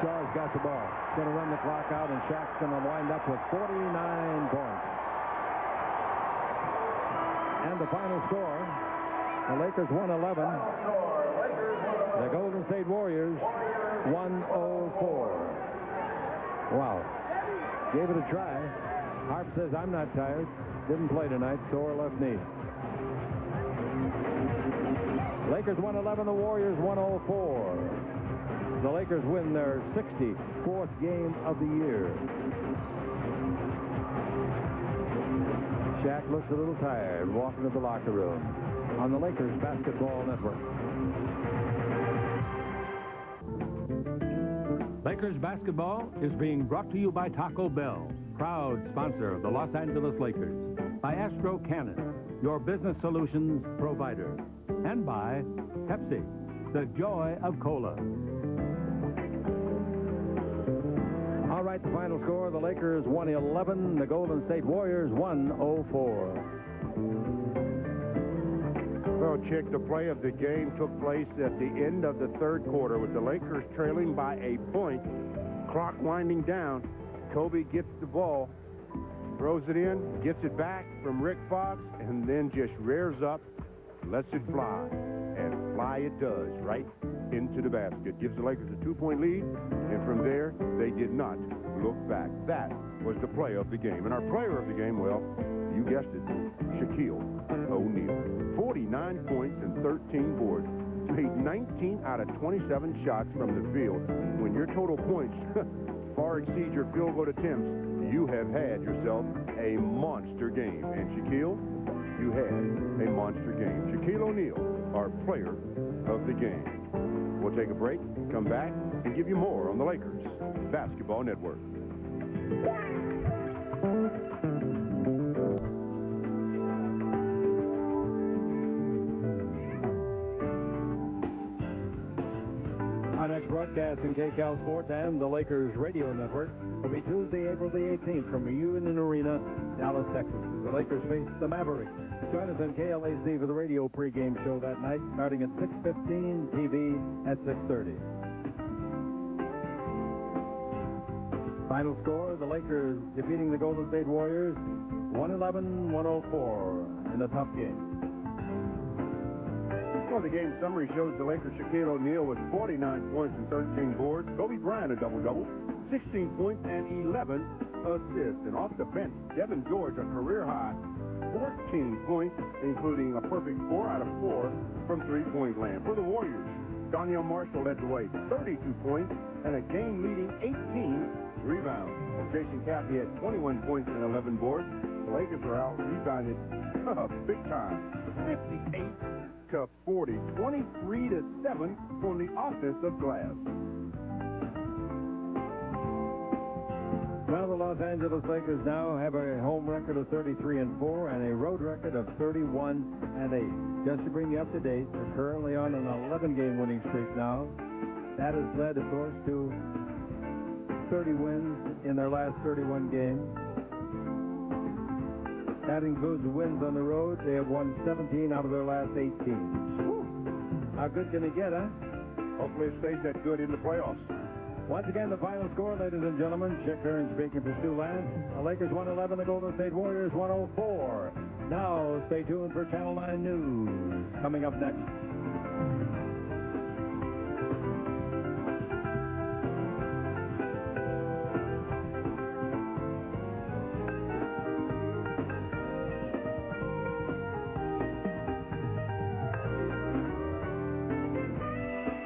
Shaw's got the ball. Going to run the clock out, and Shaq's going to wind up with 49 points. And the final score, the Lakers 111. The Golden State Warriors 104. Wow. Gave it a try. Harp says, I'm not tired. Didn't play tonight. Sore left knee. Lakers 111, the Warriors 104. The Lakers win their 64th game of the year. Shaq looks a little tired walking to the locker room on the Lakers Basketball Network. Lakers basketball is being brought to you by Taco Bell, proud sponsor of the Los Angeles Lakers, by Astro Cannon, your business solutions provider, and by Pepsi, the joy of cola. All right, the final score, the Lakers 111, the Golden State Warriors 104. Well, Chick, the play of the game took place at the end of the third quarter with the Lakers trailing by a point. Clock winding down. Kobe gets the ball, throws it in, gets it back from Rick Fox, and then just rears up, lets it fly. And fly it does, right into the basket. Gives the Lakers a 2-point lead, and from there, they did not look back. That was the play of the game. And our player of the game, well, you guessed it, Shaquille O'Neal. 49 points and 13 boards. Made 19 out of 27 shots from the field. When your total points far exceed your field goal attempts, you have had yourself a monster game. And Shaquille, you had a monster game. Shaquille O'Neal, our player of the game. We'll take a break, come back, and give you more on the Lakers Basketball Network. Our next broadcast in KCAL Sports and the Lakers Radio Network will be Tuesday, April the 18th from Union Arena, Dallas, Texas. The Lakers face the Mavericks. Join us on KLAC for the radio pregame show that night, starting at 6:15, TV at 6:30. Final score, the Lakers defeating the Golden State Warriors 111-104 in a tough game. Well, the game summary shows the Lakers' Shaquille O'Neal with 49 points and 13 boards. Kobe Bryant a double-double, 16 points and 11 assists. And off the bench, Devin George a career-high 14 points, including a perfect 4 out of 4 from three-point land. For the Warriors, Donyell Marshall led the way, 32 points and a game-leading 18 rebounds. Jason Cappy had 21 points and 11 boards. The Lakers are out rebounded big time, 58-40, 23-7 on the offensive glass. Well, the Los Angeles Lakers now have a home record of 33-4 and a road record of 31-8. Just to bring you up to date, they're currently on an 11-game winning streak now. That has led, of course, to 30 wins in their last 31 games. That includes wins on the road. They have won 17 out of their last 18. How good can it get, huh? Hopefully it stays that good in the playoffs. Once again, the final score, ladies and gentlemen. Chick Hearn speaking for Stu Lance. The Lakers 111, the Golden State Warriors 104. Now, stay tuned for Channel 9 News. Coming up next.